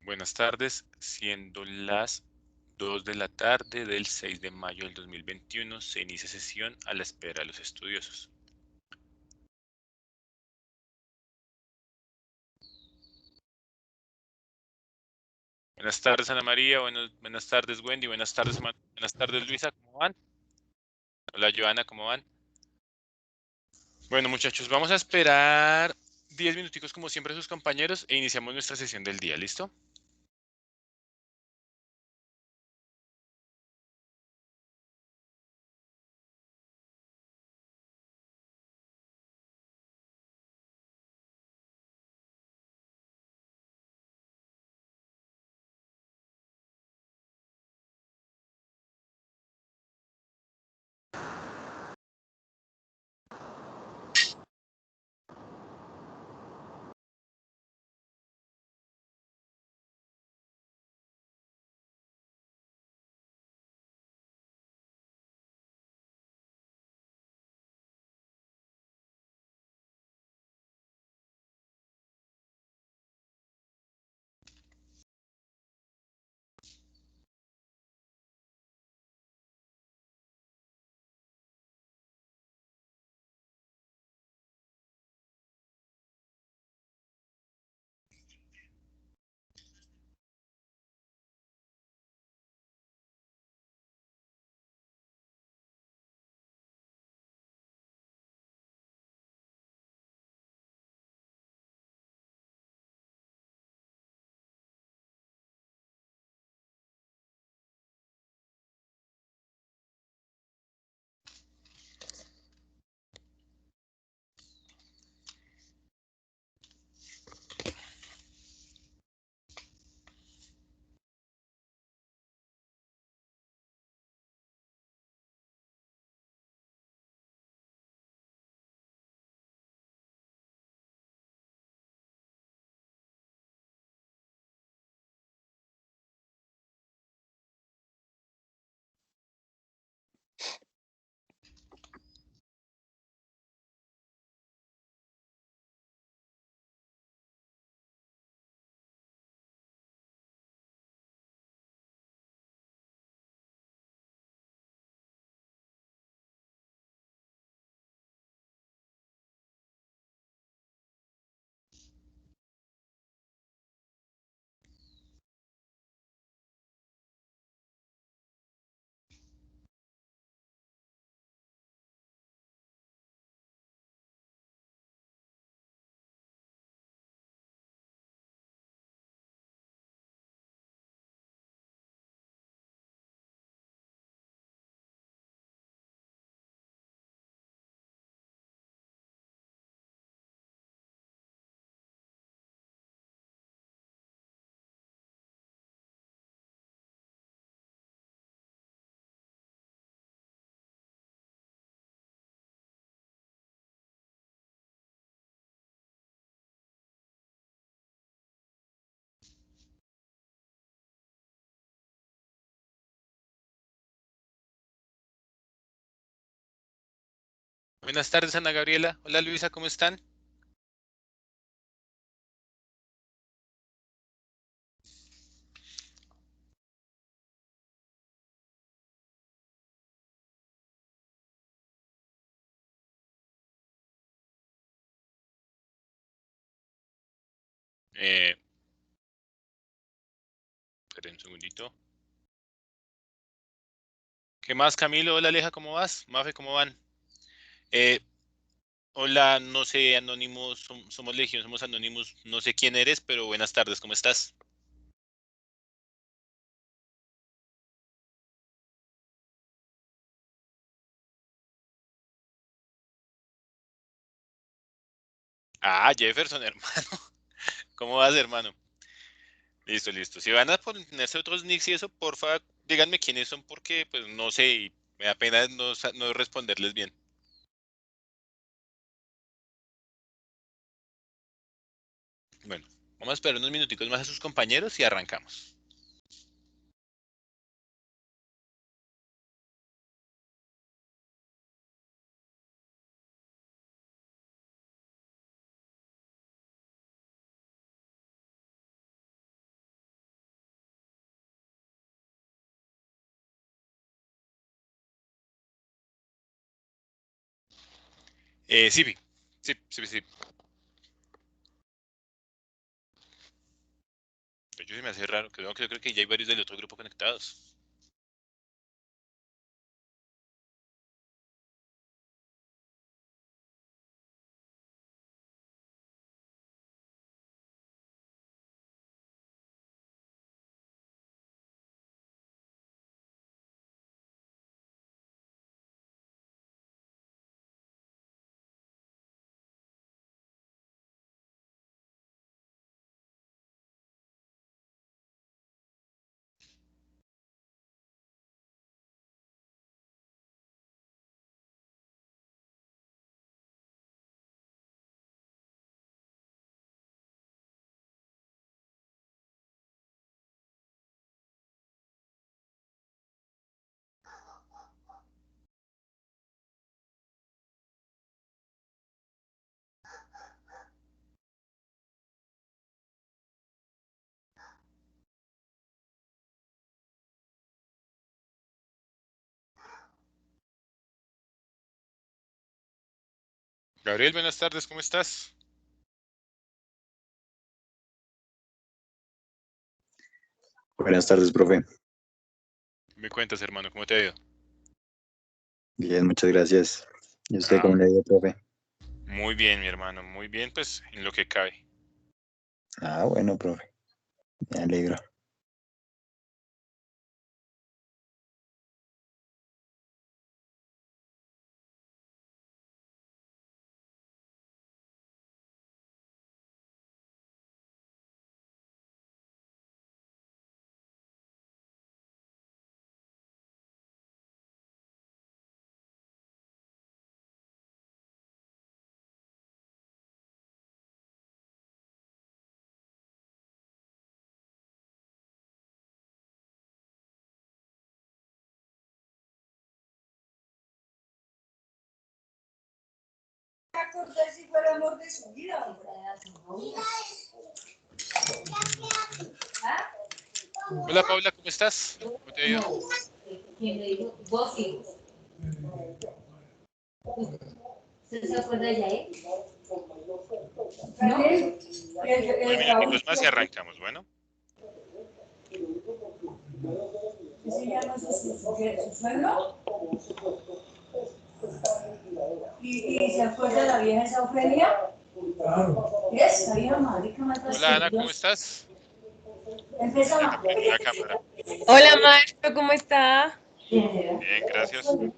Buenas tardes, siendo las 2 de la tarde del 6 de mayo del 2021, se inicia sesión a la espera de los estudiosos. Buenas tardes, Ana María, buenas tardes, Wendy, buenas tardes, buenas tardes, Luisa, ¿cómo van? Hola, Joana, ¿cómo van? Bueno, muchachos, vamos a esperar 10 minuticos como siempre a sus compañeros e iniciamos nuestra sesión del día, ¿listo? Buenas tardes, Ana Gabriela. Hola, Luisa, ¿cómo están? Eh, Esperen un segundito. ¿Qué más, Camilo? Hola, Aleja, ¿cómo vas? Mafe, ¿cómo van? Eh, Hola, no sé, Anónimos, somos Legión, somos Anónimos, no sé quién eres, pero buenas tardes, ¿cómo estás? Ah, Jefferson, hermano, ¿cómo vas, hermano? Listo, listo. Si van a ponerse otros nicks y eso, porfa, díganme quiénes son porque, pues, no sé, y me da pena no responderles bien. Bueno, vamos a esperar unos minuticos más a sus compañeros y arrancamos. Sí, sí. De hecho, se me hace raro. Creo que ya hay varios del otro grupo conectados. Gabriel, buenas tardes, ¿cómo estás? Buenas tardes, profe. ¿Qué me cuentas, hermano? ¿Cómo te ha ido? Bien, muchas gracias. ¿Y usted Ah, cómo le ha ido, profe? muy bien, mi hermano, muy bien, pues en lo que cabe. Ah, bueno, profe. Me alegro. Acordar si fue el amor de su vida, hombre. ¿Ah? Hola, Paula, ¿cómo estás? ¿Cómo te ha ido? No, ¿quién le dijo? Dos hijos. ¿Usted se acuerda de él? ¿No? Unos minuticos más y arrancamos, bueno. ¿Qué se llama su suegro? ¿Y se acuerda de la vieja esa Ofelia? Claro. ¿Es? La vieja marica más Hola, Ana, ¿cómo fastidiosa. estás? Ya te Empieza. prendí la cámara. Hola maestro, ¿cómo está? ¿Quién era? Bien, gracias. Ay, sí,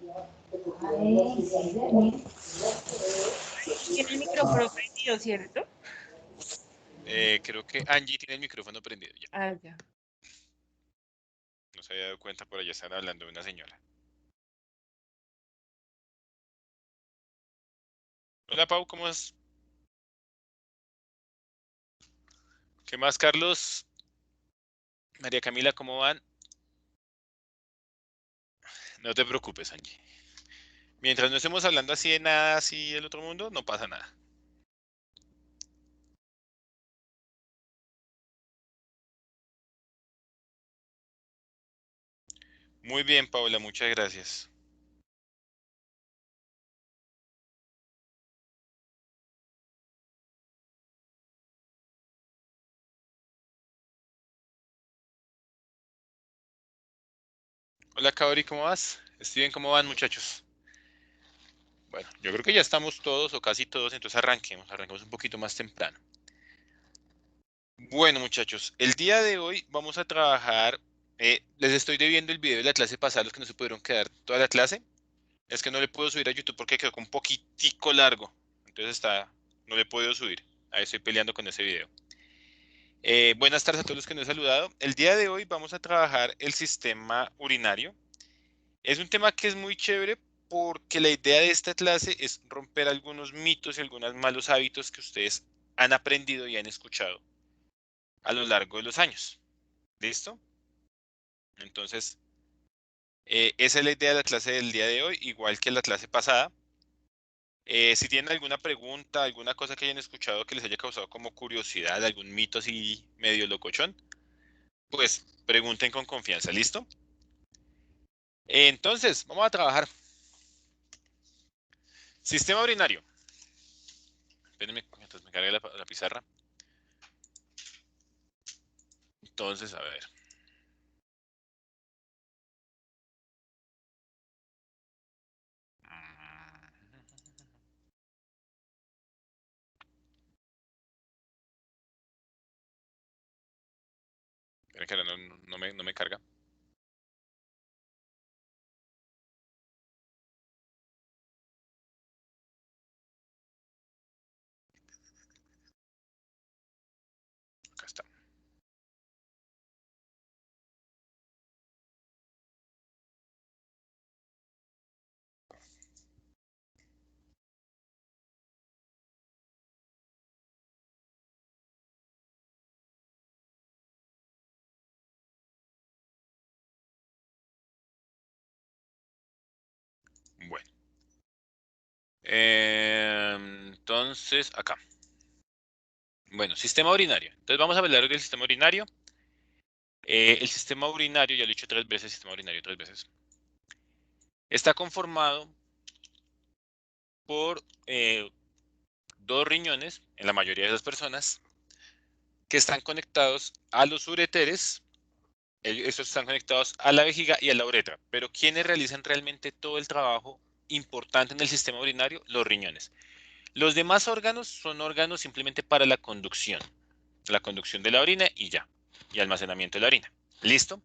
mira. Tiene el micrófono prendido, ¿cierto? Creo que Angie tiene el micrófono prendido ya. Ah, ya. No se había dado cuenta, por allá están hablando de una señora. Hola, Pau, ¿cómo es? ¿Qué más, Carlos? María Camila, ¿cómo van? No te preocupes, Angie. Mientras no estemos hablando así de nada, así del otro mundo, no pasa nada. Muy bien, Paula, muchas gracias. Hola, Kaori, ¿cómo vas? Estoy bien, ¿cómo van, muchachos? Bueno, yo creo que ya estamos todos o casi todos, entonces arranquemos un poquito más temprano. Bueno, muchachos, el día de hoy vamos a trabajar, les estoy debiendo el video de la clase pasada, los que no se pudieron quedar toda la clase. Es que no le puedo subir a YouTube porque quedó un poquitico largo, entonces no le puedo subir. Ahí estoy peleando con ese video. Buenas tardes a todos los que no he saludado. El día de hoy vamos a trabajar el sistema urinario. Es un tema que es muy chévere porque la idea de esta clase es romper algunos mitos y algunos malos hábitos que ustedes han aprendido y han escuchado a lo largo de los años. ¿Listo? Entonces, esa es la idea de la clase del día de hoy, igual que la clase pasada. Si tienen alguna pregunta, alguna cosa que hayan escuchado que les haya causado como curiosidad, algún mito así medio locochón, pues pregunten con confianza. ¿Listo? Entonces, vamos a trabajar. Sistema urinario. me cargue la pizarra. Entonces, a ver. Esperen que ahora no me carga. Acá está. Bueno. Entonces, acá. Bueno, sistema urinario. Entonces vamos a hablar del sistema urinario. El sistema urinario, ya lo he dicho 3 veces, sistema urinario 3 veces. Está conformado por 2 riñones, en la mayoría de las personas, que están conectados a los ureteres. Estos están conectados a la vejiga y a la uretra. Pero ¿quiénes realizan realmente todo el trabajo importante en el sistema urinario? Los riñones. Los demás órganos son órganos simplemente para la conducción de la orina y ya, y almacenamiento de la orina. ¿Listo?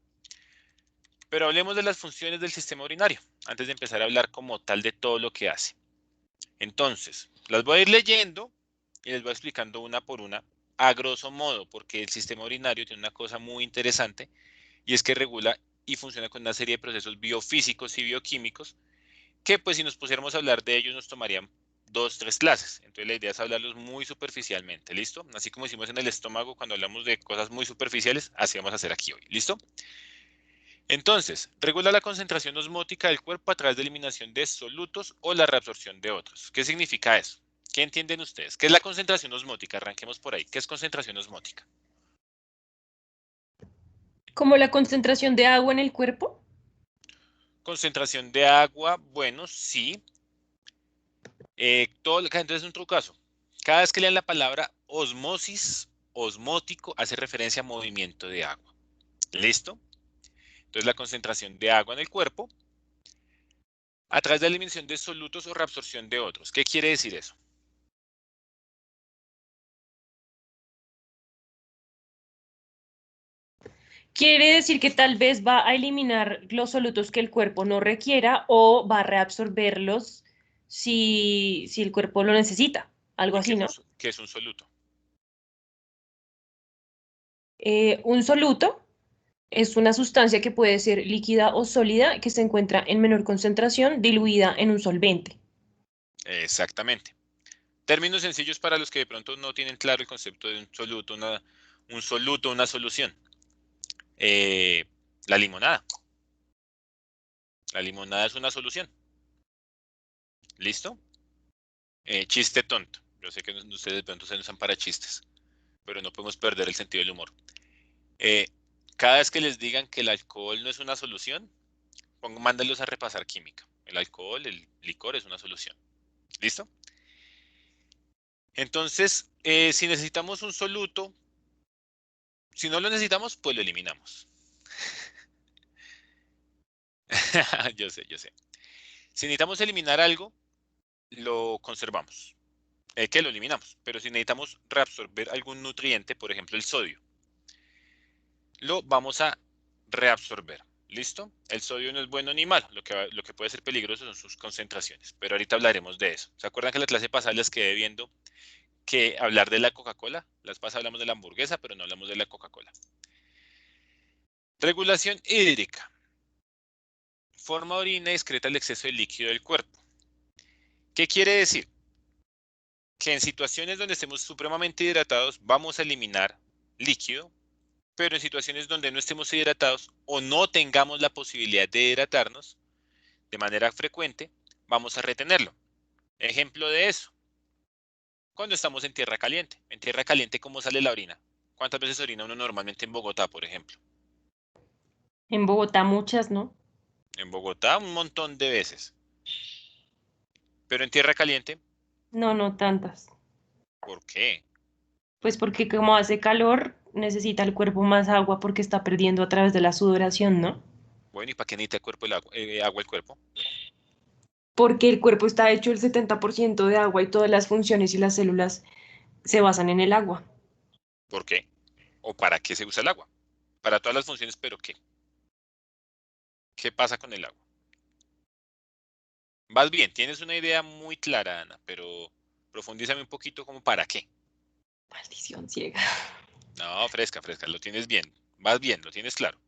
Pero hablemos de las funciones del sistema urinario, antes de empezar a hablar como tal de todo lo que hace. Entonces, las voy a ir leyendo y les voy explicando una por una, a grosso modo, porque el sistema urinario tiene una cosa muy interesante, y es que regula y funciona con una serie de procesos biofísicos y bioquímicos, que pues si nos pusiéramos a hablar de ellos nos tomarían 2, 3 clases. Entonces la idea es hablarlos muy superficialmente, ¿listo? Así como hicimos en el estómago cuando hablamos de cosas muy superficiales, así vamos a hacer aquí hoy, ¿listo? Entonces, regula la concentración osmótica del cuerpo a través de eliminación de solutos o la reabsorción de otros. ¿Qué significa eso? ¿Qué entienden ustedes? ¿Qué es la concentración osmótica? Arranquemos por ahí. ¿Qué es concentración osmótica? ¿Como la concentración de agua en el cuerpo? Concentración de agua, bueno, sí. Entonces es un trucazo. Cada vez que lean la palabra osmosis, osmótico, hace referencia a movimiento de agua. ¿Listo? Entonces la concentración de agua en el cuerpo a través de la eliminación de solutos o reabsorción de otros. ¿Qué quiere decir eso? Quiere decir que tal vez va a eliminar los solutos que el cuerpo no requiera o va a reabsorberlos si el cuerpo lo necesita. Algo ¿Y así, ¿no? qué es un soluto? Un soluto es una sustancia que puede ser líquida o sólida que se encuentra en menor concentración diluida en un solvente. Exactamente. Términos sencillos para los que de pronto no tienen claro el concepto de un soluto, una solución. Eh, la limonada. La limonada es una solución. ¿Listo? Chiste tonto. Yo sé que ustedes de pronto se usan para chistes, pero no podemos perder el sentido del humor. Eh, cada vez que les digan que el alcohol no es una solución, mándenlos a repasar química. El alcohol, el licor es una solución. ¿Listo? Entonces, si necesitamos un soluto, si no lo necesitamos, pues lo eliminamos. Yo sé, yo sé. Si necesitamos eliminar algo, lo conservamos. Que lo eliminamos. Pero si necesitamos reabsorber algún nutriente, por ejemplo el sodio, lo vamos a reabsorber. ¿Listo? El sodio no es bueno ni malo. Lo que puede ser peligroso son sus concentraciones. Pero ahorita hablaremos de eso. ¿Se acuerdan que la clase pasada les quedé viendo que hablar de la Coca-Cola? Las pasadas hablamos de la hamburguesa, pero no hablamos de la Coca-Cola. Regulación hídrica. Forma orina y excreta el exceso de líquido del cuerpo. ¿Qué quiere decir? Que en situaciones donde estemos supremamente hidratados vamos a eliminar líquido, pero en situaciones donde no estemos hidratados o no tengamos la posibilidad de hidratarnos de manera frecuente, vamos a retenerlo. Ejemplo de eso, cuando estamos en tierra caliente. En tierra caliente, ¿cómo sale la orina? ¿Cuántas veces orina uno normalmente en Bogotá, por ejemplo? En Bogotá muchas, ¿no? En Bogotá un montón de veces. Pero en tierra caliente, No, no tantas. ¿Por qué? Pues porque como hace calor, necesita el cuerpo más agua porque está perdiendo a través de la sudoración, ¿no? Bueno, ¿y para qué necesita el cuerpo agua el cuerpo? Porque el cuerpo está hecho el 70% de agua y todas las funciones y las células se basan en el agua. ¿Por qué? ¿O para qué se usa el agua? Para todas las funciones, pero ¿qué? ¿Qué pasa con el agua? Vas bien, tienes una idea muy clara, Ana, pero profundízame un poquito como para qué. Maldición ciega. No, fresca, fresca, lo tienes bien. Vas bien, lo tienes claro.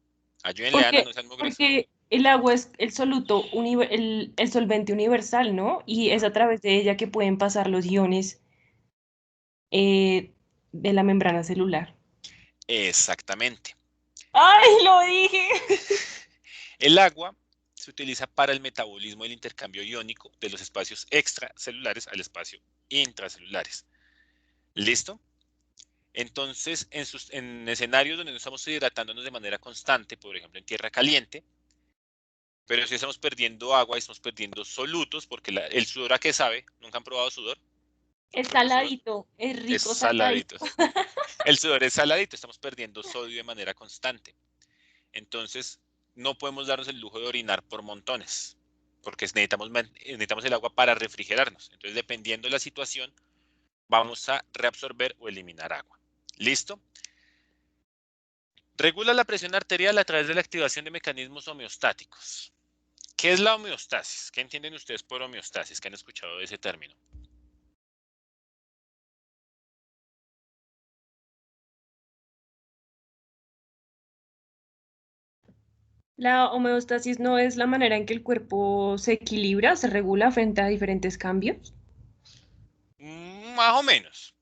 Ayúdenle, Ana, Porque, no sean mugres. porque el agua es el soluto, el solvente universal, ¿no? Y es a través de ella que pueden pasar los iones de la membrana celular. Exactamente. ¡Ay, lo dije! El agua se utiliza para el metabolismo del intercambio iónico de los espacios extracelulares al espacio intracelulares. ¿Listo? Entonces, en escenarios donde no estamos hidratándonos de manera constante, por ejemplo en tierra caliente, pero si estamos perdiendo agua y estamos perdiendo solutos, porque el sudor a qué sabe, ¿nunca han probado sudor? Es Propio sudor, saladito, es es rico saladito. saladito. El sudor es saladito, estamos perdiendo sodio de manera constante. Entonces, no podemos darnos el lujo de orinar por montones, porque necesitamos el agua para refrigerarnos. Entonces, dependiendo de la situación, vamos a reabsorber o eliminar agua. ¿Listo? Regula la presión arterial a través de la activación de mecanismos homeostáticos. ¿Qué es la homeostasis? ¿Qué entienden ustedes por homeostasis? ¿Qué han escuchado de ese término? La homeostasis no es la manera en que el cuerpo se equilibra, se regula frente a diferentes cambios. Más o menos.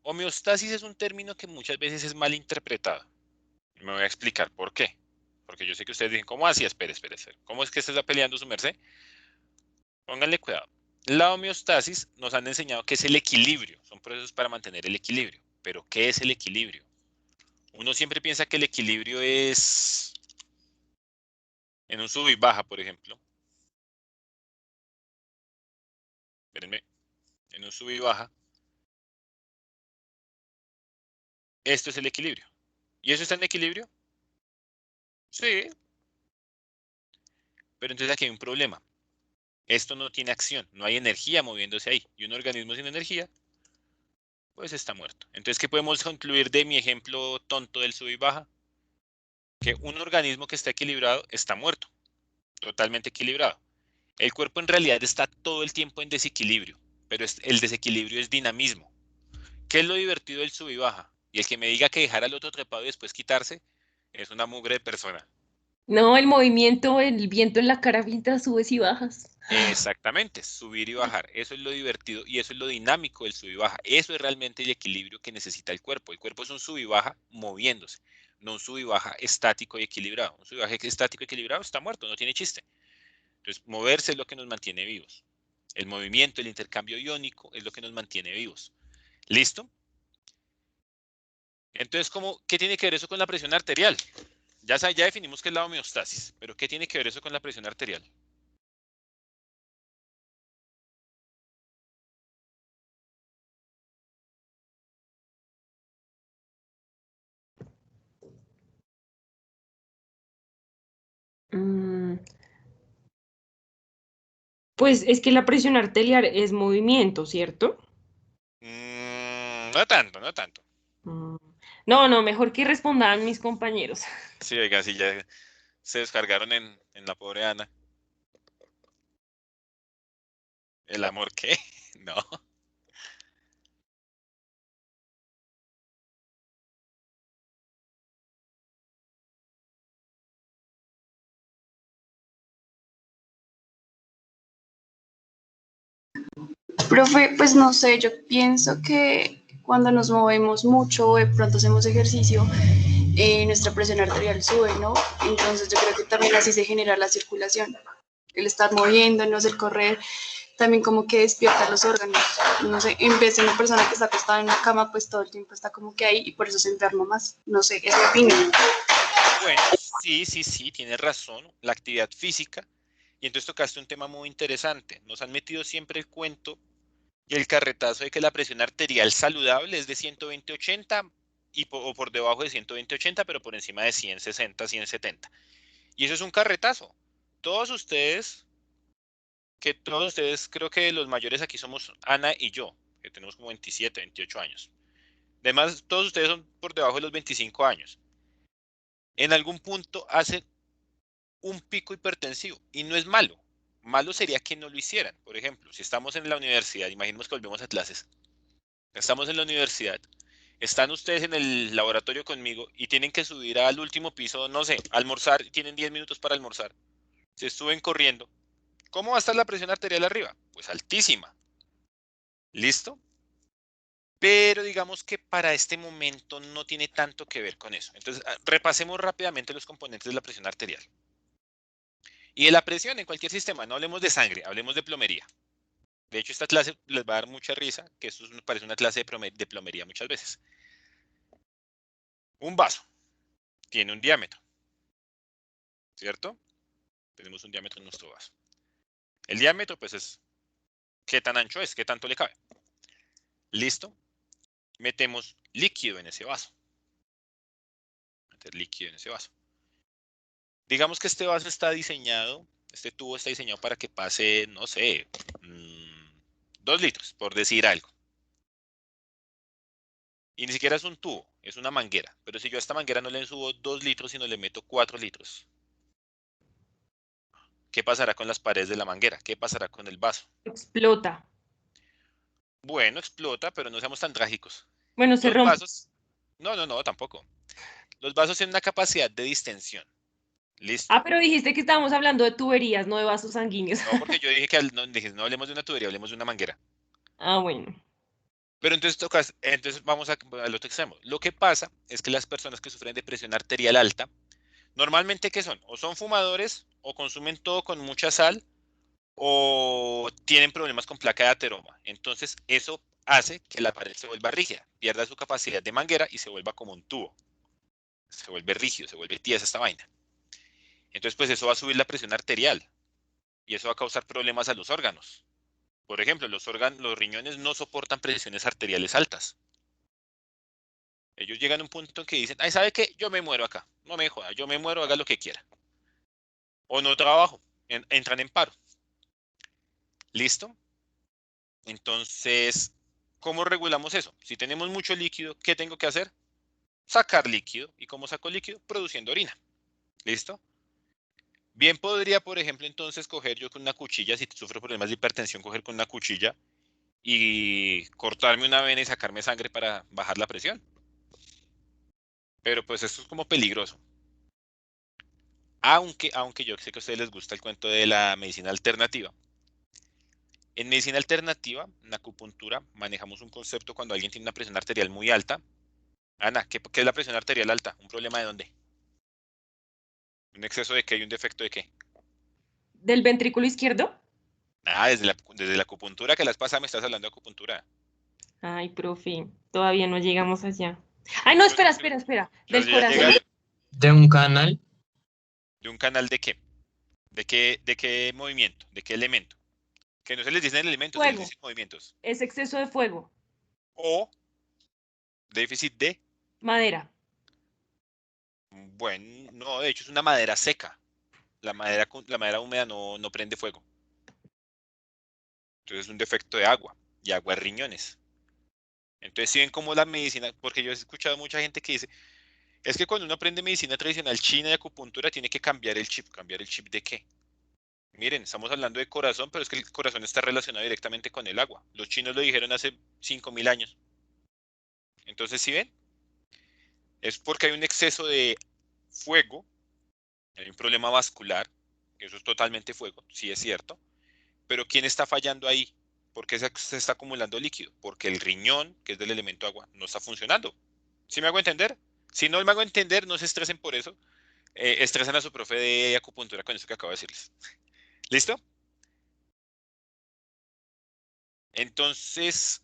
Homeostasis es un término que muchas veces es mal interpretado. Me voy a explicar por qué. Porque yo sé que ustedes dicen, ¿cómo así? Espere, espere, espere. ¿Cómo es que se está peleando su merced? Pónganle cuidado. La homeostasis nos han enseñado que es el equilibrio. Son procesos para mantener el equilibrio. Pero, ¿qué es el equilibrio? Uno siempre piensa que el equilibrio es en un sub y baja, por ejemplo. Espérenme. En un sub y baja. Esto es el equilibrio. ¿Y eso está en equilibrio? Sí. Pero entonces aquí hay un problema. Esto no tiene acción. No hay energía moviéndose ahí. Y un organismo sin energía pues está muerto. Entonces, ¿qué podemos concluir de mi ejemplo tonto del sub y baja? Que un organismo que está equilibrado está muerto, totalmente equilibrado. El cuerpo en realidad está todo el tiempo en desequilibrio, pero el desequilibrio es dinamismo. ¿Qué es lo divertido del sub y baja? Y el que me diga que dejar al otro trepado y después quitarse, es una mugre de persona. No, el movimiento, el viento en la cara mientras subes y bajas. Exactamente, subir y bajar. Eso es lo divertido y eso es lo dinámico del sub y baja. Eso es realmente el equilibrio que necesita el cuerpo. El cuerpo es un sub y baja moviéndose, no un sub y baja estático y equilibrado. Un sub y baja estático y equilibrado está muerto, no tiene chiste. Entonces, moverse es lo que nos mantiene vivos. El movimiento, el intercambio iónico es lo que nos mantiene vivos. ¿Listo? Entonces, ¿qué tiene que ver eso con la presión arterial? Ya definimos qué es la homeostasis, pero ¿qué tiene que ver eso con la presión arterial? Mm, pues es que la presión arterial es movimiento, ¿cierto? No tanto, no tanto. Mm, No, no, mejor que respondan mis compañeros. Sí, oiga, sí, ya se descargaron en la pobre Ana. ¿El amor qué? No. Profe, pues no sé, yo pienso que cuando nos movemos mucho o de pronto hacemos ejercicio, nuestra presión arterial sube, ¿no? Entonces yo creo que también así se genera la circulación. El estar moviéndonos, el correr, también como que despierta los órganos. No sé, en vez de una persona que está acostada en una cama, pues todo el tiempo está como que ahí y por eso se enferma más. No sé, es mi opinión. Bueno, sí, sí, sí, tienes razón. La actividad física. Y entonces tocaste un tema muy interesante. Nos han metido siempre el cuento y el carretazo de que la presión arterial saludable es de 120/80 o por debajo de 120/80, pero por encima de 160, 170. Y eso es un carretazo. Todos ustedes, creo que los mayores aquí somos Ana y yo, que tenemos como 27, 28 años. Además, todos ustedes son por debajo de los 25 años. En algún punto hacen un pico hipertensivo y no es malo. Malo sería que no lo hicieran. Por ejemplo, si estamos en la universidad, imaginemos que volvemos a clases. Estamos en la universidad, están ustedes en el laboratorio conmigo y tienen que subir al último piso, no sé, almorzar, y tienen 10 minutos para almorzar. Se suben corriendo. ¿Cómo va a estar la presión arterial arriba? Pues altísima. ¿Listo? Pero digamos que para este momento no tiene tanto que ver con eso. Entonces, repasemos rápidamente los componentes de la presión arterial. Y de la presión en cualquier sistema, no hablemos de sangre, hablemos de plomería. De hecho, esta clase les va a dar mucha risa, que esto me parece una clase de plomería muchas veces. Un vaso tiene un diámetro, ¿cierto? Tenemos un diámetro en nuestro vaso. El diámetro, pues, es qué tan ancho es, qué tanto le cabe. ¿Listo? Metemos líquido en ese vaso. Meter líquido en ese vaso. Digamos que este vaso está diseñado, este tubo está diseñado para que pase, no sé, 2 litros, por decir algo. Y ni siquiera es un tubo, es una manguera. Pero si yo a esta manguera no le subo 2 litros, sino le meto 4 litros, ¿qué pasará con las paredes de la manguera? ¿Qué pasará con el vaso? Explota. Bueno, explota, pero no seamos tan trágicos. Bueno, se Los rompe. vasos, no, tampoco. Los vasos tienen una capacidad de distensión. Ah, ¿Listo? pero dijiste que estábamos hablando de tuberías, no de vasos sanguíneos. No, porque yo dije que no hablemos de una tubería, hablemos de una manguera. Ah, bueno. Pero entonces vamos al otro extremo. Lo que pasa es que las personas que sufren de presión arterial alta, normalmente, ¿qué son? O son fumadores, o consumen todo con mucha sal, o tienen problemas con placa de ateroma. Entonces, eso hace que la pared se vuelva rígida, pierda su capacidad de manguera y se vuelva como un tubo. Se vuelve rígido, se vuelve tiesa esta vaina. Entonces, pues eso va a subir la presión arterial y eso va a causar problemas a los órganos. Por ejemplo, los riñones no soportan presiones arteriales altas. Ellos llegan a un punto en que dicen, ay, ¿sabe qué? Yo me muero acá. No me joda, yo me muero, haga lo que quiera. O no trabajo, entran en paro. ¿Listo? Entonces, ¿cómo regulamos eso? Si tenemos mucho líquido, ¿qué tengo que hacer? Sacar líquido. ¿Y cómo saco líquido? Produciendo orina. ¿Listo? Bien podría, por ejemplo, entonces coger yo con una cuchilla, si sufro problemas de hipertensión, coger con una cuchilla y cortarme una vena y sacarme sangre para bajar la presión. Pero pues esto es como peligroso. Aunque yo sé que a ustedes les gusta el cuento de la medicina alternativa. En medicina alternativa, en acupuntura, manejamos un concepto cuando alguien tiene una presión arterial muy alta. Ana, ¿qué es la presión arterial alta? ¿Un problema de dónde? ¿Un exceso de qué y un defecto de qué? ¿Del ventrículo izquierdo? Ah, desde la acupuntura, que las pasas me estás hablando de acupuntura. Ay, profe, todavía no llegamos allá. Ay, no, espera, espera, espera. Pero Del si ya corazón. llega De un canal, de un canal de qué? ¿De qué movimiento? ¿De qué elemento? Que no se les dicen elementos, se les Fuego. dicen movimientos. Es exceso de fuego. O déficit de, Madera. bueno, no, de hecho es una madera seca. La madera húmeda no prende fuego. Entonces es un defecto de agua. Y agua es riñones. Entonces, si ven cómo la medicina, porque yo he escuchado mucha gente que dice, es que cuando uno aprende medicina tradicional china y acupuntura, tiene que cambiar el chip. ¿Cambiar el chip de qué? Miren, estamos hablando de corazón, pero es que el corazón está relacionado directamente con el agua. Los chinos lo dijeron hace 5.000 años. Entonces, si ven, es porque hay un exceso de fuego, hay un problema vascular, eso es totalmente fuego, sí es cierto, pero ¿quién está fallando ahí? ¿Por qué se está acumulando líquido? Porque el riñón, que es del elemento agua, no está funcionando. ¿Sí me hago entender? Si no me hago entender, no se estresen por eso. Estresan a su profe de acupuntura con eso que acabo de decirles. ¿Listo? Entonces,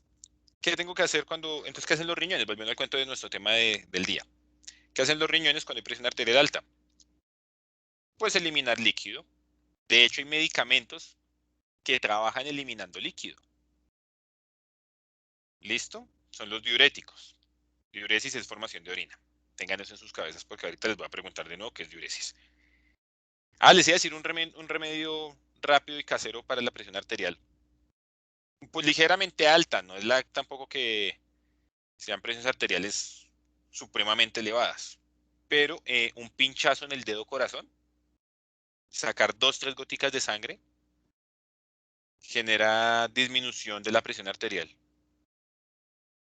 ¿qué tengo que hacer entonces, ¿qué hacen los riñones? Volviendo al cuento de nuestro tema del día. ¿Qué hacen los riñones cuando hay presión arterial alta? Pues eliminar líquido. De hecho, hay medicamentos que trabajan eliminando líquido. ¿Listo? Son los diuréticos. Diuresis es formación de orina. Tengan eso en sus cabezas porque ahorita les voy a preguntar de nuevo qué es diuresis. Les iba a decir un remedio rápido y casero para la presión arterial. Pues ligeramente alta, no es tampoco que sean presiones arteriales supremamente elevadas. Pero un pinchazo en el dedo corazón, sacar 2-3 goticas de sangre, genera disminución de la presión arterial.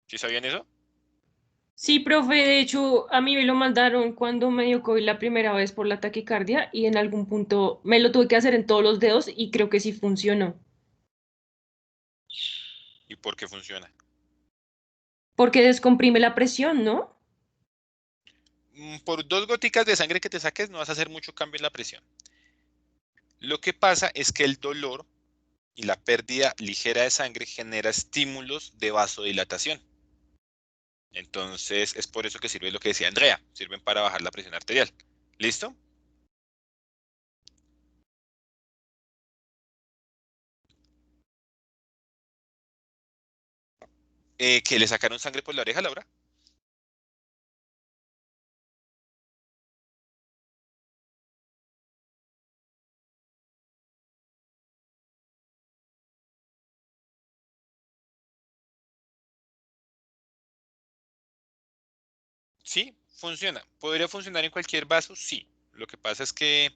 ¿Sí sabían eso? Sí, profe, de hecho, a mí me lo mandaron cuando me dio COVID la primera vez por la taquicardia y en algún punto me lo tuve que hacer en todos los dedos y creo que sí funcionó. ¿Y por qué funciona? Porque descomprime la presión, ¿no? Por 2 goticas de sangre que te saques no vas a hacer mucho cambio en la presión. Lo que pasa es que el dolor y la pérdida ligera de sangre genera estímulos de vasodilatación. Entonces es por eso que sirve lo que decía Andrea, sirven para bajar la presión arterial. ¿Listo? Que le sacaron sangre por la oreja, Laura. Sí, funciona. ¿Podría funcionar en cualquier vaso? Sí. Lo que pasa es que,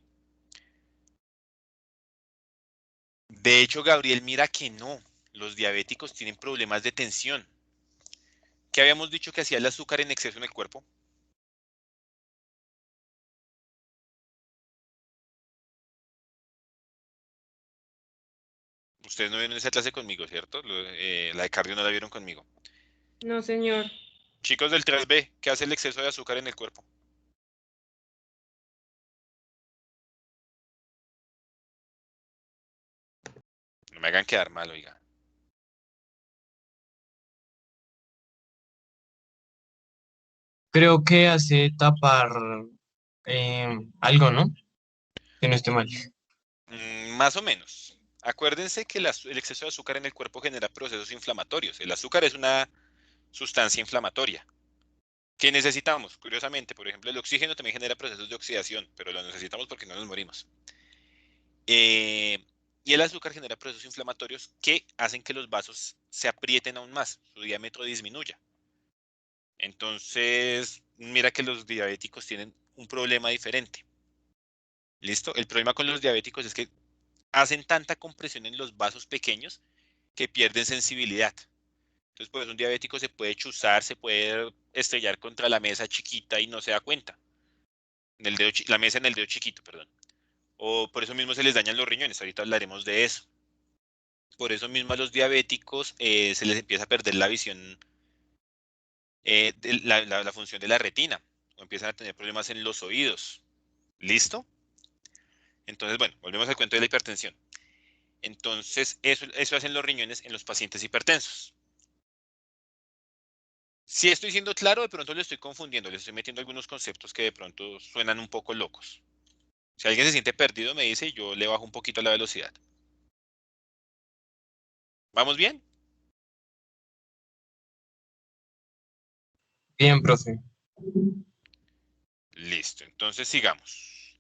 de hecho, Gabriel, mira que no. Los diabéticos tienen problemas de tensión. ¿Qué habíamos dicho que hacía el azúcar en exceso en el cuerpo? Ustedes no vieron esa clase conmigo, ¿cierto? La de cardio no la vieron conmigo. No, señor. Chicos del 3B, ¿qué hace el exceso de azúcar en el cuerpo? No me hagan quedar mal, oiga. Creo que hace tapar algo, ¿no? Que no esté mal. Más o menos. Acuérdense que el exceso de azúcar en el cuerpo genera procesos inflamatorios. El azúcar es una sustancia inflamatoria. ¿Qué necesitamos? Curiosamente, por ejemplo, el oxígeno también genera procesos de oxidación, pero lo necesitamos porque no nos morimos. Y el azúcar genera procesos inflamatorios que hacen que los vasos se aprieten aún más, su diámetro disminuya. Entonces, mira que los diabéticos tienen un problema diferente. ¿Listo? El problema con los diabéticos es que hacen tanta compresión en los vasos pequeños que pierden sensibilidad. Entonces, pues un diabético se puede chuzar, se puede estrellar contra la mesa chiquita y no se da cuenta. La mesa en el dedo chiquito, perdón. O por eso mismo se les dañan los riñones. Ahorita hablaremos de eso. Por eso mismo a los diabéticos se les empieza a perder la visión, la función de la retina. O empiezan a tener problemas en los oídos. ¿Listo? Entonces, bueno, volvemos al cuento de la hipertensión. Entonces, eso hacen los riñones en los pacientes hipertensos. Si estoy siendo claro, de pronto le estoy confundiendo, le estoy metiendo algunos conceptos que de pronto suenan un poco locos. Si alguien se siente perdido, me dice y yo le bajo un poquito la velocidad. ¿Vamos bien? Bien, profe. Listo, entonces sigamos.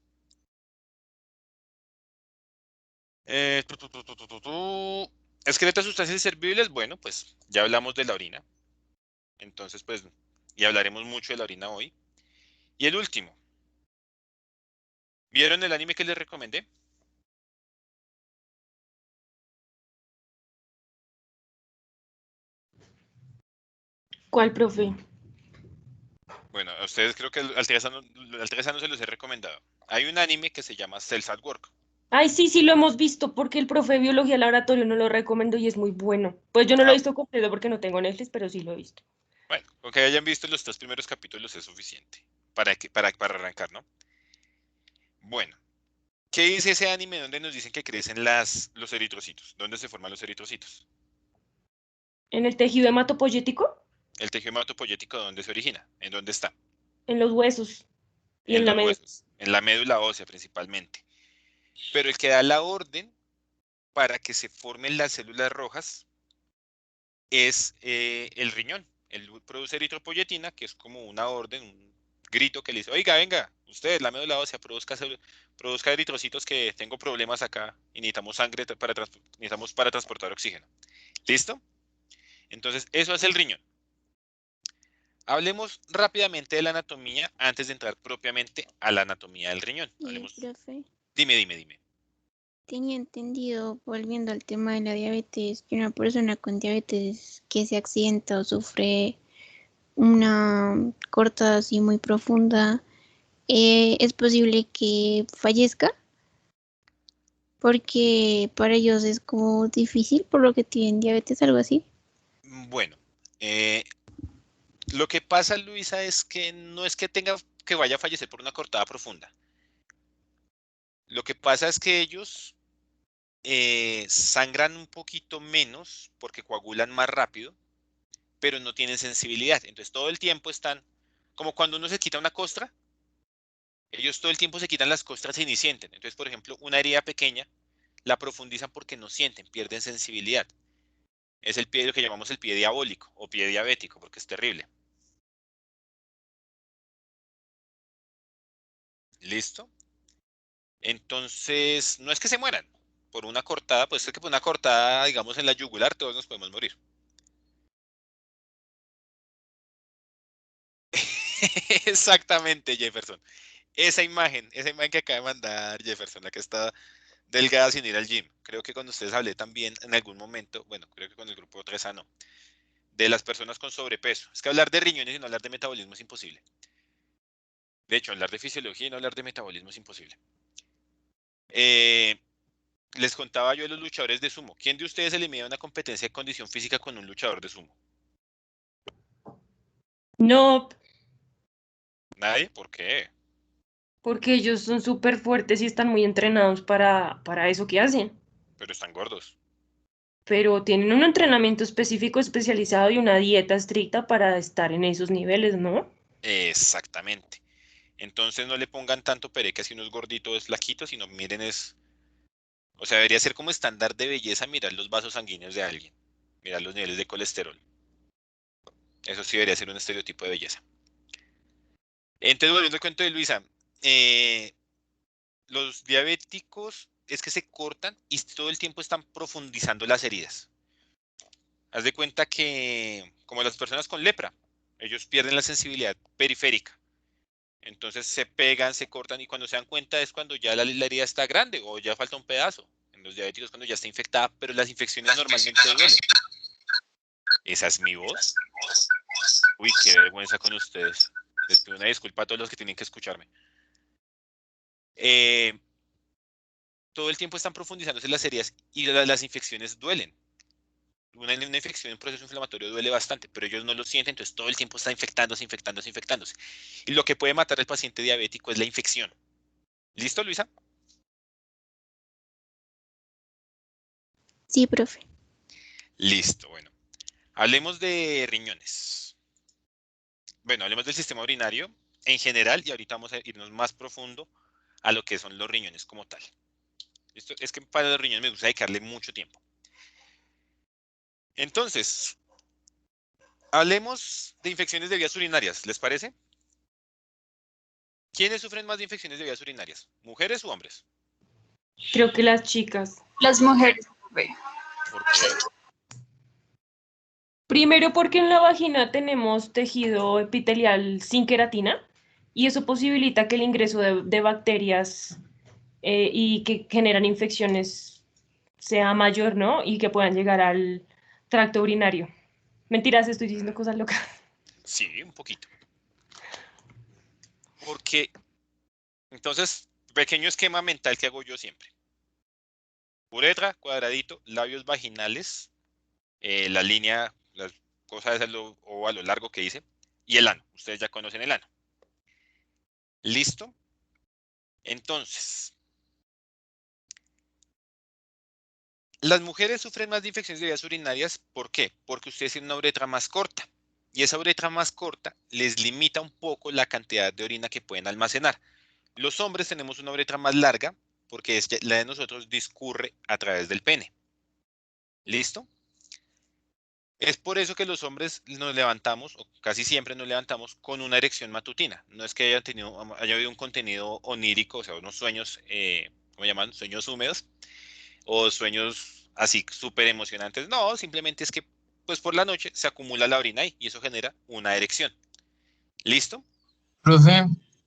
Excreta sustancias inservibles, bueno, pues ya hablamos de la orina. Entonces, pues, y hablaremos mucho de la orina hoy. Y el último. ¿Vieron el anime que les recomendé? ¿Cuál, profe? Bueno, a ustedes creo que al Teresa no se los he recomendado. Hay un anime que se llama Cells at Work. Ay, sí, sí lo hemos visto porque el profe de biología laboratorio no lo recomendó y es muy bueno. Pues yo no lo he Ah, visto completo porque no tengo Netflix, pero sí lo he visto. bueno, con que hayan visto los 3 primeros capítulos es suficiente para arrancar, ¿no? Bueno, ¿qué dice ese anime donde nos dicen que crecen los eritrocitos? ¿Dónde se forman los eritrocitos? ¿En el tejido hematopoyético? El tejido hematopoyético, ¿dónde se origina? ¿En dónde está? En los huesos y en En la los médula. huesos, en la médula ósea principalmente. Pero el que da la orden para que se formen las células rojas es el riñón. Él produce eritropoyetina, que es como una orden, un grito que le dice, oiga, venga, usted, la médula ósea, produzca eritrocitos que tengo problemas acá y necesitamos sangre para transportar oxígeno. ¿Listo? Entonces, eso es el riñón. Hablemos rápidamente de la anatomía antes de entrar propiamente a la anatomía del riñón. Profe, Dime. tenía entendido, volviendo al tema de la diabetes, que una persona con diabetes que se accidenta o sufre una cortada así muy profunda, es posible que fallezca, porque para ellos es como difícil por lo que tienen diabetes, algo así. Bueno, lo que pasa, Luisa, es que no es que vaya a fallecer por una cortada profunda. Lo que pasa es que ellos sangran un poquito menos porque coagulan más rápido, pero no tienen sensibilidad. Entonces todo el tiempo están, como cuando uno se quita una costra, ellos todo el tiempo se quitan las costras y ni sienten. Entonces, por ejemplo, una herida pequeña la profundizan porque no sienten, pierden sensibilidad. Es el pie, lo que llamamos el pie diabólico o pie diabético, porque es terrible. ¿Listo? Entonces, no es que se mueran por una cortada, pues es que por una cortada, digamos, en la yugular, todos nos podemos morir. Exactamente, Jefferson. Esa imagen que acaba de mandar Jefferson, la que está delgada sin ir al gym. Creo que con ustedes hablé también en algún momento, bueno, creo que con el grupo 3A no, de las personas con sobrepeso. Es que hablar de riñones y no hablar de metabolismo es imposible. De hecho, hablar de fisiología y no hablar de metabolismo es imposible. Les contaba yo de los luchadores de sumo. ¿Quién de ustedes elimina una competencia de condición física con un luchador de sumo? No, ¿Nadie? ¿Por qué? porque ellos son súper fuertes y están muy entrenados para eso que hacen. Pero están gordos. Pero tienen un entrenamiento específico, especializado y una dieta estricta para estar en esos niveles, ¿no? Exactamente. Entonces no le pongan tanto pereque si uno es gordito o es flaquito, sino miren es... O sea, debería ser como estándar de belleza mirar los vasos sanguíneos de alguien. Mirar los niveles de colesterol. Eso sí debería ser un estereotipo de belleza. Entonces, volviendo al cuento de Luisa, los diabéticos es que se cortan y todo el tiempo están profundizando las heridas. Haz de cuenta que, como las personas con lepra, ellos pierden la sensibilidad periférica. Entonces se pegan, se cortan y cuando se dan cuenta es cuando ya la herida está grande o ya falta un pedazo. En los diabéticos cuando ya está infectada, pero las infecciones normalmente duelen. ¿Esa es mi voz? Uy, qué vergüenza con ustedes. Les pido una disculpa a todos los que tienen que escucharme. Todo el tiempo están profundizándose las heridas y las infecciones duelen. Una infección en un proceso inflamatorio duele bastante, pero ellos no lo sienten, entonces todo el tiempo está infectándose. Y lo que puede matar al paciente diabético es la infección. ¿Listo, Luisa? Sí, profe. Listo, bueno. Hablemos de riñones. Bueno, hablemos del sistema urinario en general y ahorita vamos a irnos más profundo a lo que son los riñones como tal. ¿Listo? Es que para los riñones me gusta dedicarle mucho tiempo. Entonces, hablemos de infecciones de vías urinarias, ¿les parece? ¿Quiénes sufren más de infecciones de vías urinarias? ¿Mujeres u hombres? Creo que las chicas. Las mujeres, profe. ¿Por qué? Primero porque en la vagina tenemos tejido epitelial sin queratina y eso posibilita que el ingreso de bacterias y que generan infecciones sea mayor, ¿no? Y que puedan llegar al tracto urinario. Mentiras, estoy diciendo cosas locas. Sí, un poquito. Porque, entonces, pequeño esquema mental que hago yo siempre. Uretra, cuadradito, labios vaginales, la línea, las cosas o a lo largo que hice, y el ano. Ustedes ya conocen el ano. ¿Listo? Entonces, las mujeres sufren más de infecciones de vías urinarias. ¿Por qué? Porque ustedes tienen una uretra más corta. Y esa uretra más corta les limita un poco la cantidad de orina que pueden almacenar. Los hombres tenemos una uretra más larga porque la de nosotros discurre a través del pene. ¿Listo? Es por eso que los hombres nos levantamos, o casi siempre nos levantamos, con una erección matutina. No es que haya habido un contenido onírico, o sea, unos sueños, ¿cómo llaman? Sueños húmedos, o sueños así súper emocionantes. No, simplemente es que pues por la noche se acumula la orina ahí y eso genera una erección. ¿Listo? Profe,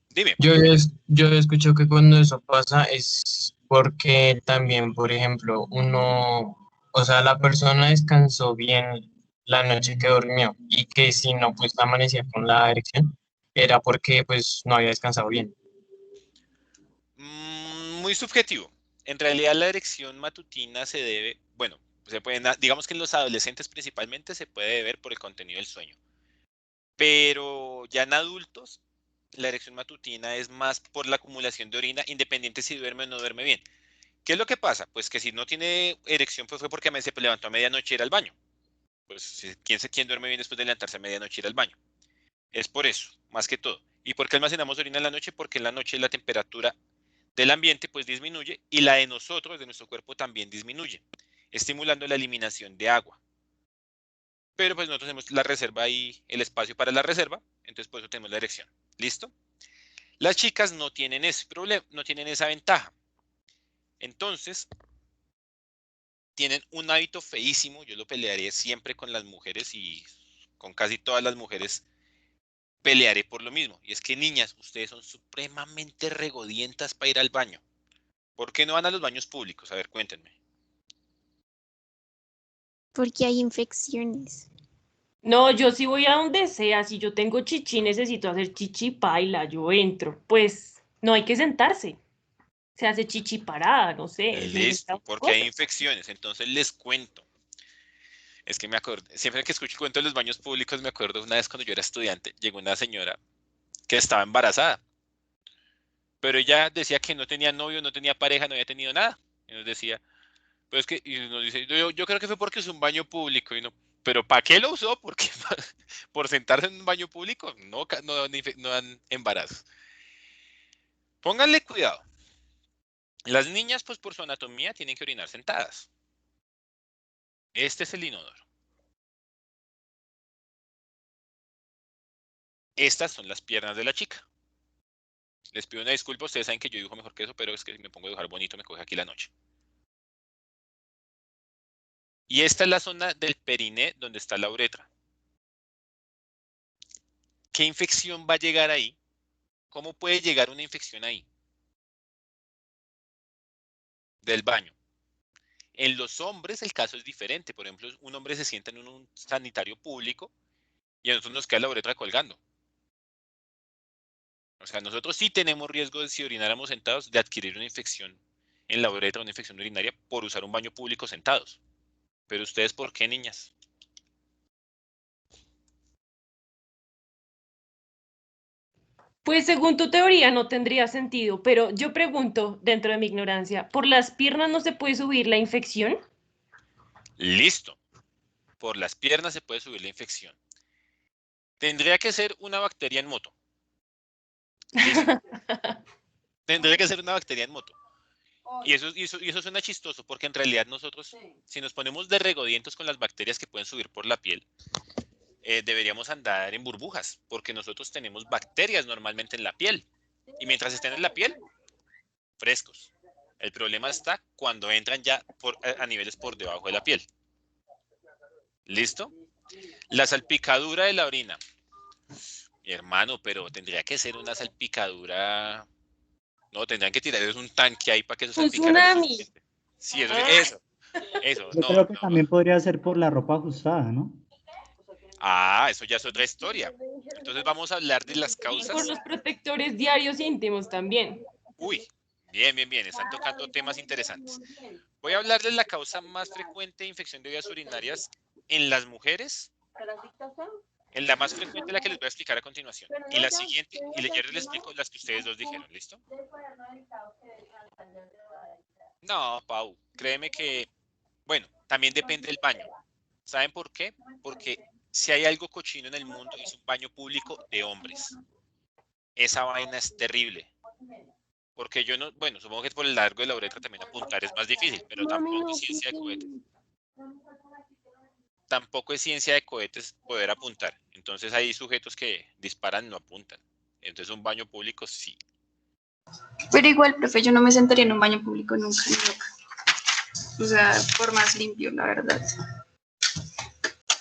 Dime. yo he escuchado que cuando eso pasa es porque también, por ejemplo, o sea, la persona descansó bien la noche que durmió y que si no, pues amanecía con la erección, era porque pues no había descansado bien. Muy subjetivo. En realidad la erección matutina se debe, bueno, digamos que en los adolescentes principalmente se puede deber por el contenido del sueño. Pero ya en adultos, la erección matutina es más por la acumulación de orina, independiente si duerme o no duerme bien. ¿Qué es lo que pasa? Pues que si no tiene erección, pues fue porque se levantó a medianoche y ir al baño. Pues, ¿quién duerme bien después de levantarse a medianoche y ir al baño? Es por eso, más que todo. ¿Y por qué almacenamos orina en la noche? Porque en la noche la temperatura del ambiente pues disminuye y la de nosotros, de nuestro cuerpo, también disminuye, estimulando la eliminación de agua. Pero pues nosotros tenemos la reserva ahí, el espacio para la reserva, entonces por eso tenemos la erección. ¿Listo? Las chicas no tienen ese problema, no tienen esa ventaja. Entonces, tienen un hábito feísimo, yo lo pelearé siempre con las mujeres y con casi todas las mujeres pelearé por lo mismo. Y es que niñas, ustedes son supremamente regodientas para ir al baño. ¿Por qué no van a los baños públicos? A ver, cuéntenme. Porque hay infecciones. No, yo sí voy a donde sea. Si yo tengo chichi, necesito hacer chichi paila, yo entro. Pues no hay que sentarse. Se hace chichi parada, no sé, se inventa Listo, otra porque hay cosa. infecciones. Entonces les cuento. Es que me acuerdo, siempre que escucho el cuento de los baños públicos, me acuerdo una vez cuando yo era estudiante, llegó una señora que estaba embarazada, pero ella decía que no tenía novio, no tenía pareja, no había tenido nada. Y nos decía, pero es que, y nos dice, yo creo que fue porque es un baño público, y no, pero ¿para qué lo usó? Porque por sentarse en un baño público no dan embarazos. Pónganle cuidado. Las niñas, pues por su anatomía, tienen que orinar sentadas. Este es el inodoro. Estas son las piernas de la chica. Les pido una disculpa, ustedes saben que yo dibujo mejor que eso, pero es que si me pongo a dibujar bonito me coge aquí la noche. Y esta es la zona del periné donde está la uretra. ¿Qué infección va a llegar ahí? ¿Cómo puede llegar una infección ahí? Del baño. En los hombres el caso es diferente. Por ejemplo, un hombre se sienta en un sanitario público y a nosotros nos queda la uretra colgando. O sea, nosotros sí tenemos riesgo de, si orináramos sentados, de adquirir una infección en la uretra, una infección urinaria por usar un baño público sentados. Pero ustedes, ¿por qué, niñas? Pues según tu teoría no tendría sentido, pero yo pregunto, dentro de mi ignorancia, ¿por las piernas no se puede subir la infección? Listo. Por las piernas se puede subir la infección. Tendría que ser una bacteria en moto. Listo. Tendría que ser una bacteria en moto. Y eso suena chistoso, porque en realidad nosotros, si nos ponemos de regodientos con las bacterias que pueden subir por la piel, deberíamos andar en burbujas, porque nosotros tenemos bacterias normalmente en la piel. Y mientras estén en la piel, frescos. El problema está cuando entran ya a niveles por debajo de la piel. ¿Listo? La salpicadura de la orina. Hermano, pero tendría que ser una salpicadura. No, tendrían que tirar un tanque ahí para que eso Un salpicara lo tsunami. suficiente. Sí, eso. Yo No, creo que también podría ser por la ropa ajustada, ¿no? Ah, eso ya es otra historia. Entonces vamos a hablar de las Y por causas. los protectores diarios íntimos también. Uy, bien. Están tocando temas interesantes. Voy a hablar de la causa más frecuente de infección de vías urinarias en las mujeres. En la más frecuente, la que les voy a explicar a continuación. Y la siguiente, ya les explico las que ustedes dos dijeron, ¿listo? No, Pau, créeme que, bueno, también depende del baño. ¿Saben por qué? Porque si hay algo cochino en el mundo, es un baño público de hombres. Esa vaina es terrible. Porque yo no, bueno, supongo que por el largo de la uretra también apuntar es más difícil, pero tampoco es ciencia de cohetes. tampoco es ciencia de cohetes poder apuntar. Entonces hay sujetos que disparan, no apuntan. Entonces un baño público sí. Pero igual, profe, yo no me sentaría en un baño público nunca, ni loca. O sea, por más limpio, la verdad.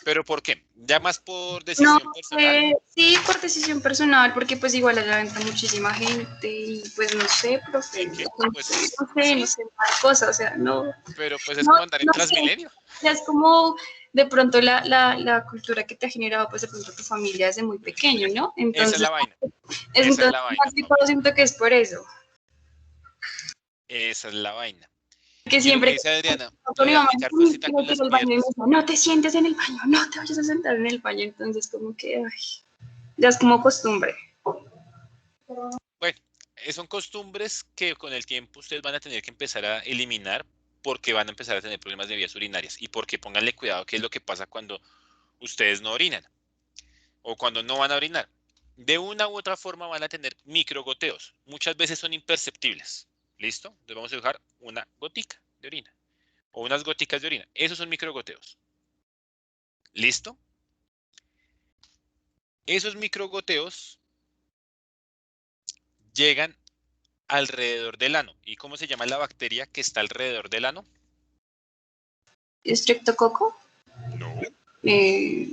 ¿Pero por qué? ¿Ya más por No, decisión personal? sí, por decisión personal, porque pues igual allá entra muchísima gente y pues no sé, profe, ¿En qué? Pues no sí, sé, más cosas, o sea, no, pero pues es no, como andar en no sé. Transmilenio. O sea, es como de pronto la cultura que te ha generado, pues de pronto tu familia desde muy pequeño, ¿no? Esa es Entonces, la vaina. Esa es entonces la más vaina, que Pau. todo siento que es por eso. Esa es la vaina. Que Y lo que siempre dice Adriana, lo con mi de mamá aplicar quiero cosita con ir las al baño y me piernas. dijo, no te sientes en el baño, no te vayas a sentar en el baño. Entonces como que, ay, ya es como costumbre. Bueno, son costumbres que con el tiempo ustedes van a tener que empezar a eliminar porque van a empezar a tener problemas de vías urinarias y porque pónganle cuidado qué es lo que pasa cuando ustedes no orinan o cuando no van a orinar. De una u otra forma van a tener microgoteos. Muchas veces son imperceptibles. ¿Listo? Entonces vamos a dejar una gotica de orina o unas goticas de orina. Esos son microgoteos. ¿Listo? Esos microgoteos llegan alrededor del ano. ¿Y cómo se llama la bacteria que está alrededor del ano? Streptococo. No. Eh,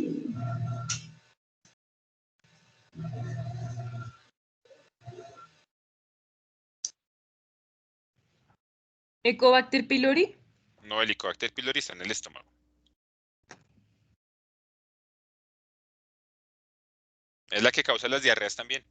Helicobacter pylori. No, el Helicobacter pylori está en el estómago. Es la que causa las diarreas también.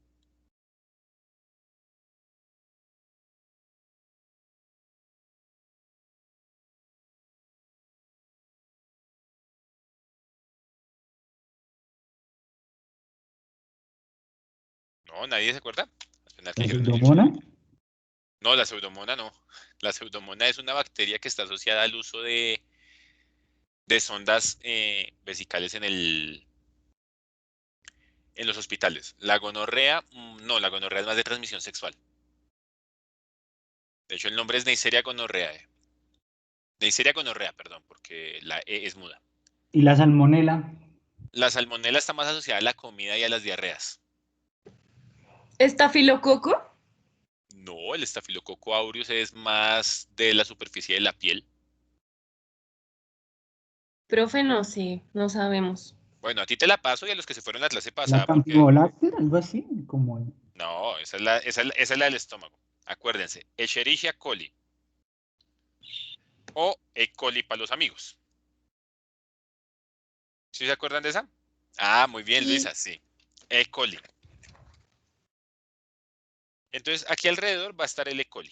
No, nadie se acuerda. Apenas que ¿La dijeron el hecho. pseudomona? No, la pseudomona no. La pseudomona es una bacteria que está asociada al uso de sondas vesicales en los hospitales. La gonorrea, no, la gonorrea es más de transmisión sexual. De hecho, el nombre es Neisseria gonorrhoeae. Neisseria gonorrea, perdón, porque la E es muda. ¿Y la salmonela? La salmonela está más asociada a la comida y a las diarreas. Estafilococo. No, el estafilococo aureus es más de la superficie de la piel. Profe, no sé, no sabemos. Bueno, a ti te la paso y a los que se fueron la clase ¿La pasada, porque Campylobacter? Algo así, como... no, esa es la del estómago. Acuérdense, Escherichia coli o E. coli para los amigos. ¿Sí se acuerdan de esa? Ah, muy bien, y Luisa, sí. E. coli. Entonces, aquí alrededor va a estar el E. coli.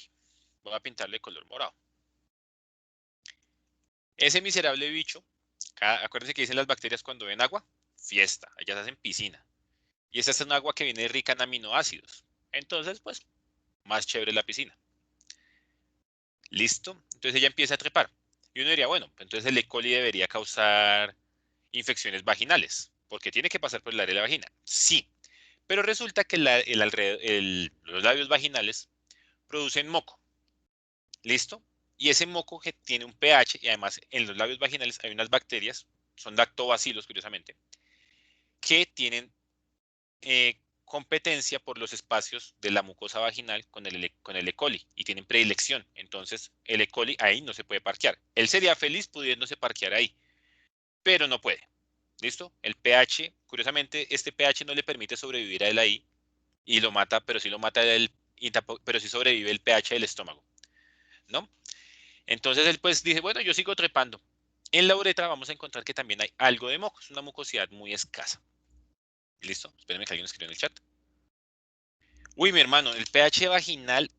Voy a pintarle de color morado. Ese miserable bicho, acuérdense que dicen las bacterias cuando ven agua, fiesta, ellas hacen piscina. Y esa es un agua que viene rica en aminoácidos. Entonces, pues, más chévere la piscina. ¿Listo? Entonces ella empieza a trepar. Y uno diría, bueno, entonces el E. coli debería causar infecciones vaginales, porque tiene que pasar por el área de la vagina. Sí, pero resulta que los labios vaginales producen moco. ¿Listo? Y ese moco que tiene un pH, y además en los labios vaginales hay unas bacterias, son lactobacilos, curiosamente, que tienen competencia por los espacios de la mucosa vaginal con el E. coli y tienen predilección. Entonces, el E. coli ahí no se puede parquear. Él sería feliz pudiéndose parquear ahí, pero no puede. ¿Listo? El pH, curiosamente, este pH no le permite sobrevivir a él ahí y lo mata, pero sí lo mata pero sí sobrevive el pH del estómago, ¿no? Entonces él pues dice, bueno, yo sigo trepando. En la uretra vamos a encontrar que también hay algo de moco, es una mucosidad muy escasa. ¿Listo? Espérenme que alguien escriba en el chat. Uy, mi hermano, el pH vaginal,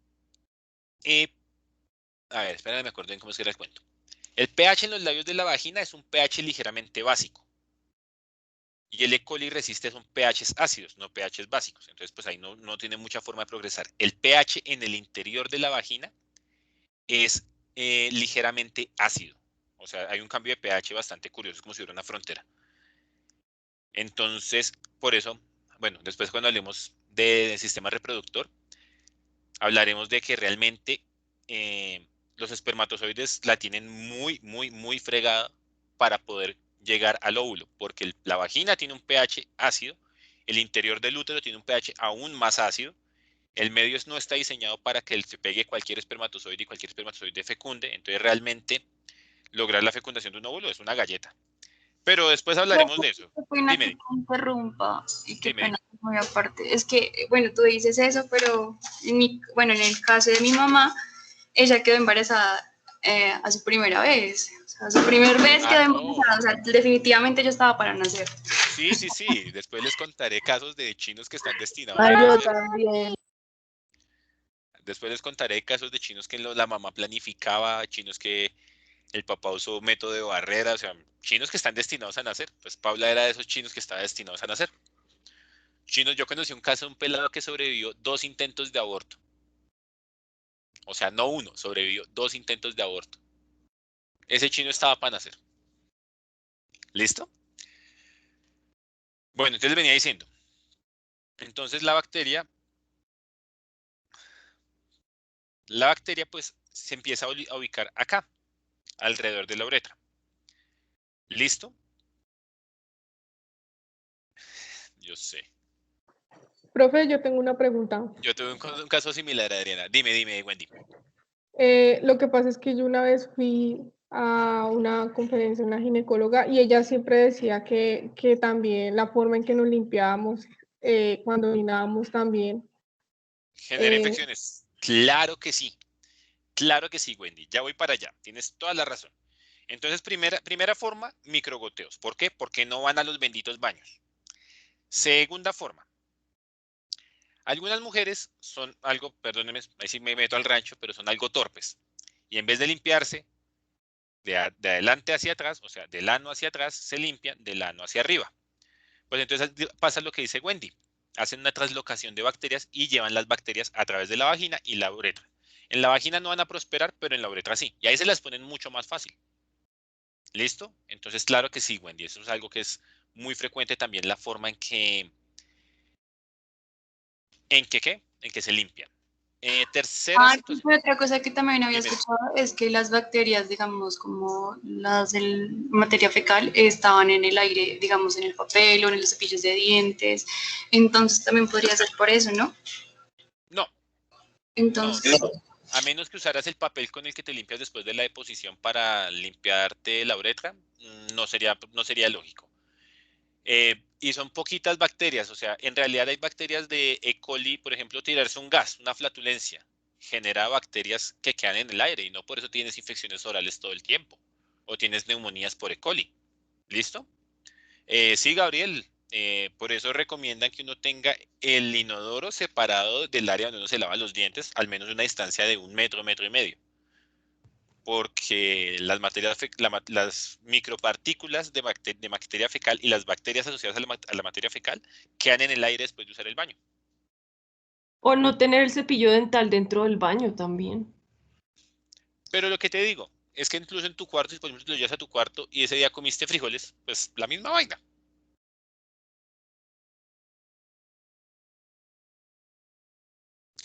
a ver, espérenme, me acuerdo bien cómo es que les cuento. El pH en los labios de la vagina es un pH ligeramente básico. Y el E. coli resiste son pHs ácidos, no pHs básicos. Entonces, pues ahí no tiene mucha forma de progresar. El pH en el interior de la vagina es ligeramente ácido. O sea, hay un cambio de pH bastante curioso, es como si hubiera una frontera. Entonces, por eso, bueno, después cuando hablemos del sistema reproductor, hablaremos de que realmente los espermatozoides la tienen muy, muy, muy fregada para poder llegar al óvulo, porque la vagina tiene un pH ácido, el interior del útero tiene un pH aún más ácido, el medio no está diseñado para que se pegue cualquier espermatozoide y cualquier espermatozoide fecunde, entonces realmente lograr la fecundación de un óvulo es una galleta. Pero después hablaremos de eso. Qué pena que Dime, te interrumpa y qué dime. pena que muy aparte. Es que, bueno, tú dices eso, pero bueno, en el caso de mi mamá, ella quedó embarazada a su primera vez. O sea, a su primera vez quedó No. embarazada. O sea, definitivamente yo estaba para nacer. Sí, sí, sí. Después les contaré casos de chinos que están destinados a Ay, yo nacer. también. Después les contaré casos de chinos que la mamá planificaba, chinos que el papá usó método de barrera, o sea, chinos que están destinados a nacer. Pues Paula era de esos chinos que estaban destinados a nacer. Chinos, yo conocí un caso de un pelado que sobrevivió 2 intentos de aborto. O sea, no uno, sobrevivió 2 intentos de aborto. Ese chino estaba para nacer. ¿Listo? Bueno, entonces venía diciendo. Entonces la bacteria pues se empieza a ubicar acá, alrededor de la uretra. ¿Listo? Yo sé. Profe, yo tengo una pregunta. Yo tuve un caso similar, Adriana. Dime, Wendy. Lo que pasa es que yo una vez fui a una conferencia, una ginecóloga, y ella siempre decía que también la forma en que nos limpiábamos cuando orinábamos también. ¿Genera infecciones? Claro que sí. Claro que sí, Wendy. Ya voy para allá. Tienes toda la razón. Entonces, primera forma, microgoteos. ¿Por qué? Porque no van a los benditos baños. Segunda forma. Algunas mujeres son algo, perdónenme, ahí sí me meto al rancho, pero son algo torpes. Y en vez de limpiarse de adelante hacia atrás, o sea, del ano hacia atrás, se limpian del ano hacia arriba. Pues entonces pasa lo que dice Wendy. Hacen una translocación de bacterias y llevan las bacterias a través de la vagina y la uretra. En la vagina no van a prosperar, pero en la uretra sí. Y ahí se las ponen mucho más fácil. ¿Listo? Entonces, claro que sí, Wendy. Eso es algo que es muy frecuente también, la forma en que se limpian. Tercera situación. Otra cosa que también había Dime. escuchado es que las bacterias, digamos, como las de materia fecal, estaban en el aire, digamos, en el papel o en los cepillos de dientes. Entonces también podría ser por eso, ¿no? No, Entonces, a menos que usaras el papel con el que te limpias después de la deposición para limpiarte la uretra, no sería lógico. Y son poquitas bacterias, o sea, en realidad hay bacterias de E. coli, por ejemplo, tirarse un gas, una flatulencia, genera bacterias que quedan en el aire y no por eso tienes infecciones orales todo el tiempo o tienes neumonías por E. coli. ¿Listo? Sí, Gabriel, por eso recomiendan que uno tenga el inodoro separado del área donde uno se lava los dientes, al menos una distancia de 1 metro, metro y medio. Porque las micropartículas de materia fecal y las bacterias asociadas a la materia fecal quedan en el aire después de usar el baño. O no tener el cepillo dental dentro del baño también. Pero lo que te digo es que incluso en tu cuarto, si por ejemplo te lo llevas a tu cuarto y ese día comiste frijoles, pues la misma vaina.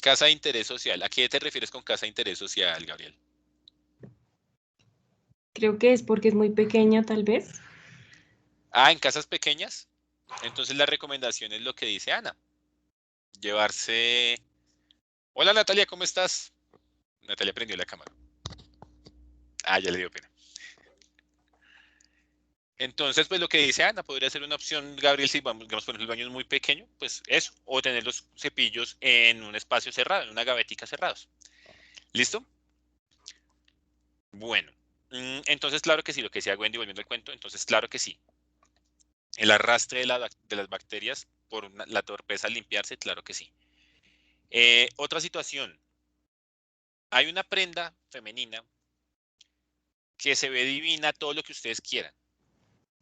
Casa de interés social. ¿A qué te refieres con casa de interés social, Gabriel? Creo que es porque es muy pequeña, tal vez. Ah, en casas pequeñas. Entonces la recomendación es lo que dice Ana. Llevarse... Hola Natalia, ¿cómo estás? Natalia prendió la cámara. Ah, ya le dio pena. Entonces, pues lo que dice Ana, podría ser una opción, Gabriel, si vamos, digamos, por ejemplo, el baño es muy pequeño, pues eso, o tener los cepillos en un espacio cerrado, en una gavetica cerrados. ¿Listo? Bueno, entonces claro que sí, lo que decía Wendy, volviendo al cuento, entonces claro que sí. El arrastre de las bacterias por la torpeza al limpiarse, claro que sí. Otra situación, hay una prenda femenina que se ve divina, todo lo que ustedes quieran.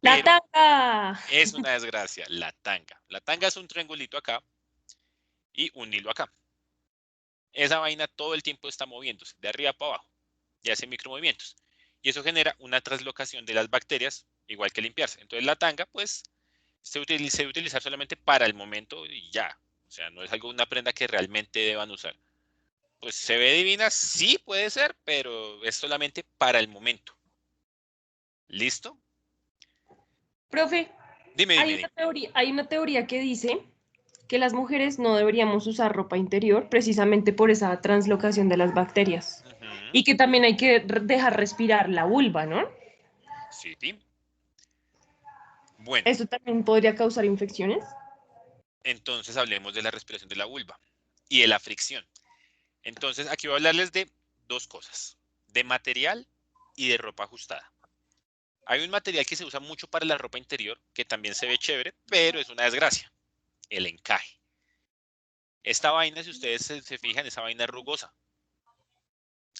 ¡La Pero tanga! es una desgracia, la tanga. La tanga es un triangulito acá y un hilo acá. Esa vaina todo el tiempo está moviéndose, de arriba para abajo, y hace micromovimientos. Y eso genera una translocación de las bacterias, igual que limpiarse. Entonces la tanga, pues, se debe utilizar solamente para el momento y ya. O sea, no es una prenda que realmente deban usar. Pues se ve divina, sí puede ser, pero es solamente para el momento. ¿Listo? Profe, Dime, dime, dime. hay una teoría que dice que las mujeres no deberíamos usar ropa interior precisamente por esa translocación de las bacterias. Ujú, Y que también hay que dejar respirar la vulva, ¿no? sí. Bueno, ¿Eso también podría causar infecciones? entonces hablemos de la respiración de la vulva y de la fricción. Entonces, aquí voy a hablarles de dos cosas, de material y de ropa ajustada. Hay un material que se usa mucho para la ropa interior, que también se ve chévere, pero es una desgracia, el encaje. Esta vaina, si ustedes se fijan, esa vaina es rugosa.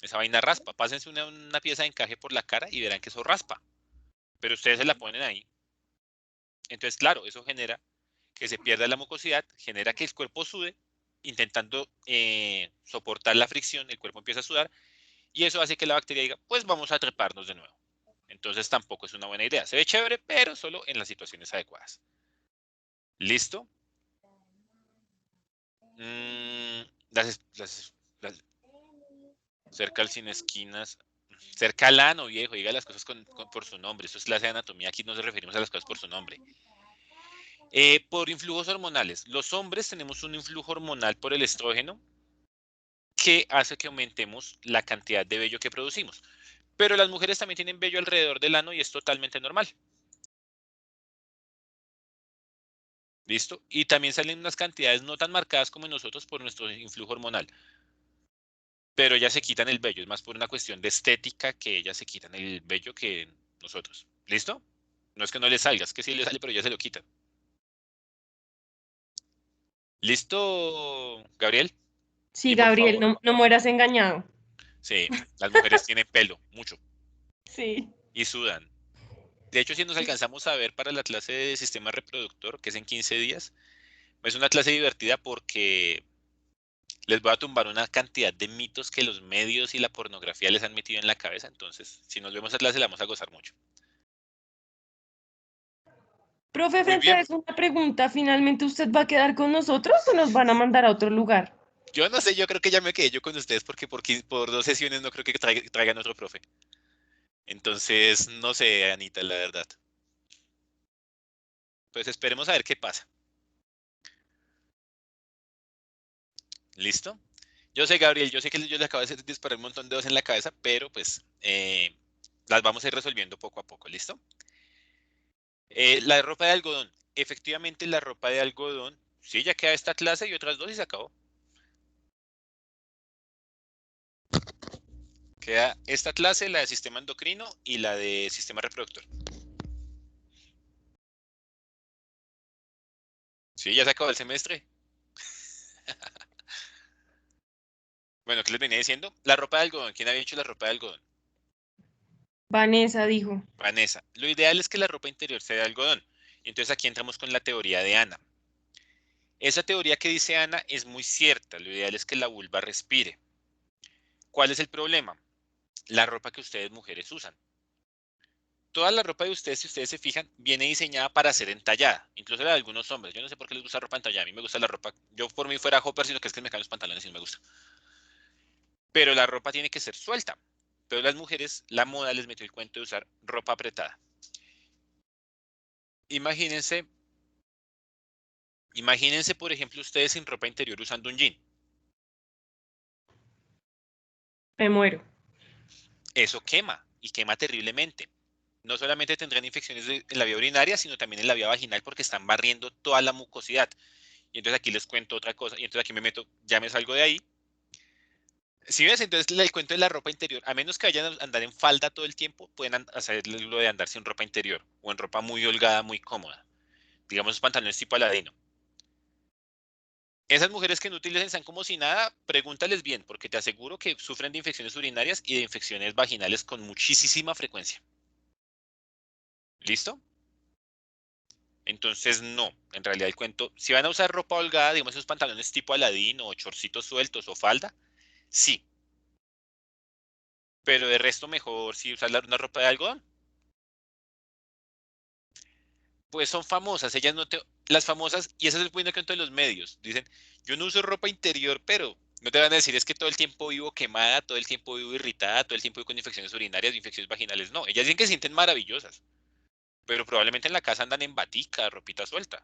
Esa vaina raspa. Pásense una pieza de encaje por la cara y verán que eso raspa. Pero ustedes se la ponen ahí. Entonces, claro, eso genera que se pierda la mucosidad, genera que el cuerpo sude, intentando soportar la fricción, el cuerpo empieza a sudar, y eso hace que la bacteria diga, pues vamos a treparnos de nuevo. Entonces tampoco es una buena idea. Se ve chévere, pero solo en las situaciones adecuadas. ¿Listo? Las cerca al sin esquinas. Cerca al ano, viejo. Diga las cosas por su nombre. Eso es clase de anatomía. Aquí nos referimos a las cosas por su nombre. Por influjos hormonales. Los hombres tenemos un influjo hormonal por el estrógeno que hace que aumentemos la cantidad de vello que producimos. Pero las mujeres también tienen vello alrededor del ano y es totalmente normal. ¿Listo? Y también salen unas cantidades no tan marcadas como en nosotros por nuestro influjo hormonal. Pero ellas se quitan el vello. Es más por una cuestión de estética que ellas se quitan el vello que nosotros. ¿Listo? No es que no les salga, es que sí les sale, pero ya se lo quitan. ¿Listo, Gabriel? Sí, Y por Gabriel, favor. no mueras engañado. Sí, las mujeres tienen pelo, mucho, Sí. y sudan. De hecho, si nos alcanzamos a ver para la clase de sistema reproductor, que es en 15 días, es una clase divertida porque les voy a tumbar una cantidad de mitos que los medios y la pornografía les han metido en la cabeza. Entonces, si nos vemos a clase, la vamos a gozar mucho. Profe, Muy frente a bien. eso, una pregunta. ¿Finalmente usted va a quedar con nosotros o nos van a mandar a otro lugar? Yo no sé, yo creo que ya me quedé yo con ustedes porque por 2 sesiones no creo que traigan otro profe. Entonces, no sé, Anita, la verdad. Pues esperemos a ver qué pasa. ¿Listo? Yo sé, Gabriel, yo sé que yo le acabo de disparar un montón de dedos en la cabeza, pero pues las vamos a ir resolviendo poco a poco, ¿listo? La ropa de algodón. Efectivamente, la ropa de algodón, sí, ya queda esta clase y otras dos y se acabó. Queda esta clase, la de sistema endocrino y la de sistema reproductor. Sí, ya se acabó el semestre. Bueno, ¿qué les venía diciendo? La ropa de algodón. ¿Quién había hecho la ropa de algodón? Vanessa dijo. Vanessa. Lo ideal es que la ropa interior sea de algodón. Entonces aquí entramos con la teoría de Ana. Esa teoría que dice Ana es muy cierta. Lo ideal es que la vulva respire. ¿Cuál es el problema? La ropa que ustedes mujeres usan. Toda la ropa de ustedes, si ustedes se fijan, viene diseñada para ser entallada. Incluso la de algunos hombres. Yo no sé por qué les gusta ropa entallada. A mí me gusta la ropa. Yo por mí fuera hopper, sino que es que me caen los pantalones y no me gusta. Pero la ropa tiene que ser suelta. Pero las mujeres, la moda les metió el cuento de usar ropa apretada. Imagínense, por ejemplo, ustedes sin ropa interior usando un jean. Me muero. Eso quema y quema terriblemente. No solamente tendrán infecciones en la vía urinaria, sino también en la vía vaginal porque están barriendo toda la mucosidad. Y entonces aquí les cuento otra cosa, y entonces aquí me meto, ya me salgo de ahí. Si ves, entonces el cuento de la ropa interior, a menos que vayan a andar en falda todo el tiempo, pueden hacer lo de andar sin ropa interior o en ropa muy holgada, muy cómoda. Digamos pantalones tipo Aladino. Esas mujeres que no utilizan están como si nada, pregúntales bien, porque te aseguro que sufren de infecciones urinarias y de infecciones vaginales con muchísima frecuencia. ¿Listo? Entonces, no, en realidad el cuento, si van a usar ropa holgada, digamos esos pantalones tipo Aladino o chorcitos sueltos o falda, sí, pero de resto mejor si usar una ropa de algodón. Pues son famosas, ellas no te, las famosas, y ese es el punto que de los medios, dicen, yo no uso ropa interior, pero no te van a decir es que todo el tiempo vivo quemada, todo el tiempo vivo irritada, todo el tiempo vivo con infecciones urinarias, infecciones vaginales, no, ellas dicen que se sienten maravillosas. pero probablemente en la casa andan en batica, ropita suelta.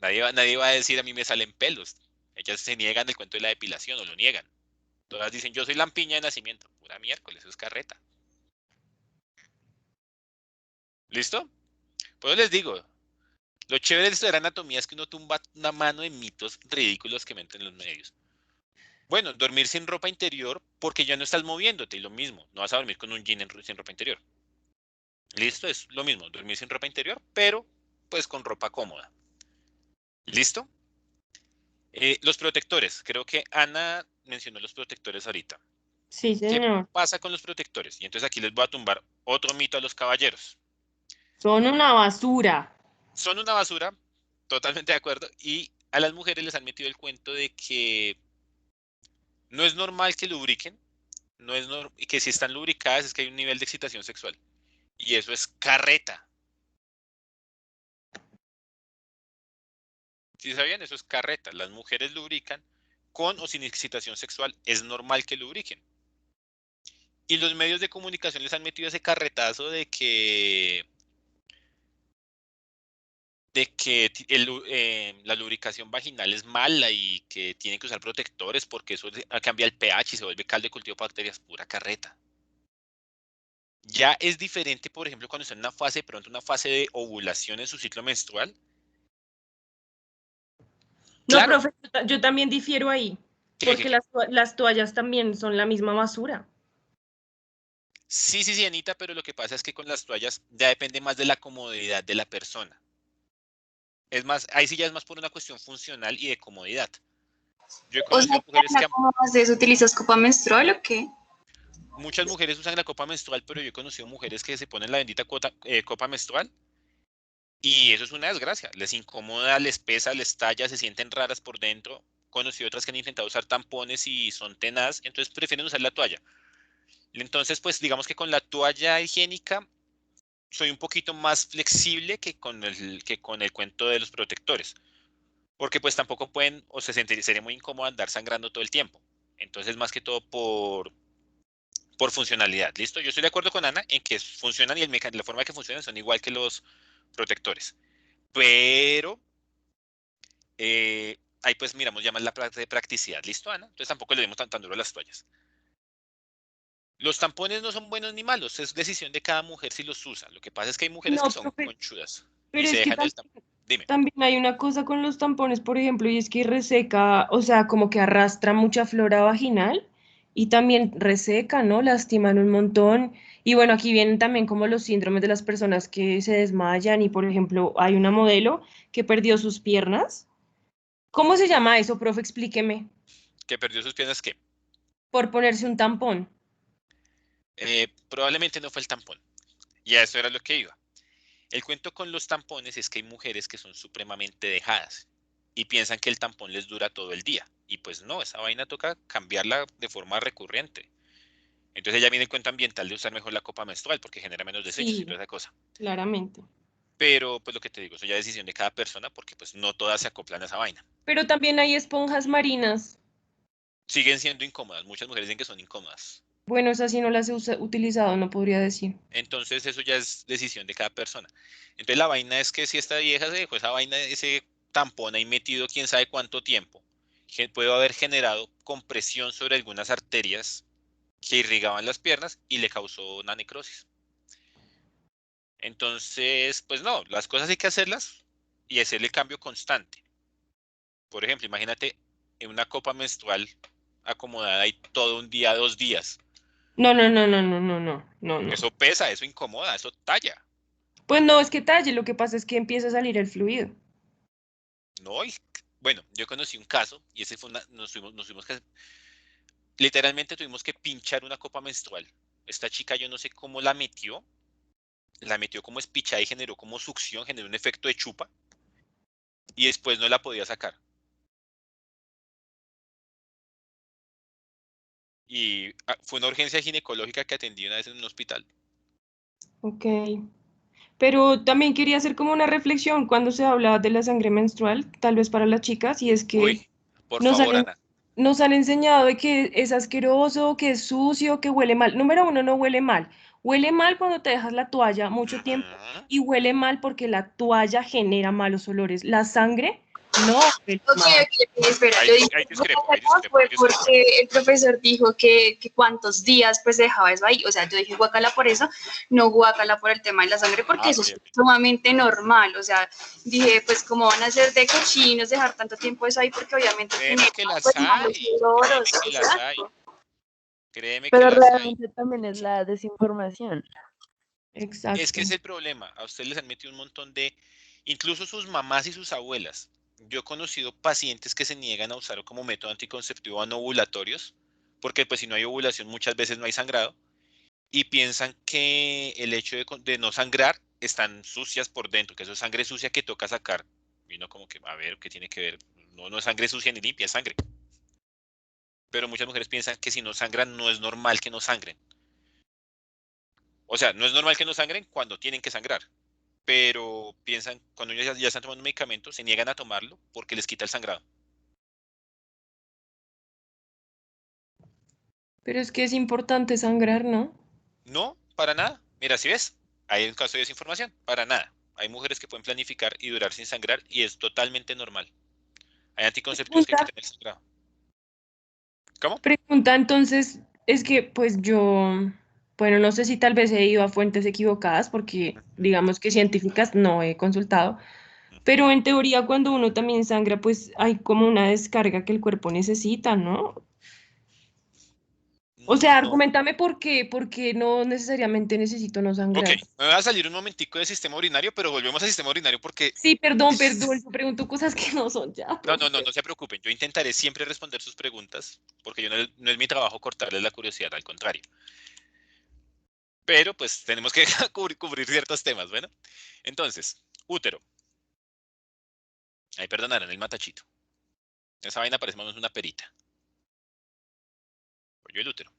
Nadie va a decir a mí me salen pelos. Ellas se niegan el cuento de la depilación o lo niegan. Todas dicen yo soy lampiña de nacimiento. Pura miércoles, eso es carreta. ¿Listo? Pues les digo, lo chévere de estudiar anatomía es que uno tumba una mano de mitos ridículos que meten los medios. Bueno, dormir sin ropa interior porque ya no estás moviéndote y lo mismo. No vas a dormir con un jean sin ropa interior. Listo, es lo mismo, dormir sin ropa interior, pero pues con ropa cómoda. ¿Listo? Los protectores. Creo que Ana mencionó los protectores ahorita. Sí, ¿Qué señor. pasa con los protectores? Y entonces aquí les voy a tumbar otro mito a los caballeros. Son una basura. Son una basura, totalmente de acuerdo, y a las mujeres les han metido el cuento de que no es normal que lubriquen, y que si están lubricadas es que hay un nivel de excitación sexual. Y eso es carreta. ¿Sí sabían? Eso es carreta. Las mujeres lubrican con o sin excitación sexual. Es normal que lubriquen. Y los medios de comunicación les han metido ese carretazo de que la lubricación vaginal es mala y que tienen que usar protectores porque eso cambia el pH y se vuelve caldo de cultivo para bacterias. Pura carreta. Ya es diferente, por ejemplo, cuando está en una fase, de pronto una fase de ovulación en su ciclo menstrual. No, Claro. profe, yo también difiero ahí, porque las toallas también son la misma basura. Sí, Anita, pero lo que pasa es que con las toallas ya depende más de la comodidad de la persona. Es más, ahí sí ya es más por una cuestión funcional y de comodidad. Yo he O sea, conocido mujeres que ¿cómo más de eso utilizas copa menstrual o qué? muchas mujeres usan la copa menstrual, pero yo he conocido mujeres que se ponen la bendita copa menstrual y eso es una desgracia. Les incomoda, les pesa, les talla, se sienten raras por dentro. Conocí otras que han intentado usar tampones y son tenaz, entonces prefieren usar la toalla. Entonces, pues digamos que con la toalla higiénica soy un poquito más flexible que con el cuento de los protectores. Porque pues tampoco pueden, o se sería muy incómodo andar sangrando todo el tiempo. Entonces, más que todo por funcionalidad. ¿Listo? Yo estoy de acuerdo con Ana en que funcionan y la forma que funcionan son igual que los protectores. Pero ahí pues miramos ya más la parte de practicidad. ¿Listo, Ana? Entonces tampoco le demos tan duro a las toallas. Los tampones no son buenos ni malos, es decisión de cada mujer si los usa. Lo que pasa es que hay mujeres que No, son profe, conchudas y pero se es que dejan el tampón. Dime. también hay una cosa con los tampones, por ejemplo, y es que reseca, o sea, como que arrastra mucha flora vaginal y también reseca, ¿no? Lastiman un montón. Y bueno, aquí vienen también como los síndromes de las personas que se desmayan y, por ejemplo, hay una modelo que perdió sus piernas. ¿Cómo se llama eso, profe? Explíqueme. ¿Que perdió sus piernas qué? Por ponerse un tampón. Probablemente no fue el tampón. Y a eso era lo que iba. El cuento con los tampones es que hay mujeres que son supremamente dejadas y piensan que el tampón les dura todo el día. Y pues no, esa vaina toca cambiarla de forma recurrente. Entonces ya viene el cuento ambiental de usar mejor la copa menstrual porque genera menos desechos y Sí, toda esa cosa. claramente. Pero pues lo que te digo, eso ya es decisión de cada persona porque pues no todas se acoplan a esa vaina. Pero también hay esponjas marinas. Siguen siendo incómodas, muchas mujeres dicen que son incómodas. Bueno, esas sí no las he utilizado, no podría decir. Entonces eso ya es decisión de cada persona. Entonces la vaina es que si esta vieja se dejó esa vaina, ese tampón ahí metido quién sabe cuánto tiempo, que puede haber generado compresión sobre algunas arterias que irrigaban las piernas y le causó una necrosis. Entonces, pues no, las cosas hay que hacerlas y hacerle cambio constante. Por ejemplo, imagínate en una copa menstrual acomodada ahí todo un día, 2 días. No, no, no, no, no, no, no, no, no. Eso pesa, eso incomoda, eso talla. Pues no, es que talle, lo que pasa es que empieza a salir el fluido. No, bueno, yo conocí un caso y ese fue nos tuvimos que, literalmente tuvimos que pinchar una copa menstrual. Esta chica yo no sé cómo la metió como espichada y generó como succión, generó un efecto de chupa y después no la podía sacar. Y fue una urgencia ginecológica que atendí una vez en un hospital. Ok. Pero también quería hacer como una reflexión cuando se habla de la sangre menstrual, tal vez para las chicas, y es que Uy, por nos han, favor, Ana. nos han enseñado de que es asqueroso, que es sucio, que huele mal. Número uno, no huele mal. Huele mal cuando te dejas la toalla mucho tiempo Ajá. y huele mal porque la toalla genera malos olores. La sangre no huele Ok, mal. espera, yo Ahí, dije ahí discrepo, guácala ahí discrepo, fue ahí discrepo. porque el profesor dijo que cuántos días pues dejaba eso ahí, o sea, yo dije guácala por eso, no guácala por el tema de la sangre, porque eso Ok, es ok. sumamente normal, o sea, dije pues cómo van a ser de cochinos dejar tanto tiempo eso ahí, porque obviamente Créeme genera que las pues malos hay, olores, créeme que las hay, exacto. créeme que Pero las hay. realmente también es la desinformación. Es que Exacto. es el problema. A ustedes les han metido un montón de, incluso sus mamás y sus abuelas. Yo he conocido pacientes que se niegan a usar como método anticonceptivo anovulatorios, porque pues si no hay ovulación muchas veces no hay sangrado, y piensan que el hecho de no sangrar están sucias por dentro, que eso es sangre sucia que toca sacar. Y uno como que, a ver, ¿qué tiene que ver? No, no es sangre sucia ni limpia, es sangre. Pero muchas mujeres piensan que si no sangran no es normal que no sangren. O sea, no es normal que no sangren cuando tienen que sangrar. Pero piensan, cuando ellos ya están tomando un medicamento, se niegan a tomarlo porque les quita el sangrado. Pero es que es importante sangrar, ¿no? No, para nada. Mira, si ves, hay un caso de desinformación, para nada. Hay mujeres que pueden planificar y durar sin sangrar y es totalmente normal. Hay anticonceptivos que Pregunta, quitan el sangrado. ¿Cómo? pregunta, entonces, es que pues yo, bueno, no sé si tal vez he ido a fuentes equivocadas porque digamos que científicas no he consultado, pero en teoría cuando uno también sangra, pues hay como una descarga que el cuerpo necesita, ¿no? O sea, No. argumentame por qué no necesariamente necesito no Ok, sangrar. me va a salir un momentico de sistema urinario, pero volvemos al sistema urinario porque... Sí, perdón, yo pregunto cosas que no son ya, No, no, no, profe. no se preocupen. Yo intentaré siempre responder sus preguntas porque yo no es mi trabajo cortarles la curiosidad, al contrario. Pero pues tenemos que cubrir ciertos temas, ¿bueno? Entonces, útero. Ahí perdonarán el matachito. Esa vaina parece más o menos una perita. Pollo el útero.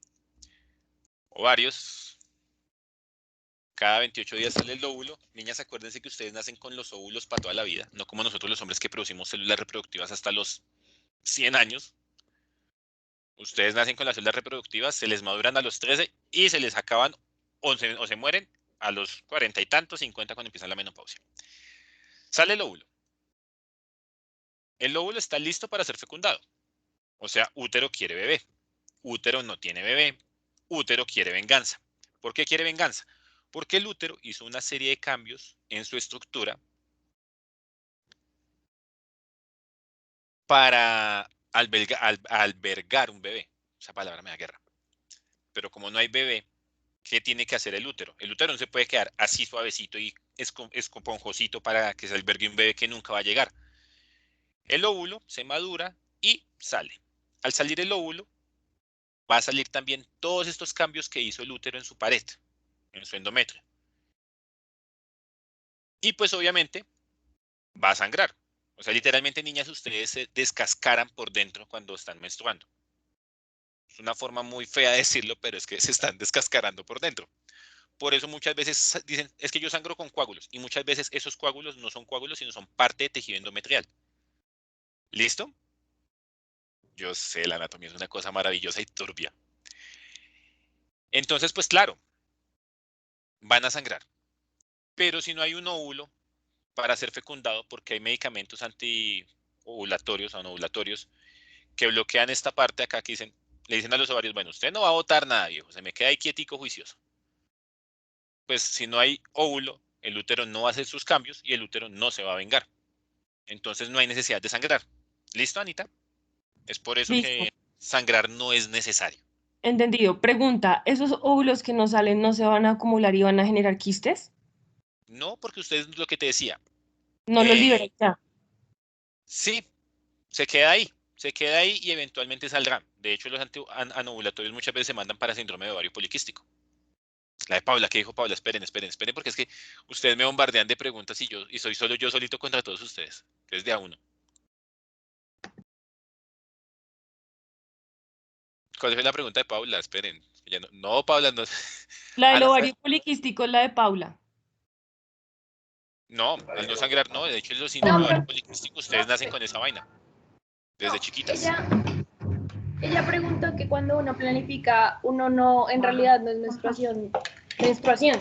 Ovarios. Cada 28 días sale el óvulo. Niñas, acuérdense que ustedes nacen con los óvulos para toda la vida. No como nosotros los hombres que producimos células reproductivas hasta los 100 años. Ustedes nacen con las células reproductivas, se les maduran a los 13 y se les acaban o se mueren a los 40 y tantos, 50 cuando empieza la menopausia. Sale el óvulo. El óvulo está listo para ser fecundado. O sea, útero quiere bebé. Útero no tiene bebé. Útero quiere venganza. ¿Por qué quiere venganza? Porque el útero hizo una serie de cambios en su estructura para albergar un bebé. Esa palabra me da guerra. Pero como no hay bebé, ¿qué tiene que hacer el útero? El útero no se puede quedar así suavecito y esponjosito para que se albergue un bebé que nunca va a llegar. El óvulo se madura y sale. Al salir el óvulo, va a salir también todos estos cambios que hizo el útero en su pared, en su endometrio. Y pues obviamente va a sangrar. O sea, literalmente, niñas, ustedes se descascaran por dentro cuando están menstruando. Es una forma muy fea de decirlo, pero es que se están descascarando por dentro. Por eso muchas veces dicen, es que yo sangro con coágulos. Y muchas veces esos coágulos no son coágulos, sino son parte de tejido endometrial. ¿Listo? Yo sé, la anatomía es una cosa maravillosa y turbia. Entonces, pues claro, van a sangrar. Pero si no hay un óvulo para ser fecundado, porque hay medicamentos antiovulatorios o anovulatorios que bloquean esta parte acá que dicen, le dicen a los ovarios, bueno, usted no va a botar nada, viejo, se me queda ahí quietico juicioso. Pues si no hay óvulo, el útero no va a hacer sus cambios y el útero no se va a vengar. Entonces no hay necesidad de sangrar. ¿Listo, Anita? Es por eso Listo, que sangrar no es necesario. entendido. Pregunta, ¿esos óvulos que no salen no se van a acumular y van a generar quistes? No, porque usted es lo que te decía. No los Eh, liberan ya. sí, se queda ahí y eventualmente saldrá. De hecho, los anovulatorios muchas veces se mandan para síndrome de ovario poliquístico. La de Paula, ¿qué dijo Paula? Esperen, porque es que ustedes me bombardean de preguntas y soy solo yo solito contra todos ustedes. Es de a uno. ¿Cuál fue la pregunta de Paula? Esperen. No, Paula, no. La del No fue. ovario poliquístico es la de Paula. No, al no sangrar, no. De hecho, los síndrome de ovario poliquístico, ustedes nacen con esa vaina. Desde chiquitas. Ella preguntó que cuando uno planifica, uno no, en realidad no es menstruación menstruación,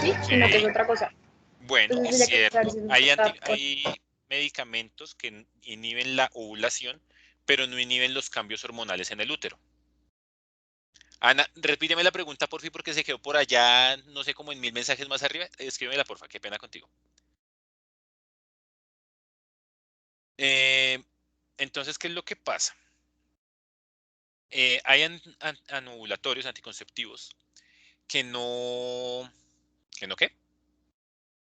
¿sí? Sino que es Sí. otra cosa. Bueno, Entonces es ella quiere saber cierto. si eso Hay, está hay medicamentos que inhiben la ovulación, pero no inhiben los cambios hormonales en el útero. Ana, repíteme la pregunta, por fin, porque se quedó por allá, no sé, como en 1000 mensajes más arriba. Escríbemela, porfa, qué pena contigo. Eh, entonces, ¿qué es lo que pasa? Hay anovulatorios anticonceptivos que no, ¿que no qué?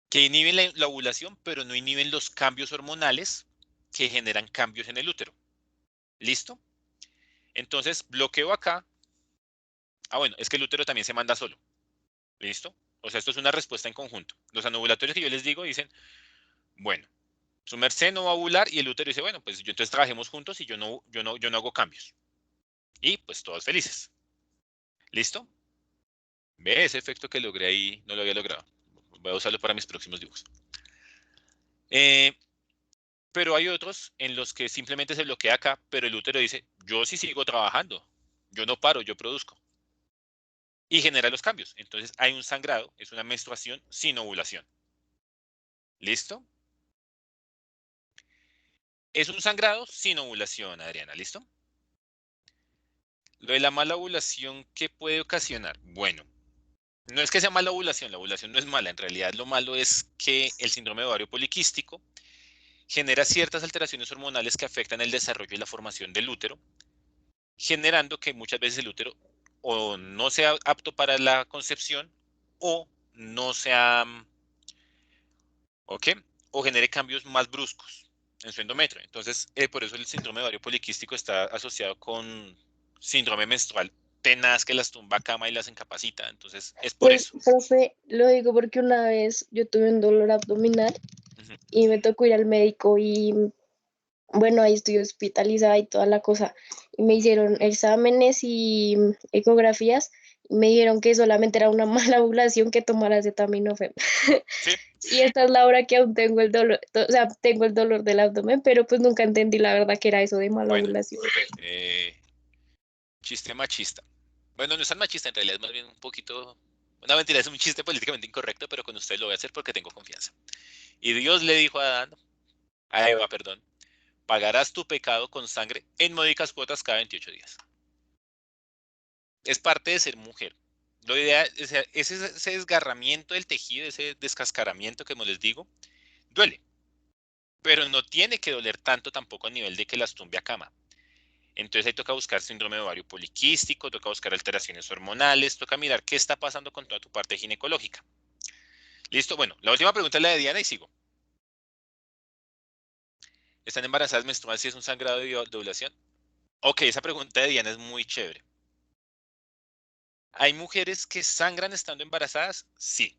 Que inhiben la ovulación, pero no inhiben los cambios hormonales que generan cambios en el útero. ¿Listo? Entonces, bloqueo acá. Ah, bueno, es que el útero también se manda solo. ¿Listo? O sea, esto es una respuesta en conjunto. Los anovulatorios que yo les digo dicen, bueno, su merced no va a ovular y el útero dice, bueno, pues yo entonces trabajemos juntos y yo no hago cambios. Y pues todos felices. ¿Listo? Ve ese efecto que logré ahí, no lo había logrado. Voy a usarlo para mis próximos dibujos. Pero hay otros en los que simplemente se bloquea acá, pero el útero dice, yo sí sigo trabajando, yo no paro, yo produzco. Y genera los cambios. Entonces hay un sangrado, es una menstruación sin ovulación. ¿Listo? Es un sangrado sin ovulación, Adriana, ¿listo? Lo de la mala ovulación, ¿qué puede ocasionar? Bueno, no es que sea mala ovulación, la ovulación no es mala, en realidad lo malo es que el síndrome de ovario poliquístico genera ciertas alteraciones hormonales que afectan el desarrollo y la formación del útero, generando que muchas veces el útero o no sea apto para la concepción o no sea, ¿ok? O genere cambios más bruscos en su endometrio. Entonces, por eso el síndrome de ovario poliquístico está asociado con síndrome menstrual tenaz que las tumba a cama y las incapacita. Entonces, es por Pues, eso. profe, lo digo porque una vez yo tuve un dolor abdominal Ujú. y me tocó ir al médico y bueno, ahí estoy hospitalizada y toda la cosa. Y me hicieron exámenes y ecografías y me dijeron que solamente era una mala ovulación que tomara acetaminofén. Sí. Y esta es la hora que aún tengo el dolor, o sea, tengo el dolor del abdomen, pero pues nunca entendí la verdad que era eso de mala Bueno, ovulación. chiste machista. Bueno, no es tan machista, en realidad es más bien un poquito... Una mentira, es un chiste políticamente incorrecto, pero con usted lo voy a hacer porque tengo confianza. Y Dios le dijo a Eva, perdón, pagarás tu pecado con sangre en módicas cuotas cada 28 días. Es parte de ser mujer. Lo ideal, ese desgarramiento del tejido, ese descascaramiento que como les digo, duele. Pero no tiene que doler tanto tampoco a nivel de que las tumbe a cama. Entonces ahí toca buscar síndrome de ovario poliquístico, toca buscar alteraciones hormonales, toca mirar qué está pasando con toda tu parte ginecológica. Listo, bueno, la última pregunta es la de Diana y sigo. ¿Están embarazadas menstruales si es un sangrado de ovulación? Ok, esa pregunta de Diana es muy chévere. ¿Hay mujeres que sangran estando embarazadas? Sí,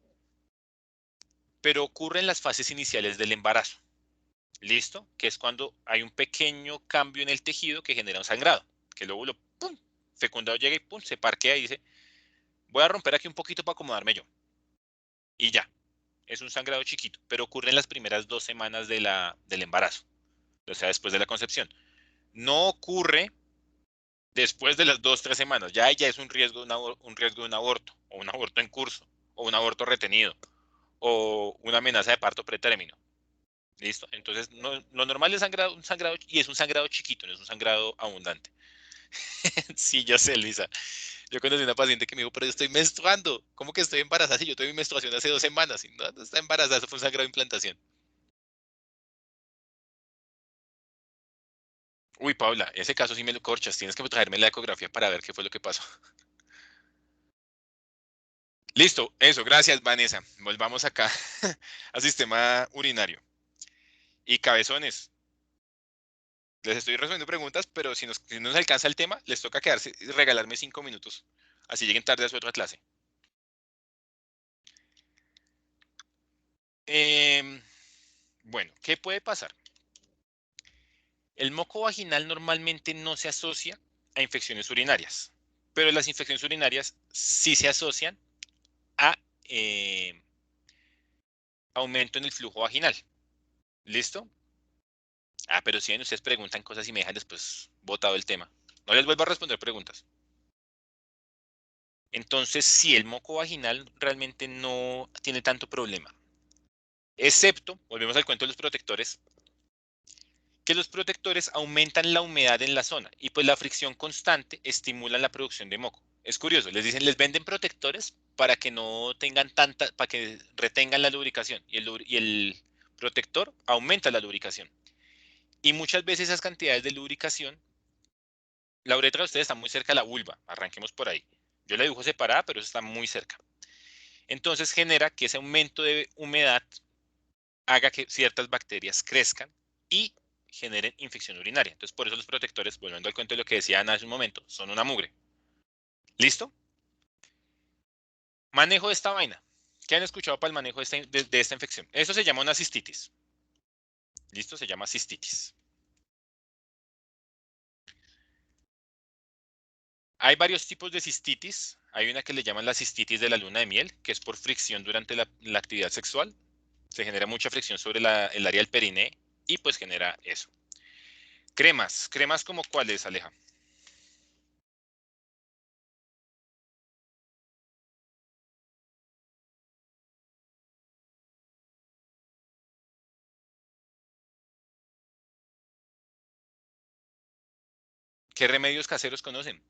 pero ocurre en las fases iniciales del embarazo. ¿Listo? Que es cuando hay un pequeño cambio en el tejido que genera un sangrado, que el óvulo, ¡pum!, fecundado llega y ¡pum!, se parquea y dice, voy a romper aquí un poquito para acomodarme yo. Y ya, es un sangrado chiquito, pero ocurre en las primeras 2 semanas del embarazo, o sea, después de la concepción. No ocurre después de las 2, 3 semanas, ya es un riesgo, un riesgo de un aborto, o un aborto en curso, o un aborto retenido, o una amenaza de parto pretérmino. ¿Listo? Entonces, lo normal es un sangrado, y es un sangrado chiquito, no es un sangrado abundante. Sí, yo sé, Luisa. Yo conocí una paciente que me dijo, pero yo estoy menstruando. ¿Cómo que estoy embarazada si yo tuve mi menstruación hace 2 semanas? Y no está embarazada, eso fue un sangrado de implantación. Uy, Paula, ese caso sí me lo corchas. Tienes que traerme la ecografía para ver qué fue lo que pasó. Listo, eso, gracias, Vanessa. Volvamos acá al sistema urinario. Y cabezones, les estoy resolviendo preguntas, pero si no nos alcanza el tema, les toca quedarse y regalarme 5 minutos. Así lleguen tarde a su otra clase. Bueno, ¿qué puede pasar? El moco vaginal normalmente no se asocia a infecciones urinarias, pero las infecciones urinarias sí se asocian a aumento en el flujo vaginal. ¿Listo? Ah, pero si ven, ustedes preguntan cosas y me dejan después botado el tema. No les vuelvo a responder preguntas. Entonces, sí, el moco vaginal realmente no tiene tanto problema. Excepto, volvemos al cuento de los protectores, que los protectores aumentan la humedad en la zona y pues la fricción constante estimula la producción de moco. Es curioso, les dicen, les venden protectores para que no tengan tanta, para que retengan la lubricación y el protector aumenta la lubricación. Y muchas veces esas cantidades de lubricación, la uretra de ustedes está muy cerca de la vulva, arranquemos por ahí. Yo la dibujo separada, pero eso está muy cerca. Entonces genera que ese aumento de humedad haga que ciertas bacterias crezcan y generen infección urinaria. Entonces, por eso los protectores, volviendo al cuento de lo que decía Ana hace un momento, son una mugre. ¿Listo? Manejo de esta vaina. ¿Qué han escuchado para el manejo de esta infección? Eso se llama una cistitis. ¿Listo? Se llama cistitis. Hay varios tipos de cistitis. Hay una que le llaman la cistitis de la luna de miel, que es por fricción durante la actividad sexual. Se genera mucha fricción sobre el área del perineo y pues genera eso. Cremas. ¿Cremas como cuáles, Aleja? ¿Qué remedios caseros conocen?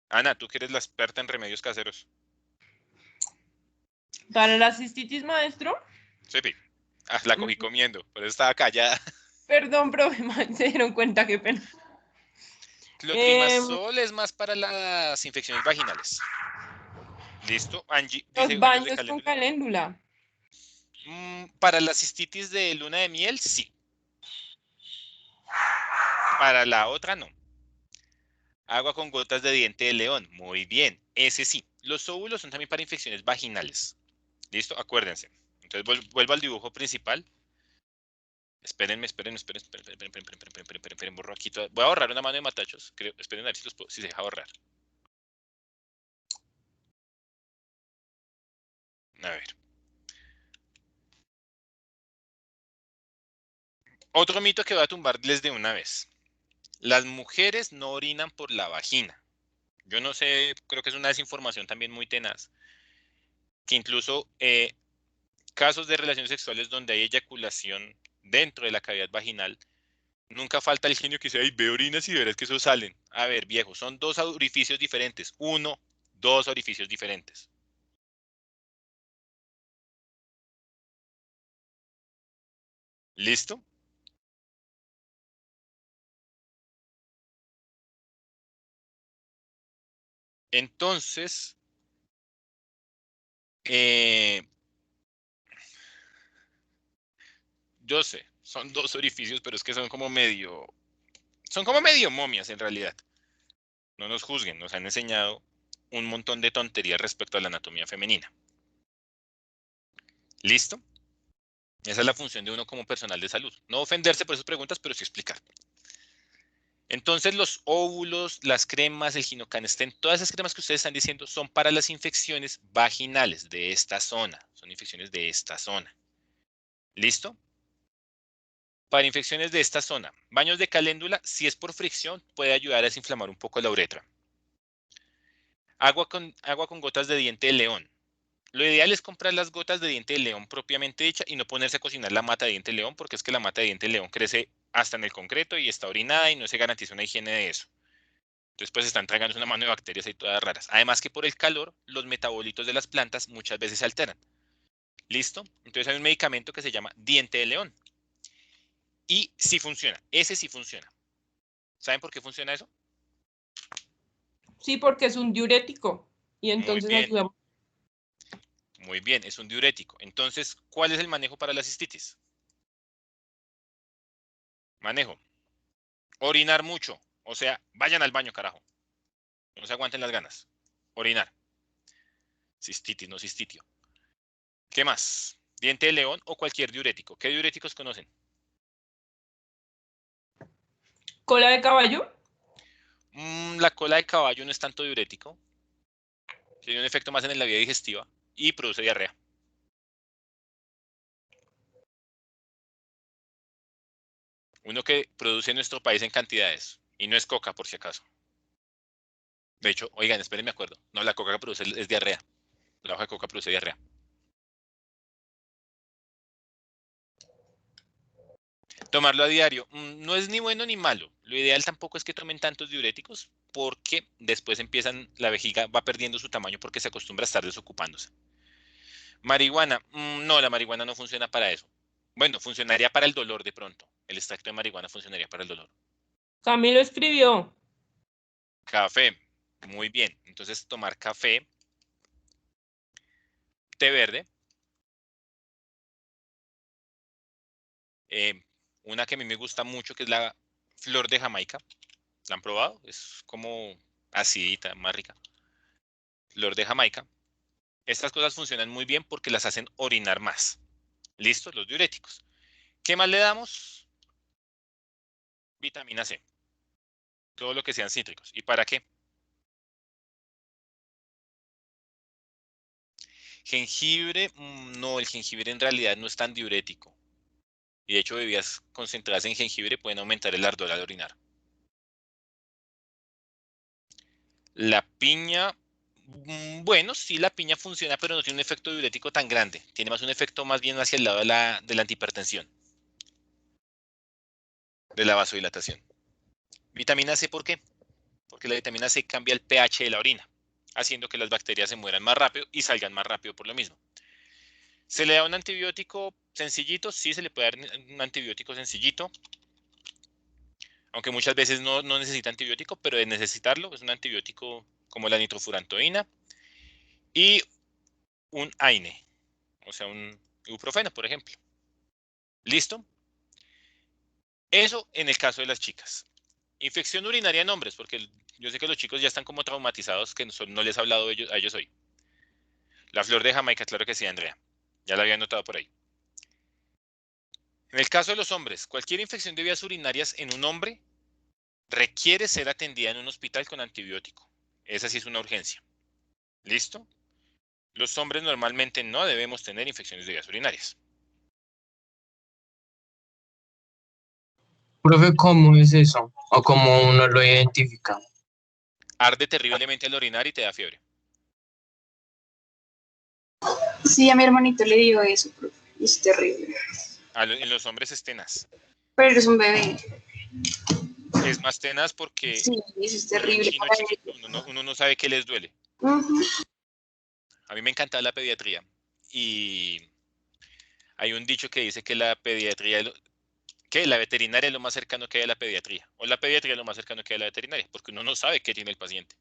Ana, tú que eres la experta en remedios caseros. Para la cistitis, maestro. Sí, la cogí comiendo, por eso estaba callada. Perdón, profe, se dieron cuenta, qué pena. Clotrimazol es más para las infecciones vaginales. ¿Listo? Angie dice Los baños de baños con caléndula. caléndula. Para la cistitis de luna de miel, sí. Para la otra, no. Agua con gotas de diente de león. Muy bien, ese sí. Los óvulos son también para infecciones vaginales. ¿Listo? Acuérdense. Entonces vuelvo al dibujo principal. Espérenme, borro aquí todo. Voy a borrar una mano de matachos. Esperen a ver si se deja borrar. A ver. Otro mito que voy a tumbarles de una vez. Las mujeres no orinan por la vagina. Yo no sé, creo que es una desinformación también muy tenaz. Que incluso casos de relaciones sexuales donde hay eyaculación dentro de la cavidad vaginal, nunca falta el genio que dice, ay, ve orinas y verás que eso salen. A ver, viejo, son dos orificios diferentes. Dos orificios diferentes. ¿Listo? Entonces, yo sé, son dos orificios, pero es que son como medio momias en realidad. No nos juzguen, nos han enseñado un montón de tonterías respecto a la anatomía femenina. ¿Listo? Esa es la función de uno como personal de salud. No ofenderse por esas preguntas, pero sí explicar. Entonces, los óvulos, las cremas, el ginecocanestén, todas esas cremas que ustedes están diciendo son para las infecciones vaginales de esta zona. Son infecciones de esta zona. ¿Listo? Para infecciones de esta zona, baños de caléndula, si es por fricción, puede ayudar a desinflamar un poco la uretra. Agua con gotas de diente de león. Lo ideal es comprar las gotas de diente de león propiamente dicha y no ponerse a cocinar la mata de diente de león, porque es que la mata de diente de león crece hasta en el concreto y está orinada y no se garantiza una higiene de eso. Entonces, pues están tragando una mano de bacterias ahí todas raras. Además que por el calor, los metabolitos de las plantas muchas veces se alteran. ¿Listo? Entonces hay un medicamento que se llama diente de león. Y sí funciona. Ese sí funciona. ¿Saben por qué funciona eso? Sí, porque es un diurético y Muy entonces bien. ayuda. Muy bien, es un diurético. Entonces, ¿cuál es el manejo para la cistitis? Manejo. Orinar mucho. O sea, vayan al baño, carajo. No se aguanten las ganas. Orinar. Cistitis, no cistitio. ¿Qué más? Diente de león o cualquier diurético. ¿Qué diuréticos conocen? ¿Cola de caballo? La cola de caballo no es tanto diurético. Tiene un efecto más en la vía digestiva y produce diarrea. Uno que produce en nuestro país en cantidades. Y no es coca, por si acaso. De hecho, oigan, esperen, me acuerdo. No, la coca produce es diarrea. La hoja de coca produce diarrea. Tomarlo a diario no es ni bueno ni malo. Lo ideal tampoco es que tomen tantos diuréticos porque después la vejiga va perdiendo su tamaño porque se acostumbra a estar desocupándose. Marihuana, no, la marihuana no funciona para eso. Bueno, funcionaría para el dolor de pronto. El extracto de marihuana funcionaría para el dolor. Camilo escribió. Café, muy bien. Entonces tomar café, té verde. Una que a mí me gusta mucho que es la flor de Jamaica. ¿La han probado? Es como acidita, más rica. Flor de Jamaica. Estas cosas funcionan muy bien porque las hacen orinar más. ¿Listo? Los diuréticos. ¿Qué más le damos? Vitamina C. Todo lo que sean cítricos. ¿Y para qué? Jengibre, no, el jengibre en realidad no es tan diurético. Y de hecho bebidas concentradas en jengibre pueden aumentar el ardor al orinar. La piña, bueno, sí, la piña funciona, pero no tiene un efecto diurético tan grande. Tiene más un efecto más bien hacia el lado de la antihipertensión, de la vasodilatación. Vitamina C, ¿por qué? Porque la vitamina C cambia el pH de la orina, haciendo que las bacterias se mueran más rápido y salgan más rápido por lo mismo. ¿Se le da un antibiótico sencillito? Sí, se le puede dar un antibiótico sencillito, aunque muchas veces no necesita antibiótico, pero de necesitarlo es un antibiótico como la nitrofurantoína y un AINE, o sea, un ibuprofeno, por ejemplo. ¿Listo? Eso en el caso de las chicas. Infección urinaria en hombres, porque yo sé que los chicos ya están como traumatizados, que no les he hablado a ellos hoy. La flor de Jamaica, claro que sí, Andrea. Ya la había notado por ahí. En el caso de los hombres, cualquier infección de vías urinarias en un hombre requiere ser atendida en un hospital con antibiótico. Esa sí es una urgencia. ¿Listo? Los hombres normalmente no debemos tener infecciones de vías urinarias. Profe, ¿cómo es eso? ¿O cómo uno lo identifica? Arde terriblemente al orinar y te da fiebre. Sí, a mi hermanito le digo eso, profe. Es terrible. En los hombres es tenaz. Pero es un bebé. Es más tenaz porque Sí, eso es con un terrible chino para chiquito uno no sabe qué les duele. ellos. A mí me encanta la pediatría y hay un dicho que dice que la pediatría, que la veterinaria es lo más cercano que hay a la pediatría, o la pediatría es lo más cercano que hay a la veterinaria, porque uno no sabe qué tiene el paciente.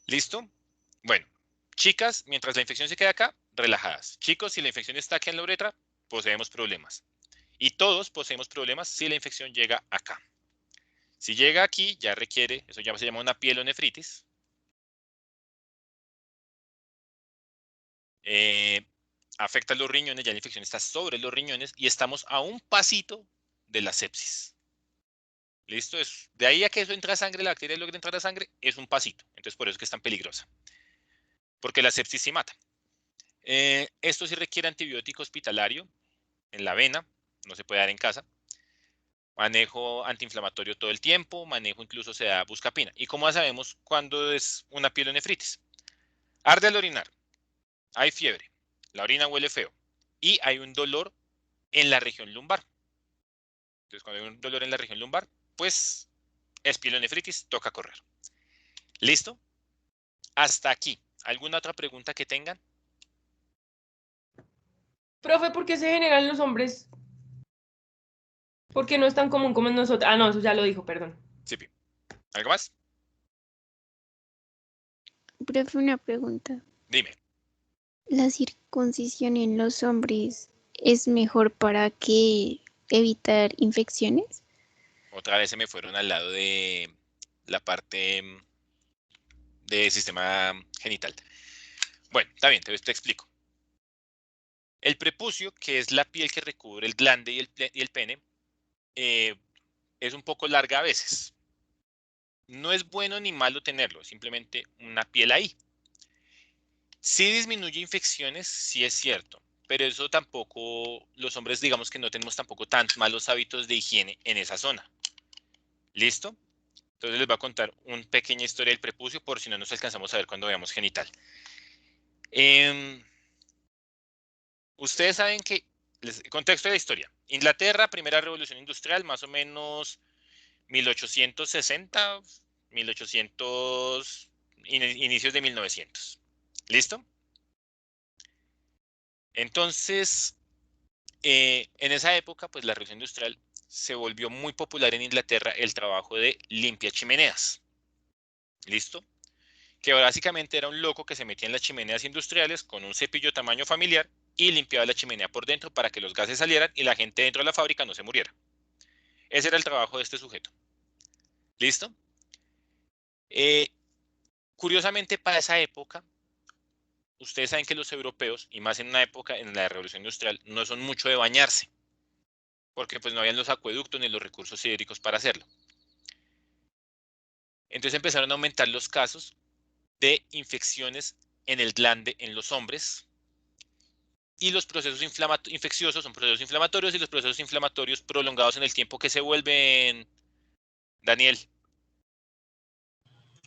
¿Listo? Bueno, chicas, mientras la infección se queda acá, relajadas. Chicos, si la infección está aquí en la uretra, poseemos problemas. Y todos poseemos problemas si la infección llega acá. Si llega aquí, ya requiere, eso ya se llama una pielonefritis. Afecta los riñones, ya la infección está sobre los riñones y estamos a un pasito de la sepsis. ¿Listo? De ahí a que eso entra a sangre, la bacteria logra entrar a sangre, es un pasito. Entonces, por eso es que es tan peligrosa. Porque la sepsis sí mata. Esto sí requiere antibiótico hospitalario en la vena, no se puede dar en casa. Manejo antiinflamatorio todo el tiempo, manejo incluso se da buscapina. ¿Y cómo sabemos cuándo es una pielonefritis? Arde al orinar, hay fiebre, la orina huele feo y hay un dolor en la región lumbar. Entonces, cuando hay un dolor en la región lumbar, pues es pielonefritis, toca correr. ¿Listo? Hasta aquí. ¿Alguna otra pregunta que tengan? Profe, ¿por qué se generan los hombres? ¿Por qué no es tan común como en nosotros? Ah, no, eso ya lo dijo, perdón. Sí. ¿Algo más? Profe, una pregunta. Dime. ¿La circuncisión en los hombres es mejor para que evitar infecciones? Otra vez se me fueron al lado de la parte de sistema genital. Bueno, está bien, te explico. El prepucio, que es la piel que recubre el glande y el pene, es un poco larga a veces. No es bueno ni malo tenerlo, simplemente una piel ahí. Sí disminuye infecciones, sí es cierto, pero eso tampoco, los hombres digamos que no tenemos tampoco tan malos hábitos de higiene en esa zona. ¿Listo? Entonces les voy a contar una pequeña historia del prepucio por si no nos alcanzamos a ver cuando veamos genital. Ustedes saben que, contexto de la historia, Inglaterra, primera revolución industrial, más o menos 1860, 1800, inicios de 1900. ¿Listo? Entonces, en esa época, pues la revolución industrial se volvió muy popular en Inglaterra el trabajo de limpia chimeneas. ¿Listo? Que básicamente era un loco que se metía en las chimeneas industriales con un cepillo tamaño familiar y limpiaba la chimenea por dentro para que los gases salieran y la gente dentro de la fábrica no se muriera. Ese era el trabajo de este sujeto. ¿Listo? Curiosamente, para esa época, ustedes saben que los europeos, y más en una época en la revolución industrial, no son mucho de bañarse, porque pues no habían los acueductos ni los recursos hídricos para hacerlo. Entonces empezaron a aumentar los casos de infecciones en el glande en los hombres, y los procesos infecciosos son procesos inflamatorios, y los procesos inflamatorios prolongados en el tiempo que se vuelven, Daniel.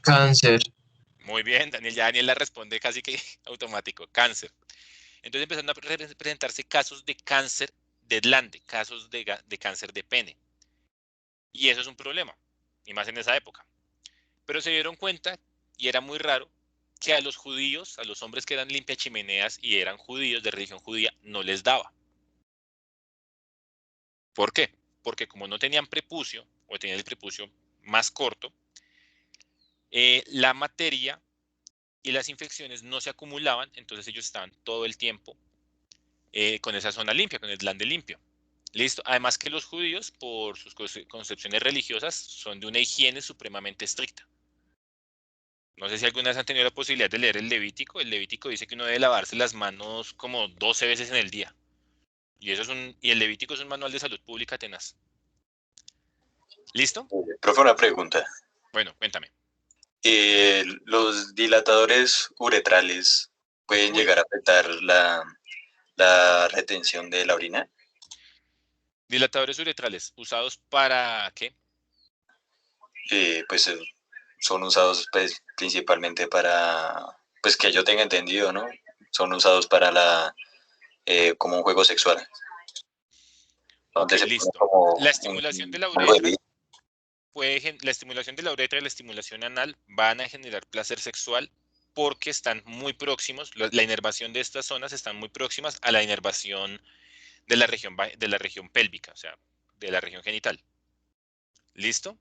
Cáncer. Muy bien, Daniel, ya Daniel la responde casi que automático, cáncer. Entonces empezaron a presentarse casos de cáncer de glande, casos de cáncer de pene. Y eso es un problema, y más en esa época. Pero se dieron cuenta, y era muy raro, que a los judíos, a los hombres que eran limpiachimeneas y eran judíos de religión judía, no les daba. ¿Por qué? Porque como no tenían prepucio, o tenían el prepucio más corto, la materia y las infecciones no se acumulaban, entonces ellos estaban todo el tiempo con esa zona limpia, con el glande limpio. ¿Listo? Además que los judíos, por sus concepciones religiosas, son de una higiene supremamente estricta. No sé si alguna vez han tenido la posibilidad de leer el Levítico. El Levítico dice que uno debe lavarse las manos como 12 veces en el día. Y el Levítico es un manual de salud pública tenaz. ¿Listo? Profe, una pregunta. Bueno, cuéntame. ¿Los dilatadores uretrales pueden llegar a afectar la retención de la orina? Dilatadores uretrales, ¿usados para qué? Pues son usados pues, principalmente para, pues que yo tenga entendido, ¿no? Son usados para como un juego sexual. Ok, Donde se listo. como La estimulación de la algo de uretra vida. la estimulación de la uretra y la estimulación anal van a generar placer sexual porque están muy próximos, la inervación de estas zonas están muy próximas a la inervación de la región pélvica, o sea, de la región genital. ¿Listo?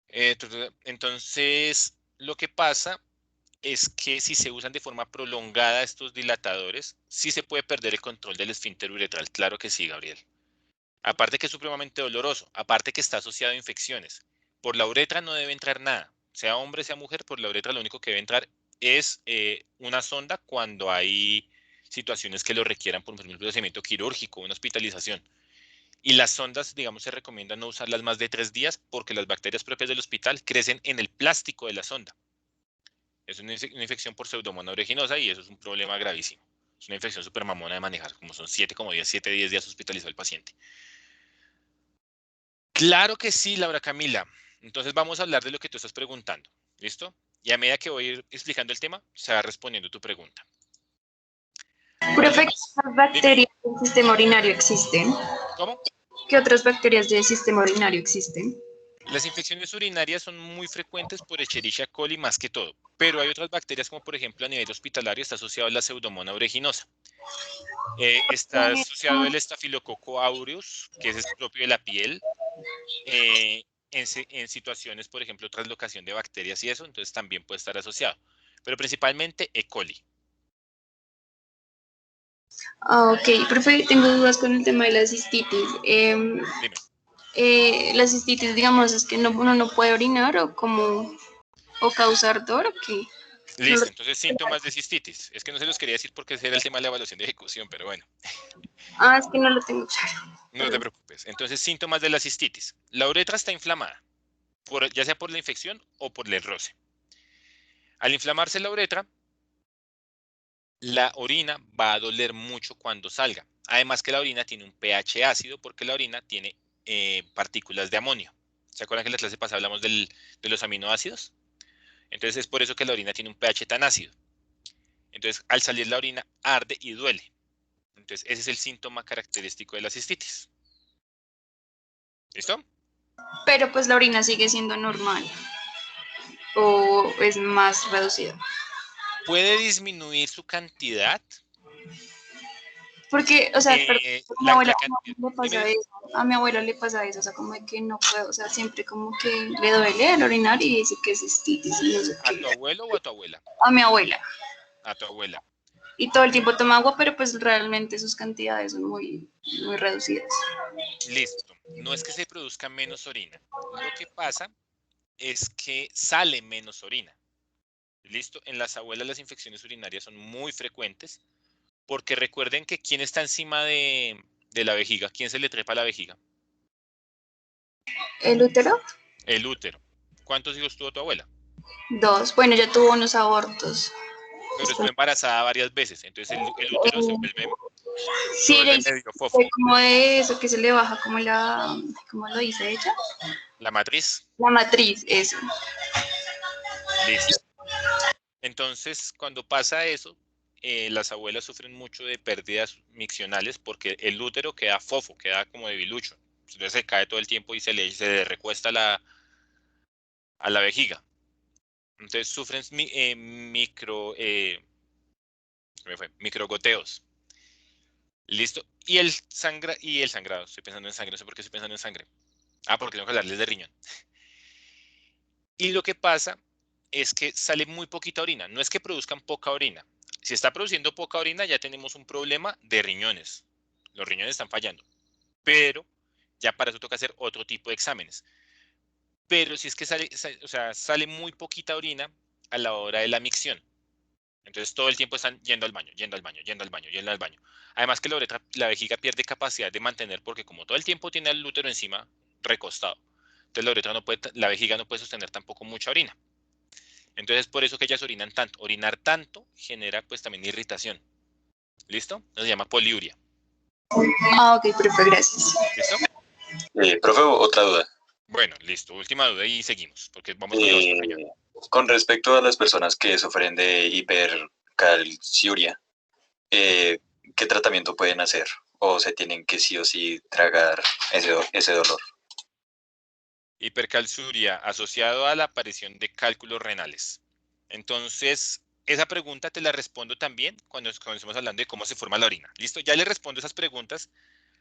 Entonces, lo que pasa es que si se usan de forma prolongada estos dilatadores, sí se puede perder el control del esfínter uretral. Claro que sí, Gabriel. Aparte que es supremamente doloroso, aparte que está asociado a infecciones. Por la uretra no debe entrar nada, sea hombre, sea mujer, por la uretra lo único que debe entrar es una sonda cuando hay situaciones que lo requieran, por ejemplo, un procedimiento quirúrgico, una hospitalización. Y las sondas, digamos, se recomienda no usarlas más de 3 días porque las bacterias propias del hospital crecen en el plástico de la sonda. Es una infección por Pseudomonas aeruginosa y eso es un problema gravísimo. Es una infección súper mamona de manejar, como son 7 10 días hospitalizado el paciente. Claro que sí, Laura Camila. Entonces vamos a hablar de lo que tú estás preguntando. ¿Listo? Y a medida que voy a ir explicando el tema, se va respondiendo tu pregunta. Profe, ¿qué otras bacterias del sistema urinario existen? ¿Cómo? ¿Qué otras bacterias del sistema urinario existen? Las infecciones urinarias son muy frecuentes por Escherichia coli más que todo, pero hay otras bacterias como por ejemplo a nivel hospitalario está asociado a la Pseudomonas aeruginosa. Está asociado el Staphylococcus aureus, que es propio de la piel, en situaciones, por ejemplo, translocación de bacterias y eso, entonces también puede estar asociado. Pero principalmente E. coli. Ok, profe, tengo dudas con el tema de la cistitis. Dime. La cistitis, digamos, es que uno no puede orinar o causar dolor, ¿o qué? Listo, entonces síntomas de cistitis. Es que no se los quería decir porque ese era el tema de la evaluación de ejecución, pero bueno. Ah, es que no lo tengo claro. No te preocupes. Entonces, síntomas de la cistitis. La uretra está inflamada, ya sea por la infección o por el roce. Al inflamarse la uretra, la orina va a doler mucho cuando salga. Además que la orina tiene un pH ácido porque la orina tiene partículas de amonio. ¿Se acuerdan que en la clase pasada hablamos de los aminoácidos? Entonces es por eso que la orina tiene un pH tan ácido. Entonces al salir la orina arde y duele. Entonces ese es el síntoma característico de la cistitis. ¿Listo? Pero pues la orina sigue siendo normal o es más reducida. ¿Puede disminuir su cantidad? Porque, o sea, pero a mi La abuela cantidad. le pasa Dime. eso, a mi abuela le pasa eso, o sea, como de que no puedo, o sea, siempre como que le duele al orinar y dice que es cistitis y no sé ¿A qué. tu abuelo o a tu abuela? A mi abuela. A tu abuela. Y todo el tiempo toma agua, pero pues realmente sus cantidades son muy, muy reducidas. Listo. No es que se produzca menos orina. Lo que pasa es que sale menos orina. Listo. En las abuelas las infecciones urinarias son muy frecuentes porque recuerden que ¿quién está encima de la vejiga? ¿Quién se le trepa a la vejiga? ¿El útero? El útero. ¿Cuántos hijos tuvo tu abuela? 2. Bueno, ya tuvo unos abortos. Pero estuvo embarazada varias veces, entonces el útero se vuelve Sí, ella dice medio fofo. como de eso que se le baja como la, ¿cómo lo dice ella? La matriz. La matriz, eso. Listo. Entonces, cuando pasa eso, las abuelas sufren mucho de pérdidas miccionales porque el útero queda fofo, queda como debilucho. Entonces se cae todo el tiempo y se le recuesta a la vejiga. Entonces sufren microgoteos. Listo. Y el sangrado. Estoy pensando en sangre, no sé por qué estoy pensando en sangre. Porque tengo que hablarles de riñón. Y lo que pasa es que sale muy poquita orina. No es que produzcan poca orina. Si está produciendo poca orina, ya tenemos un problema de riñones. Los riñones están fallando. Pero ya para eso toca hacer otro tipo de exámenes. Pero si es que sale muy poquita orina a la hora de la micción. Entonces todo el tiempo están yendo al baño, yendo al baño, yendo al baño, yendo al baño. Además que la vejiga pierde capacidad de mantener porque como todo el tiempo tiene el útero encima recostado. Entonces la vejiga no puede sostener tampoco mucha orina. Entonces, por eso que ellas orinan tanto. Orinar tanto genera pues también irritación. ¿Listo? Se llama poliuria. Ok, perfecto, gracias. ¿Listo? Profe, otra duda. Bueno, listo. Última duda y seguimos, porque vamos con los riñón. Con respecto a las personas que sufren de hipercalciuria, ¿qué tratamiento pueden hacer? ¿O se tienen que sí o sí tragar ese dolor? Hipercalciuria asociado a la aparición de cálculos renales. Entonces, esa pregunta te la respondo también cuando estamos hablando de cómo se forma la orina. ¿Listo? Ya le respondo esas preguntas.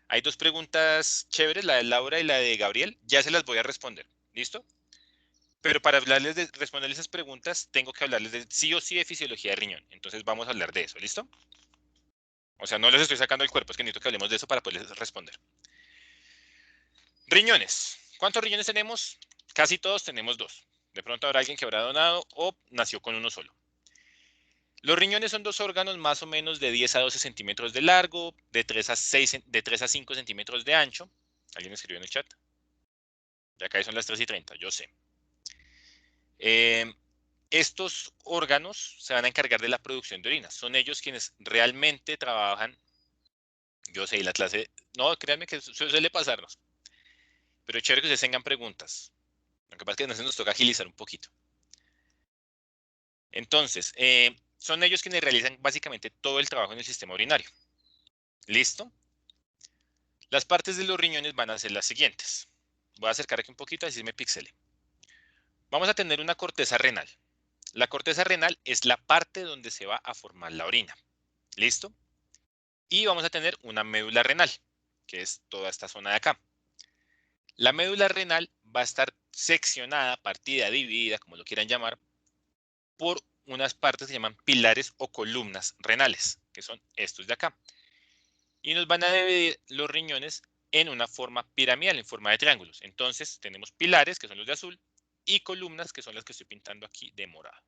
Hay dos preguntas chéveres, la de Laura y la de Gabriel. Ya se las voy a responder. ¿Listo? Pero para responderles esas preguntas, tengo que hablarles de sí o sí de fisiología de riñón. Entonces vamos a hablar de eso. ¿Listo? O sea, no les estoy sacando el cuerpo, es que necesito que hablemos de eso para poderles responder. Riñones. ¿Cuántos riñones tenemos? Casi todos tenemos 2. De pronto habrá alguien que habrá donado o nació con uno solo. Los riñones son 2 órganos más o menos de 10 a 12 centímetros de largo, de 3 a 5 centímetros de ancho. ¿Alguien escribió en el chat? Ya acá son las 3:30, yo sé. Estos órganos se van a encargar de la producción de orina. Son ellos quienes realmente trabajan. Yo sé, la clase. No, créanme que eso suele pasarnos. Pero es chévere que ustedes tengan preguntas. Lo que pasa es que nos toca agilizar un poquito. Entonces, son ellos quienes realizan básicamente todo el trabajo en el sistema urinario. ¿Listo? Las partes de los riñones van a ser las siguientes. Voy a acercar aquí un poquito, así me pixele. Vamos a tener una corteza renal. La corteza renal es la parte donde se va a formar la orina. ¿Listo? Y vamos a tener una médula renal, que es toda esta zona de acá. La médula renal va a estar seccionada, partida, dividida, como lo quieran llamar, por unas partes que se llaman pilares o columnas renales, que son estos de acá. Y nos van a dividir los riñones en una forma piramidal, en forma de triángulos. Entonces tenemos pilares, que son los de azul, y columnas, que son las que estoy pintando aquí de morado.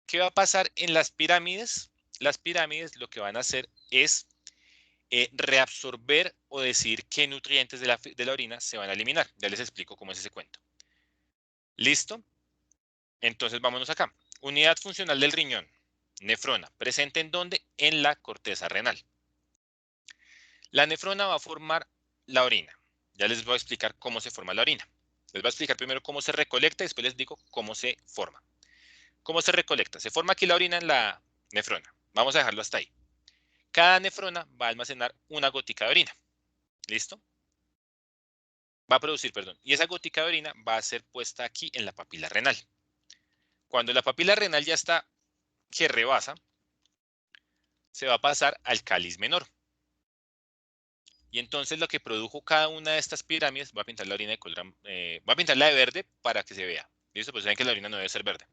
¿Qué va a pasar en las pirámides? Las pirámides lo que van a hacer es reabsorber o decir qué nutrientes de la orina se van a eliminar. Ya les explico cómo es ese cuento. ¿Listo? Entonces vámonos acá. Unidad funcional del riñón. Nefrona. ¿Presente en dónde? En la corteza renal. La nefrona va a formar la orina. Ya les voy a explicar cómo se forma la orina. Les voy a explicar primero cómo se recolecta y después les digo cómo se forma. ¿Cómo se recolecta? Se forma aquí la orina en la nefrona. Vamos a dejarlo hasta ahí. Cada nefrona va a almacenar una gotica de orina. ¿Listo? Va a producir, perdón. Y esa gotica de orina va a ser puesta aquí en la papila renal. Cuando la papila renal ya está que rebasa, se va a pasar al cáliz menor. Y entonces lo que produjo cada una de estas pirámides, voy a pintar la orina de color, voy a pintarla de verde para que se vea. ¿Listo? Pues saben que la orina no debe ser verde.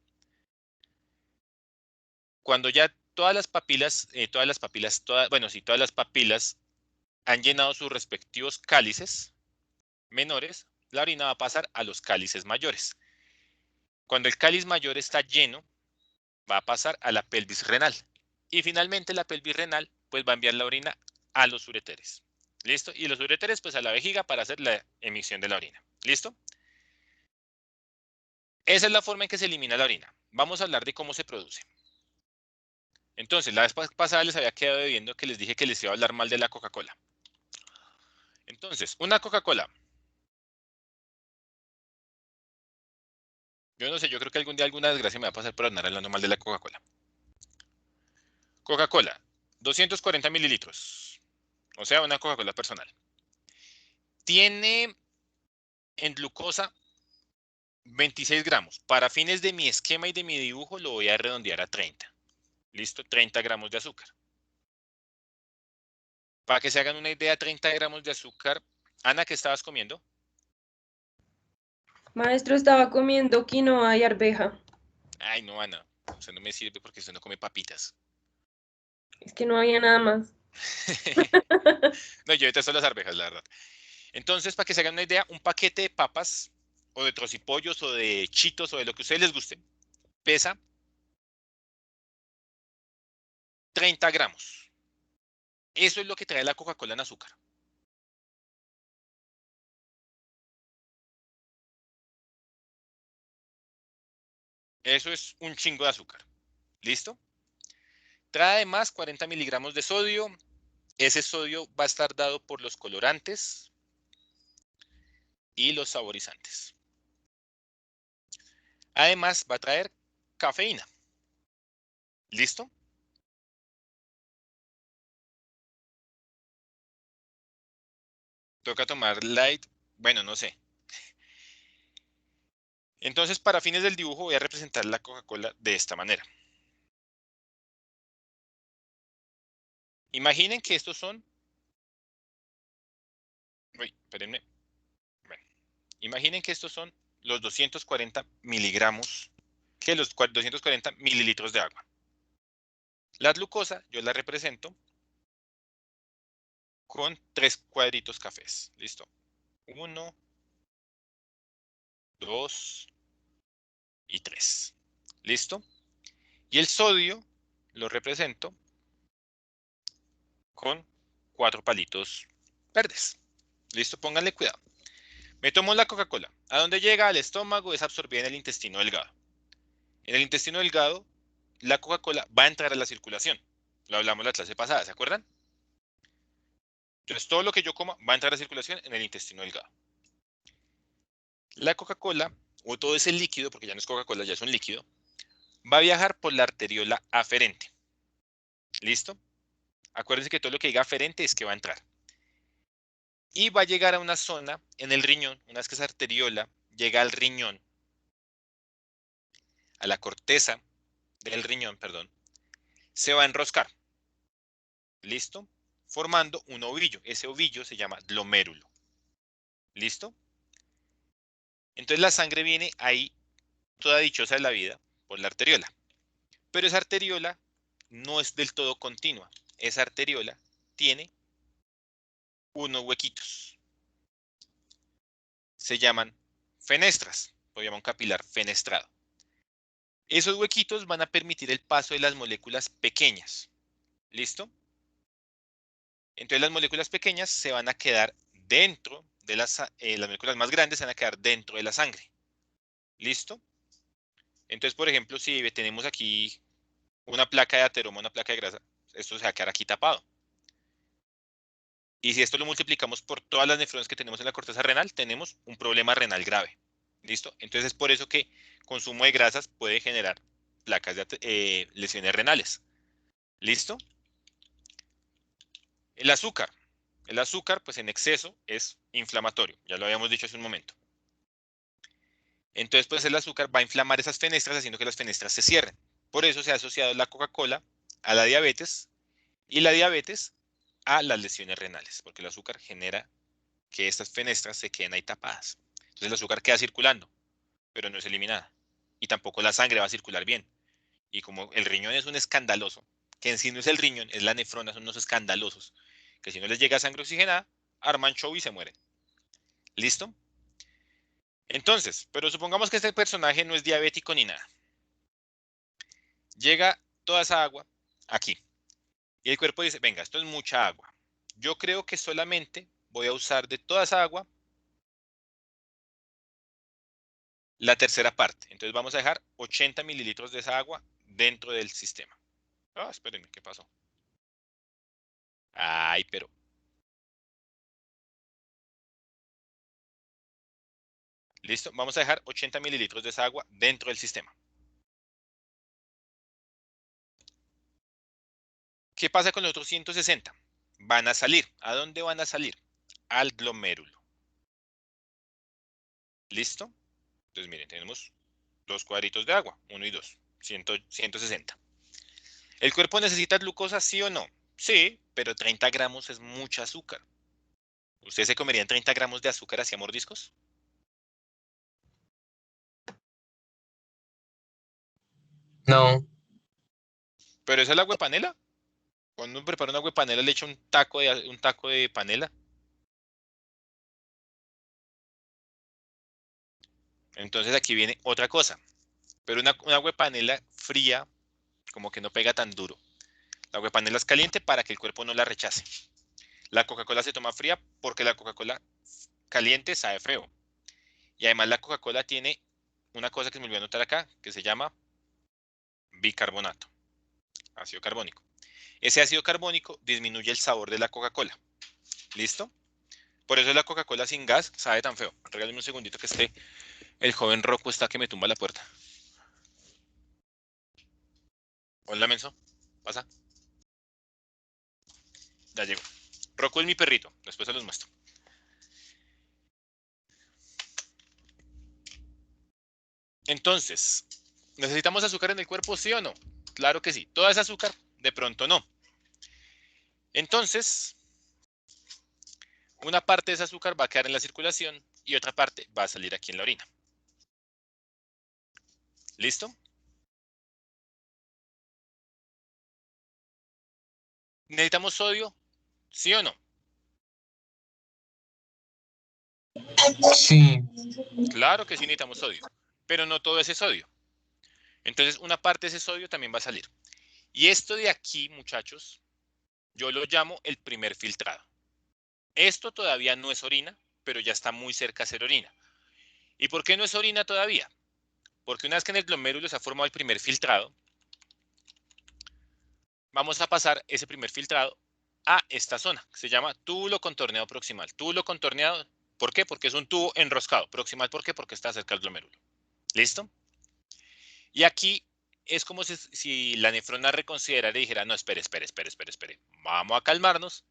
Cuando ya todas las papilas han llenado sus respectivos cálices menores, la orina va a pasar a los cálices mayores. Cuando el cáliz mayor está lleno, va a pasar a la pelvis renal. Y finalmente la pelvis renal pues va a enviar la orina a los ureteres. ¿Listo? Y los ureteres pues a la vejiga para hacer la emisión de la orina. ¿Listo? Esa es la forma en que se elimina la orina. Vamos a hablar de cómo se produce. Entonces, la vez pasada les había quedado debiendo que les dije que les iba a hablar mal de la Coca-Cola. Entonces, una Coca-Cola. Yo no sé, yo creo que algún día alguna desgracia me va a pasar por andar hablando mal de la Coca-Cola. Coca-Cola, 240 mililitros. O sea, una Coca-Cola personal. Tiene en glucosa 26 gramos. Para fines de mi esquema y de mi dibujo lo voy a redondear a 30. ¿Listo? 30 gramos de azúcar. Para que se hagan una idea, 30 gramos de azúcar. Ana, ¿qué estabas comiendo? Maestro, estaba comiendo quinoa y arveja. Ay, no, Ana. O sea, no me sirve porque usted no come papitas. Es que no había nada más. No, yo detesto las arvejas, la verdad. Entonces, para que se hagan una idea, un paquete de papas, o de trocipollos, o de chitos, o de lo que a ustedes les guste, pesa 30 gramos. Eso es lo que trae la Coca-Cola en azúcar. Eso es un chingo de azúcar. ¿Listo? Trae además 40 miligramos de sodio. Ese sodio va a estar dado por los colorantes y los saborizantes. Además, va a traer cafeína. ¿Listo? Toca tomar light. Bueno, no sé. Entonces, para fines del dibujo, voy a representar la Coca-Cola de esta manera. Imaginen que estos son... Uy, espérenme. Bueno, imaginen que estos son los 240 miligramos, que los 240 mililitros de agua. La glucosa yo la represento con 3 cuadritos cafés. ¿Listo? 1, 2 y 3. ¿Listo? Y el sodio lo represento con 4 palitos verdes. ¿Listo? Pónganle cuidado. Me tomo la Coca-Cola. ¿A dónde llega? Al estómago, es absorbida en el intestino delgado. En el intestino delgado, la Coca-Cola va a entrar a la circulación. Lo hablamos la clase pasada, ¿se acuerdan? Entonces, todo lo que yo coma va a entrar a la circulación en el intestino delgado. La Coca-Cola, o todo ese líquido, porque ya no es Coca-Cola, ya es un líquido, va a viajar por la arteriola aferente. ¿Listo? Acuérdense que todo lo que diga aferente es que va a entrar. Y va a llegar a una zona en el riñón, una vez que esa arteriola llega al riñón, a la corteza del riñón, perdón, se va a enroscar. ¿Listo? Formando un ovillo. Ese ovillo se llama glomérulo. ¿Listo? Entonces la sangre viene ahí, toda dichosa de la vida, por la arteriola. Pero esa arteriola no es del todo continua. Esa arteriola tiene unos huequitos. Se llaman fenestras, o llama un capilar fenestrado. Esos huequitos van a permitir el paso de las moléculas pequeñas. ¿Listo? Entonces las moléculas pequeñas se van a quedar dentro de las moléculas más grandes se van a quedar dentro de la sangre. ¿Listo? Entonces, por ejemplo, si tenemos aquí una placa de ateroma, una placa de grasa, esto se va a quedar aquí tapado. Y si esto lo multiplicamos por todas las nefronas que tenemos en la corteza renal, tenemos un problema renal grave. ¿Listo? Entonces es por eso que consumo de grasas puede generar placas de lesiones renales. ¿Listo? El azúcar. El azúcar, pues en exceso, es inflamatorio. Ya lo habíamos dicho hace un momento. Entonces, pues el azúcar va a inflamar esas fenestras, haciendo que las fenestras se cierren. Por eso se ha asociado la Coca-Cola a la diabetes y la diabetes a las lesiones renales, porque el azúcar genera que estas fenestras se queden ahí tapadas. Entonces el azúcar queda circulando, pero no es eliminada. Y tampoco la sangre va a circular bien. Y como el riñón es un escandaloso, que en sí no es el riñón, es la nefrona, son unos escandalosos, que si no les llega sangre oxigenada, arman show y se mueren. ¿Listo? Entonces, pero supongamos que este personaje no es diabético ni nada. Llega toda esa agua aquí. Y el cuerpo dice, venga, esto es mucha agua. Yo creo que solamente voy a usar de toda esa agua la tercera parte. Entonces vamos a dejar 80 mililitros de esa agua dentro del sistema. Ah, espérenme, ¿qué pasó? Ay, pero... Listo, vamos a dejar 80 mililitros de esa agua dentro del sistema. ¿Qué pasa con los otros 160? Van a salir. ¿A dónde van a salir? Al glomérulo. ¿Listo? Entonces miren, tenemos dos cuadritos de agua, 1 y 2, 160. ¿El cuerpo necesita glucosa, sí o no? Sí, pero 30 gramos es mucha azúcar. ¿Ustedes se comerían 30 gramos de azúcar hacia mordiscos? No, Pero esa es la agua de panela. Cuando uno prepara una agua de panela le echa un taco de panela. Entonces aquí viene otra cosa. Pero una agua de panela fría como que no pega tan duro. La agua de panela es caliente para que el cuerpo no la rechace. La Coca-Cola se toma fría porque la Coca-Cola caliente sabe feo. Y además la Coca-Cola tiene una cosa que me olvidé anotar acá, que se llama bicarbonato, ácido carbónico. Ese ácido carbónico disminuye el sabor de la Coca-Cola. ¿Listo? Por eso la Coca-Cola sin gas sabe tan feo. Regálame un segundito que el joven Rocco está que me tumba la puerta. Hola, menso. Pasa. Ya llegó. Rocco es mi perrito. Después se los muestro. Entonces, ¿necesitamos azúcar en el cuerpo, sí o no? Claro que sí. ¿Toda esa azúcar? De pronto no. Entonces, una parte de ese azúcar va a quedar en la circulación y otra parte va a salir aquí en la orina. ¿Listo? ¿Necesitamos sodio? ¿Sí o no? sí, Claro que sí necesitamos sodio, pero no todo ese sodio. Entonces, una parte de ese sodio también va a salir. Y esto de aquí, muchachos, yo lo llamo el primer filtrado. Esto todavía no es orina, pero ya está muy cerca de ser orina. ¿Y por qué no es orina todavía? Porque una vez que en el glomérulo se ha formado el primer filtrado, vamos a pasar ese primer filtrado a esta zona, que se llama túbulo contorneado proximal. Túbulo contorneado, ¿por qué? Porque es un tubo enroscado. Proximal, ¿por qué? Porque está cerca del glomérulo. ¿Listo? Y aquí es como si la nefrona reconsiderara y dijera, no, espere. Vamos a calmarnos.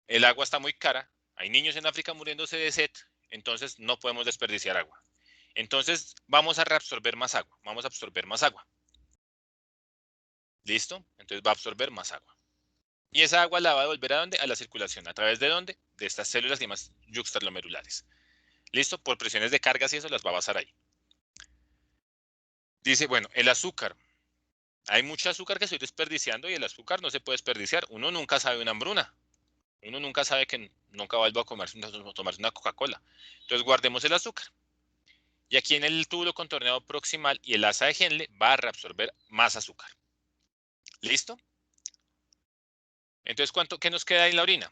El agua está muy cara. Hay niños en África muriéndose de sed. Entonces no podemos desperdiciar agua. Entonces vamos a reabsorber más agua. Vamos a absorber más agua. ¿Listo? Entonces va a absorber más agua. Y esa agua la va a devolver ¿a dónde? A la circulación. ¿A través de dónde? De estas células llamadas yuxtaglomerulares. ¿Listo? Por presiones de cargas y eso las va a pasar ahí. Dice, bueno, el azúcar. Hay mucho azúcar que estoy desperdiciando y el azúcar no se puede desperdiciar. Uno nunca sabe una hambruna. Uno nunca sabe que nunca vuelva a tomarse una Coca-Cola. Entonces guardemos el azúcar. Y aquí en el túbulo contorneado proximal y el asa de Henle va a reabsorber más azúcar. ¿Listo? Entonces, ¿qué nos queda en la orina?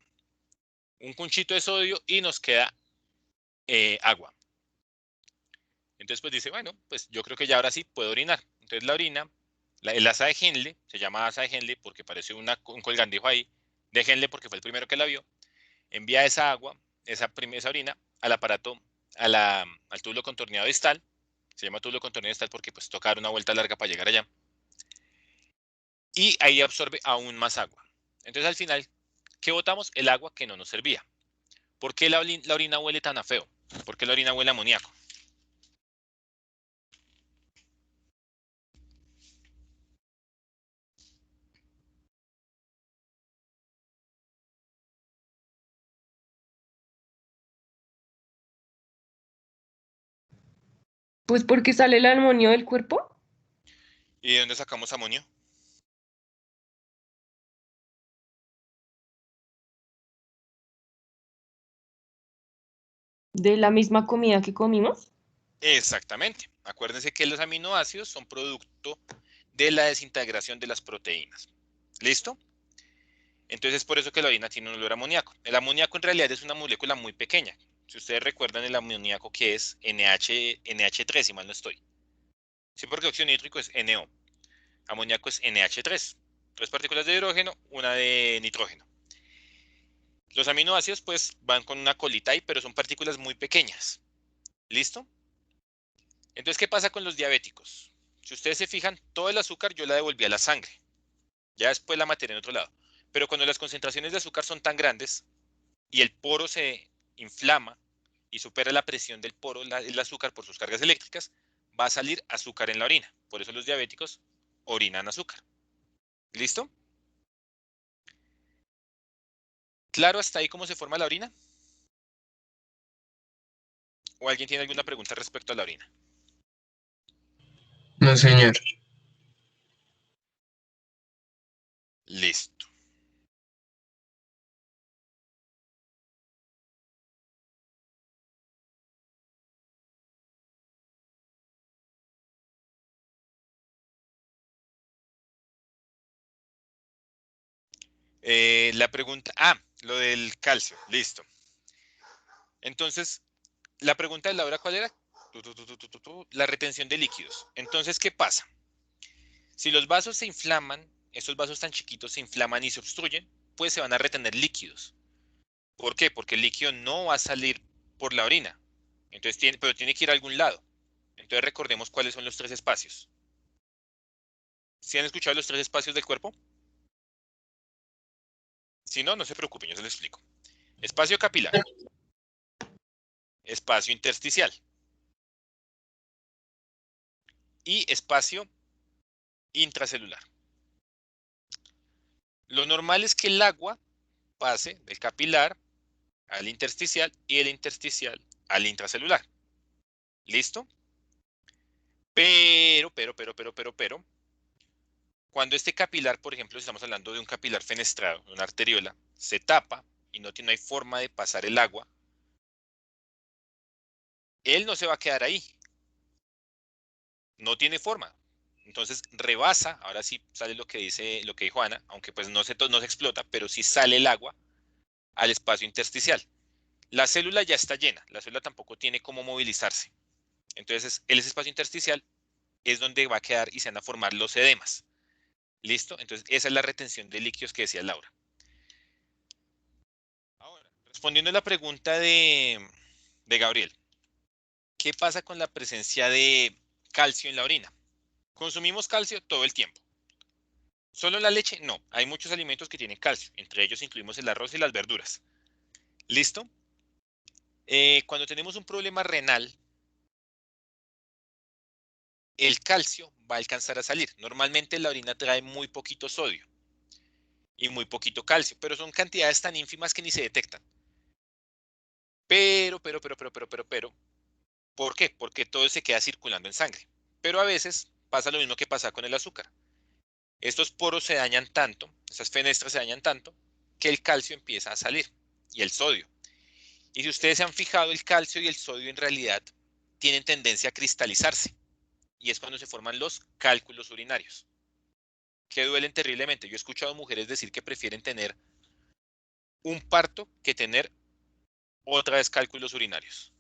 Un cunchito de sodio y nos queda agua. Entonces, pues dice, bueno, pues yo creo que ya ahora sí puedo orinar. Entonces la orina, el asa de Henle, se llama asa de Henle porque parece un colgandijo ahí, de Henle porque fue el primero que la vio, envía esa agua, esa orina, al aparato, al túbulo contorneado distal. Se llama túbulo contorneado distal porque pues toca dar una vuelta larga para llegar allá. Y ahí absorbe aún más agua. Entonces al final, ¿qué botamos? El agua que no nos servía. ¿Por qué la orina huele tan a feo? ¿Por qué la orina huele a amoníaco? Pues porque sale el amonio del cuerpo. ¿Y de dónde sacamos amonio? De la misma comida que comimos. Exactamente. Acuérdense que los aminoácidos son producto de la desintegración de las proteínas. ¿Listo? Entonces es por eso que la orina tiene un olor a amoníaco. El amoníaco en realidad es una molécula muy pequeña. Si ustedes recuerdan el amoníaco que es NH3, si mal no estoy. Sí, porque óxido nítrico es NO. Amoníaco es NH3. 3 partículas de hidrógeno, una de nitrógeno. Los aminoácidos pues van con una colita ahí, pero son partículas muy pequeñas. ¿Listo? Entonces, ¿qué pasa con los diabéticos? Si ustedes se fijan, todo el azúcar yo la devolví a la sangre. Ya después la materia en otro lado. Pero cuando las concentraciones de azúcar son tan grandes y el poro se inflama y supera la presión del poro, el azúcar por sus cargas eléctricas, va a salir azúcar en la orina. Por eso los diabéticos orinan azúcar. ¿Listo? ¿Claro hasta ahí cómo se forma la orina? ¿O alguien tiene alguna pregunta respecto a la orina? No, señor. Listo. La pregunta, lo del calcio, listo. Entonces, la pregunta de Laura, ¿cuál era? La retención de líquidos. Entonces, ¿qué pasa? Si los vasos se inflaman, esos vasos tan chiquitos se inflaman y se obstruyen, pues se van a retener líquidos. ¿Por qué? Porque el líquido no va a salir por la orina. Entonces, pero tiene que ir a algún lado. Entonces, recordemos cuáles son los 3 espacios. ¿Sí han escuchado los 3 espacios del cuerpo? Si no, no se preocupen, yo se lo explico. Espacio capilar. Espacio intersticial. Y espacio intracelular. Lo normal es que el agua pase del capilar al intersticial y del intersticial al intracelular. ¿Listo? Pero, cuando este capilar, por ejemplo, si estamos hablando de un capilar fenestrado, una arteriola, se tapa y no hay forma de pasar el agua, él no se va a quedar ahí. No tiene forma. Entonces rebasa, ahora sí sale lo que dijo Ana, aunque pues no se explota, pero sí sale el agua al espacio intersticial. La célula ya está llena, la célula tampoco tiene cómo movilizarse. Entonces, ese espacio intersticial es donde va a quedar y se van a formar los edemas. ¿Listo? Entonces, esa es la retención de líquidos que decía Laura. Ahora, respondiendo a la pregunta de Gabriel, ¿qué pasa con la presencia de calcio en la orina? Consumimos calcio todo el tiempo. ¿Solo en la leche? No, hay muchos alimentos que tienen calcio, entre ellos incluimos el arroz y las verduras. ¿Listo? Cuando tenemos un problema renal, el calcio va a alcanzar a salir. Normalmente la orina trae muy poquito sodio y muy poquito calcio, pero son cantidades tan ínfimas que ni se detectan. Pero, ¿por qué? Porque todo se queda circulando en sangre. Pero a veces pasa lo mismo que pasa con el azúcar. Estos poros se dañan tanto, esas fenestras se dañan tanto, que el calcio empieza a salir y el sodio. Y si ustedes se han fijado, el calcio y el sodio en realidad tienen tendencia a cristalizarse. Y es cuando se forman los cálculos urinarios, que duelen terriblemente. Yo he escuchado mujeres decir que prefieren tener un parto que tener otra vez cálculos urinarios.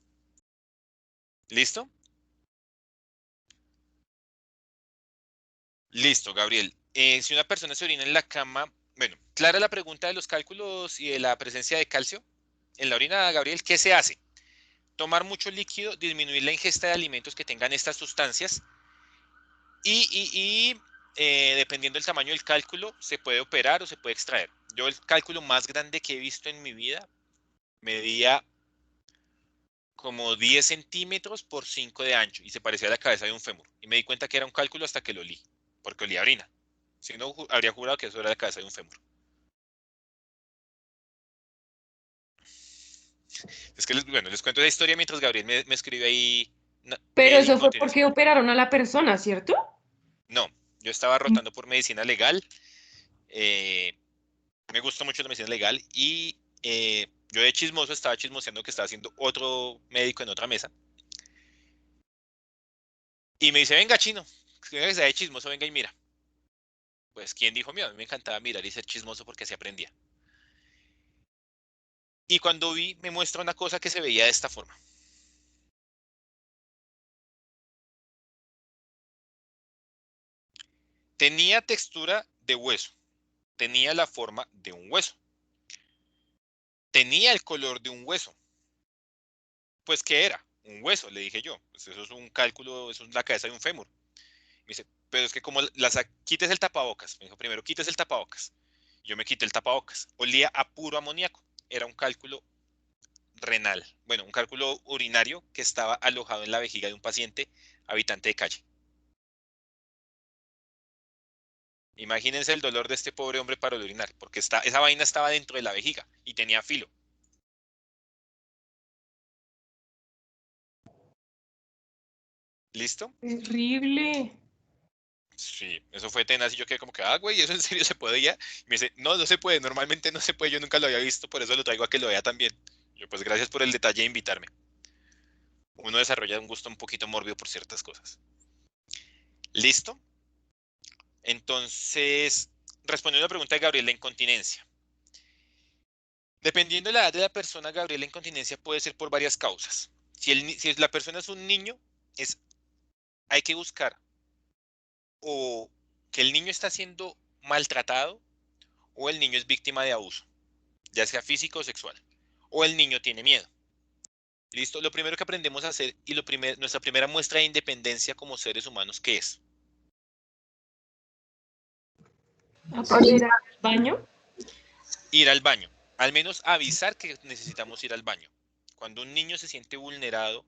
¿Listo? Listo, Gabriel. Si una persona se orina en la cama, bueno, clara la pregunta de los cálculos y de la presencia de calcio en la orina, Gabriel, ¿qué se hace? tomar mucho líquido, disminuir la ingesta de alimentos que tengan estas sustancias y dependiendo del tamaño del cálculo, se puede operar o se puede extraer. Yo el cálculo más grande que he visto en mi vida medía como 10 centímetros por 5 de ancho y se parecía a la cabeza de un fémur. Y me di cuenta que era un cálculo hasta que lo olí, porque olía a orina. Si no, habría jurado que eso era la cabeza de un fémur. Es que, bueno, les cuento esa historia mientras Gabriel me escribe ahí. Pero eso fue incontinencia. porque operaron a la persona, ¿cierto? No, yo estaba rotando por medicina legal. Me gustó mucho la medicina legal y yo de chismoso estaba chismoseando que estaba haciendo otro médico en otra mesa. Y me dice, venga, chino, que sea de chismoso, venga y mira. Pues, ¿quién dijo mío? A mí me encantaba mirar y ser chismoso porque así aprendía. Y cuando vi, me muestra una cosa que se veía de esta forma. Tenía textura de hueso. Tenía la forma de un hueso. Tenía el color de un hueso. Pues, ¿qué era? Un hueso, le dije yo. Pues eso es un cálculo, eso es la cabeza de un fémur. Me dice, pero es que como quites el tapabocas. Me dijo, primero quites el tapabocas. Yo me quité el tapabocas. Olía a puro amoníaco. Era un cálculo renal. Bueno, un cálculo urinario que estaba alojado en la vejiga de un paciente habitante de calle. Imagínense el dolor de este pobre hombre para orinar, porque esa vaina estaba dentro de la vejiga y tenía filo. ¿Listo? Terrible. Sí, eso fue tenaz y yo quedé como que, güey, ¿eso en serio se podía? Y me dice, no, no se puede, normalmente no se puede, yo nunca lo había visto, por eso lo traigo a que lo vea también. Yo, pues gracias por el detalle de invitarme. Uno desarrolla un gusto un poquito mórbido por ciertas cosas. ¿Listo? Entonces, respondiendo a la pregunta de Gabriel, la incontinencia. Dependiendo de la edad de la persona, Gabriel, la incontinencia puede ser por varias causas. Si la persona es un niño, hay que buscar o que el niño está siendo maltratado o el niño es víctima de abuso, ya sea físico o sexual, o el niño tiene miedo. ¿Listo? Lo primero que aprendemos a hacer y nuestra primera muestra de independencia como seres humanos, ¿qué es? ¿Aprender al baño? Ir al baño. Al menos avisar que necesitamos ir al baño. Cuando un niño se siente vulnerado,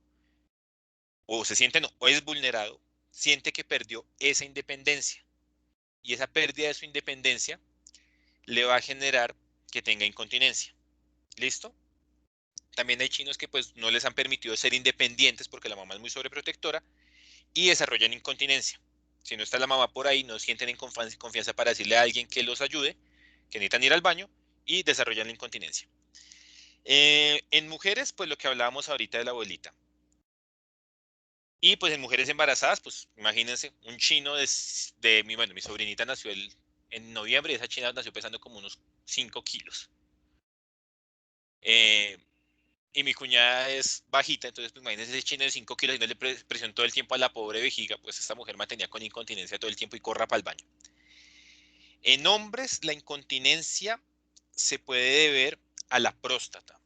o se siente, no, o es vulnerado, siente que perdió esa independencia. Y esa pérdida de su independencia le va a generar que tenga incontinencia. ¿Listo? También hay chinos que pues no les han permitido ser independientes porque la mamá es muy sobreprotectora y desarrollan incontinencia. Si no está la mamá por ahí, no sienten en confianza para decirle a alguien que los ayude, que necesitan ir al baño y desarrollan la incontinencia. En mujeres, pues lo que hablábamos ahorita de la abuelita. Y pues en mujeres embarazadas, pues imagínense, un chino bueno, mi sobrinita nació en noviembre y esa china nació pesando como unos 5 kilos. Y mi cuñada es bajita, entonces pues imagínense ese chino de 5 kilos y no le presión todo el tiempo a la pobre vejiga, pues esta mujer mantenía con incontinencia todo el tiempo y corra para el baño. En hombres, la incontinencia se puede deber a la próstata.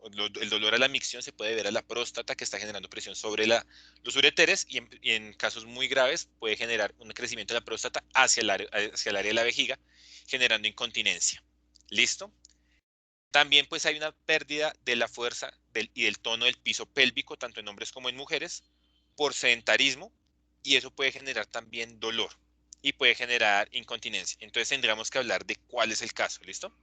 El dolor a la micción se puede deber a la próstata que está generando presión sobre los ureteres y en casos muy graves puede generar un crecimiento de la próstata hacia el área de la vejiga, generando incontinencia. ¿Listo? También pues hay una pérdida de la fuerza y del tono del piso pélvico, tanto en hombres como en mujeres, por sedentarismo, y eso puede generar también dolor y puede generar incontinencia. Entonces tendríamos que hablar de cuál es el caso, ¿listo?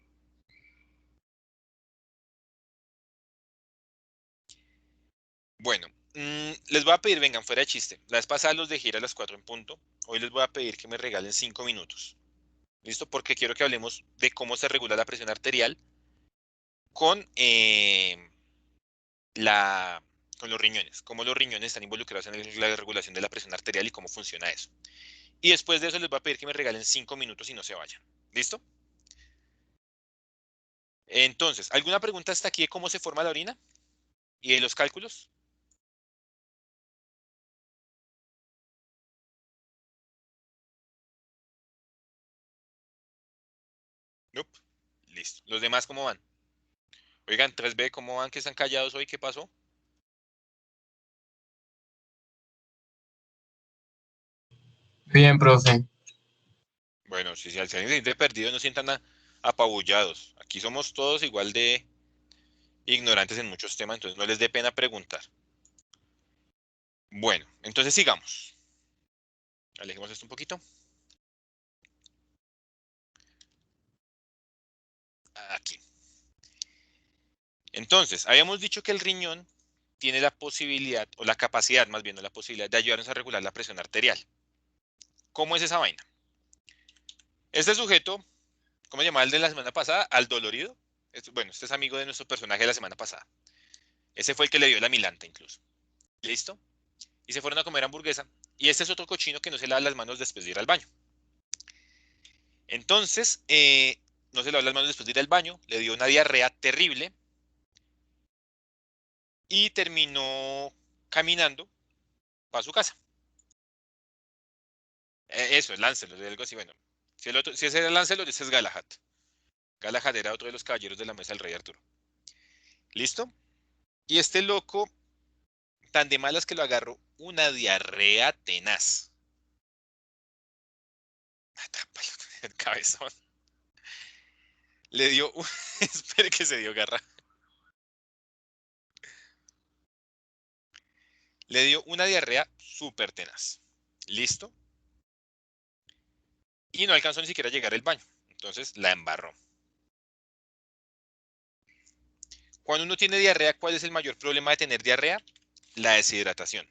Bueno, les voy a pedir, vengan, fuera de chiste. La vez pasada los dejé ir a las 4 en punto. Hoy les voy a pedir que me regalen 5 minutos. ¿Listo? Porque quiero que hablemos de cómo se regula la presión arterial con la, con los riñones, cómo los riñones están involucrados en la regulación de la presión arterial y cómo funciona eso. Y después de eso les voy a pedir que me regalen 5 minutos y no se vayan. ¿Listo? Entonces, ¿alguna pregunta hasta aquí de cómo se forma la orina y de los cálculos? Nope. Listo. ¿Los demás cómo van? Oigan, 3B, ¿cómo van que están callados hoy? ¿Qué pasó? Bien, profe. Bueno, si alguien se siente perdido, no sientan apabullados. Aquí somos todos igual de ignorantes en muchos temas, entonces no les dé pena preguntar. Bueno, entonces sigamos. Alejemos esto un poquito. Aquí. Entonces, habíamos dicho que el riñón tiene la posibilidad, o la capacidad más bien, o la posibilidad de ayudarnos a regular la presión arterial. ¿Cómo es esa vaina? Este sujeto, ¿cómo se llamaba el de la semana pasada? Al dolorido. Bueno, este es amigo de nuestro personaje de la semana pasada. Ese fue el que le dio la milanta incluso. ¿Listo? Y se fueron a comer hamburguesa. Y este es otro cochino que no se lava las manos después de ir al baño. Entonces, no se lavó las manos después de ir al baño, le dio una diarrea terrible y terminó caminando para su casa. Eso, es Lancelot, algo así. Bueno, si ese era Lancelot, ese es Galahad. Galahad era otro de los caballeros de la mesa del rey Arturo. ¿Listo? Y este loco, tan de malas que lo agarró una diarrea tenaz. El cabezón. Le dio... Espere que se dio garra. Le dio una diarrea súper tenaz. ¿Listo? Y no alcanzó ni siquiera a llegar al baño. Entonces la embarró. Cuando uno tiene diarrea, ¿cuál es el mayor problema de tener diarrea? La deshidratación.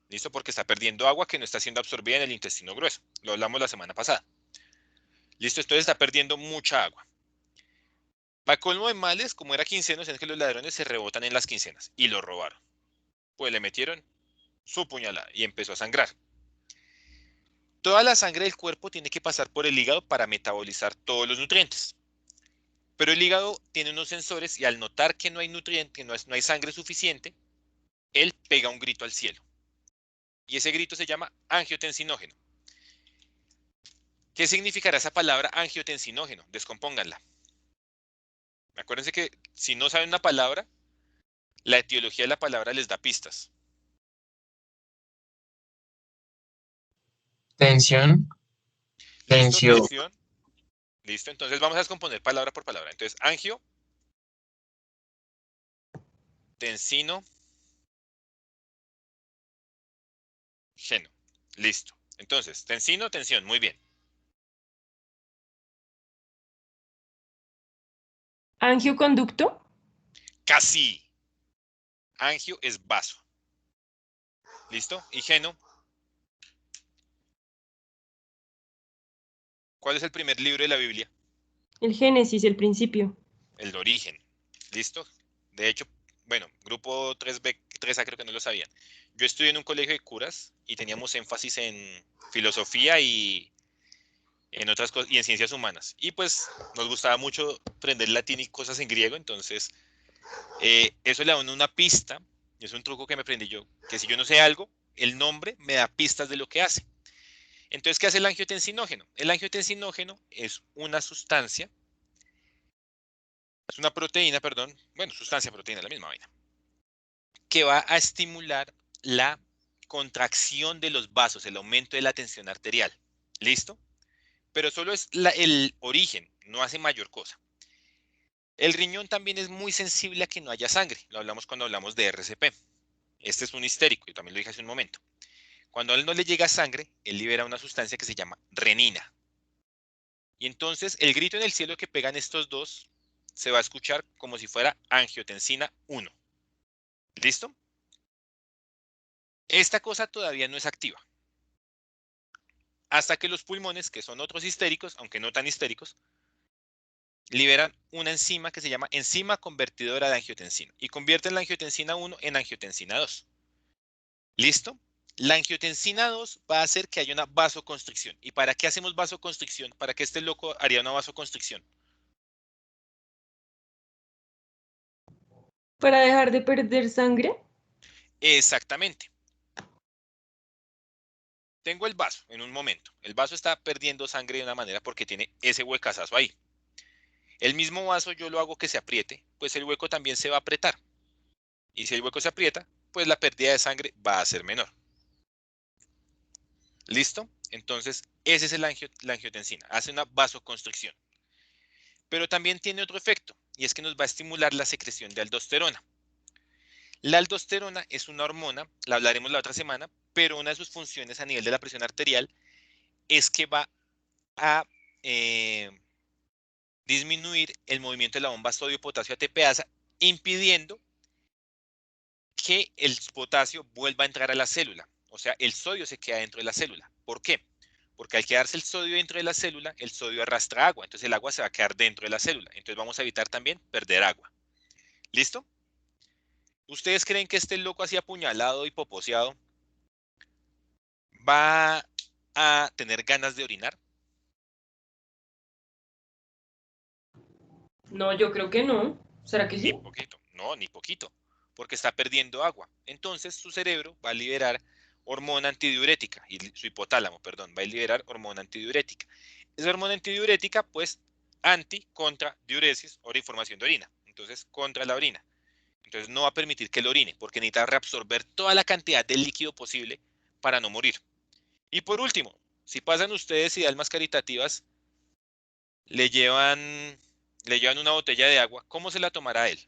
¿Listo? Porque está perdiendo agua que no está siendo absorbida en el intestino grueso. Lo hablamos la semana pasada. ¿Listo? Entonces está perdiendo mucha agua. Para colmo de males, como era quincenas, es que los ladrones se rebotan en las quincenas y lo robaron. Pues le metieron su puñalada y empezó a sangrar. Toda la sangre del cuerpo tiene que pasar por el hígado para metabolizar todos los nutrientes. Pero el hígado tiene unos sensores y al notar que no hay nutriente, que no hay sangre suficiente, él pega un grito al cielo. Y ese grito se llama angiotensinógeno. ¿Qué significará esa palabra angiotensinógeno? Descompónganla. Acuérdense que si no saben una palabra, la etiología de la palabra les da pistas. Tensión. ¿Listo? Tensión. Tensión. ¿Listo? Entonces vamos a descomponer palabra por palabra. Entonces, angio, tensino, geno. Listo. Entonces, tensino, tensión. Muy bien. Angioconducto. Casi. Angio es vaso. ¿Listo? Y geno. ¿Cuál es el primer libro de la Biblia? El Génesis, el principio. El de origen. ¿Listo? De hecho, bueno, grupo 3B, 3A creo que no lo sabían. Yo estudié en un colegio de curas y teníamos énfasis en filosofía y en otras cosas, y en ciencias humanas. Y pues nos gustaba mucho aprender latín y cosas en griego, entonces eso le da a uno una pista, y es un truco que me aprendí yo, que si yo no sé algo, el nombre me da pistas de lo que hace. Entonces, ¿qué hace el angiotensinógeno? El angiotensinógeno es una sustancia, es una proteína, perdón, bueno, sustancia, proteína, la misma vaina, que va a estimular la contracción de los vasos, el aumento de la tensión arterial. ¿Listo? Pero solo es el origen, no hace mayor cosa. El riñón también es muy sensible a que no haya sangre. Lo hablamos cuando hablamos de RCP. Este es un histérico, yo también lo dije hace un momento. Cuando a él no le llega sangre, él libera una sustancia que se llama renina. Y entonces el grito en el cielo que pegan estos dos se va a escuchar como si fuera angiotensina 1. ¿Listo? Esta cosa todavía no es activa. Hasta que los pulmones, que son otros histéricos, aunque no tan histéricos, liberan una enzima que se llama enzima convertidora de angiotensina y convierten la angiotensina 1 en angiotensina 2. ¿Listo? La angiotensina 2 va a hacer que haya una vasoconstricción. ¿Y para qué hacemos vasoconstricción? ¿Para qué este loco haría una vasoconstricción? Para dejar de perder sangre. Exactamente. Tengo el vaso en un momento. El vaso está perdiendo sangre de una manera porque tiene ese huecazazo ahí. El mismo vaso yo lo hago que se apriete, pues el hueco también se va a apretar. Y si el hueco se aprieta, pues la pérdida de sangre va a ser menor. ¿Listo? Entonces, ese es la angiotensina, hace una vasoconstricción. Pero también tiene otro efecto, y es que nos va a estimular la secreción de aldosterona. La aldosterona es una hormona, la hablaremos la otra semana, pero una de sus funciones a nivel de la presión arterial es que va a disminuir el movimiento de la bomba sodio-potasio ATPasa, impidiendo que el potasio vuelva a entrar a la célula. O sea, el sodio se queda dentro de la célula. ¿Por qué? Porque al quedarse el sodio dentro de la célula, el sodio arrastra agua. Entonces el agua se va a quedar dentro de la célula. Entonces vamos a evitar también perder agua. ¿Listo? ¿Ustedes creen que este loco así apuñalado y poposeado va a tener ganas de orinar? No, yo creo que no. ¿Será que Ni sí? poquito. No, ni poquito. Porque está perdiendo agua. Entonces su cerebro va a liberar hormona antidiurética, y su hipotálamo, perdón, va a liberar hormona antidiurética. Esa hormona antidiurética, pues, contra diuresis o formación de orina. Entonces, contra la orina. Entonces, no va a permitir que lo orine, porque necesita reabsorber toda la cantidad de líquido posible para no morir. Y por último, si pasan ustedes y almas caritativas, le llevan una botella de agua, ¿cómo se la tomará él?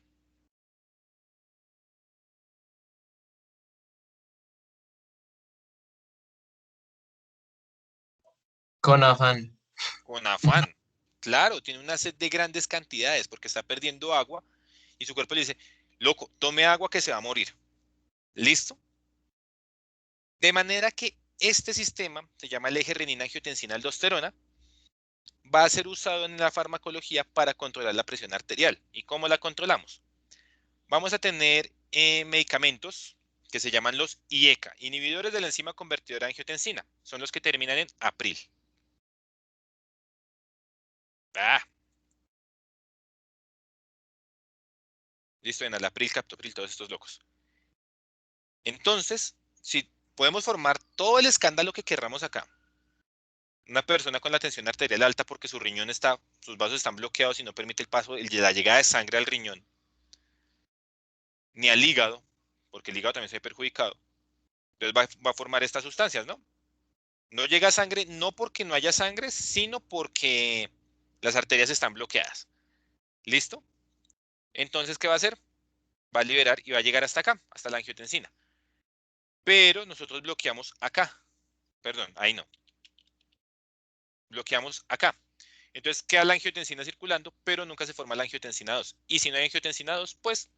Con afán. Con afán. Claro, tiene una sed de grandes cantidades porque está perdiendo agua y su cuerpo le dice, loco, tome agua que se va a morir. ¿Listo? De manera que este sistema, se llama el eje renina-angiotensina-aldosterona, va a ser usado en la farmacología para controlar la presión arterial. ¿Y cómo la controlamos? Vamos a tener medicamentos que se llaman los IECA, inhibidores de la enzima convertidora de angiotensina. Son los que terminan en april. Listo, en alapril, captopril, todos estos locos. Entonces, si podemos formar todo el escándalo que querramos acá, una persona con la tensión arterial alta porque su riñón sus vasos están bloqueados y no permite el paso, la llegada de sangre al riñón, ni al hígado, porque el hígado también se ve perjudicado. Entonces va a formar estas sustancias, ¿no? No llega sangre no porque no haya sangre, sino porque las arterias están bloqueadas. ¿Listo? Entonces, ¿qué va a hacer? Va a liberar y va a llegar hasta acá, hasta la angiotensina. Pero nosotros bloqueamos acá. Perdón, ahí no. Bloqueamos acá. Entonces queda la angiotensina circulando, pero nunca se forma la angiotensina 2. Y si no hay angiotensina 2, pues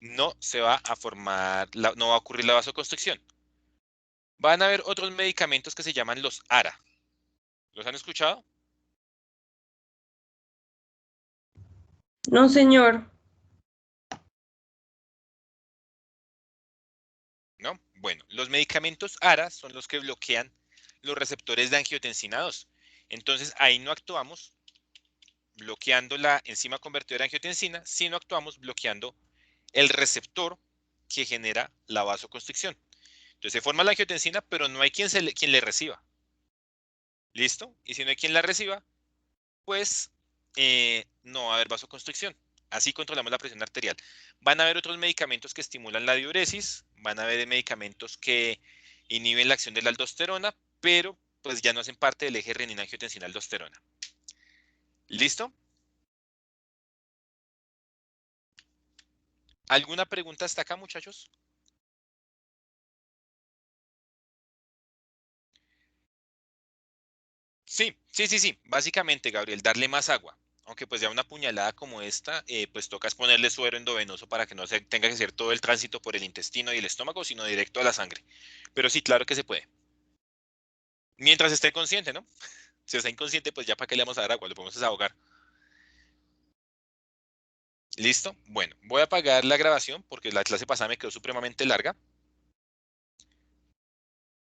no se va a formar, no va a ocurrir la vasoconstricción. Van a haber otros medicamentos que se llaman los ARA. ¿Los han escuchado? No, señor. ¿No? Bueno, los medicamentos ARA son los que bloquean los receptores de angiotensina 2. Entonces ahí no actuamos bloqueando la enzima convertidora de angiotensina, sino actuamos bloqueando el receptor que genera la vasoconstricción. Entonces se forma la angiotensina, pero no hay quien le reciba. ¿Listo? Y si no hay quien la reciba, pues no va a haber vasoconstricción. Así controlamos la presión arterial. Van a haber otros medicamentos que estimulan la diuresis, van a haber medicamentos que inhiben la acción de la aldosterona, pero pues ya no hacen parte del eje renina-angiotensina-aldosterona. ¿Listo? ¿Alguna pregunta hasta acá, muchachos? Sí. Básicamente, Gabriel, darle más agua. Aunque pues ya una puñalada como esta, pues toca ponerle suero endovenoso para que no tenga que hacer todo el tránsito por el intestino y el estómago, sino directo a la sangre. Pero sí, claro que se puede. Mientras esté consciente, ¿no? Si está inconsciente, pues ya para qué le vamos a dar agua, lo podemos desahogar. ¿Listo? Bueno, voy a apagar la grabación porque la clase pasada me quedó supremamente larga.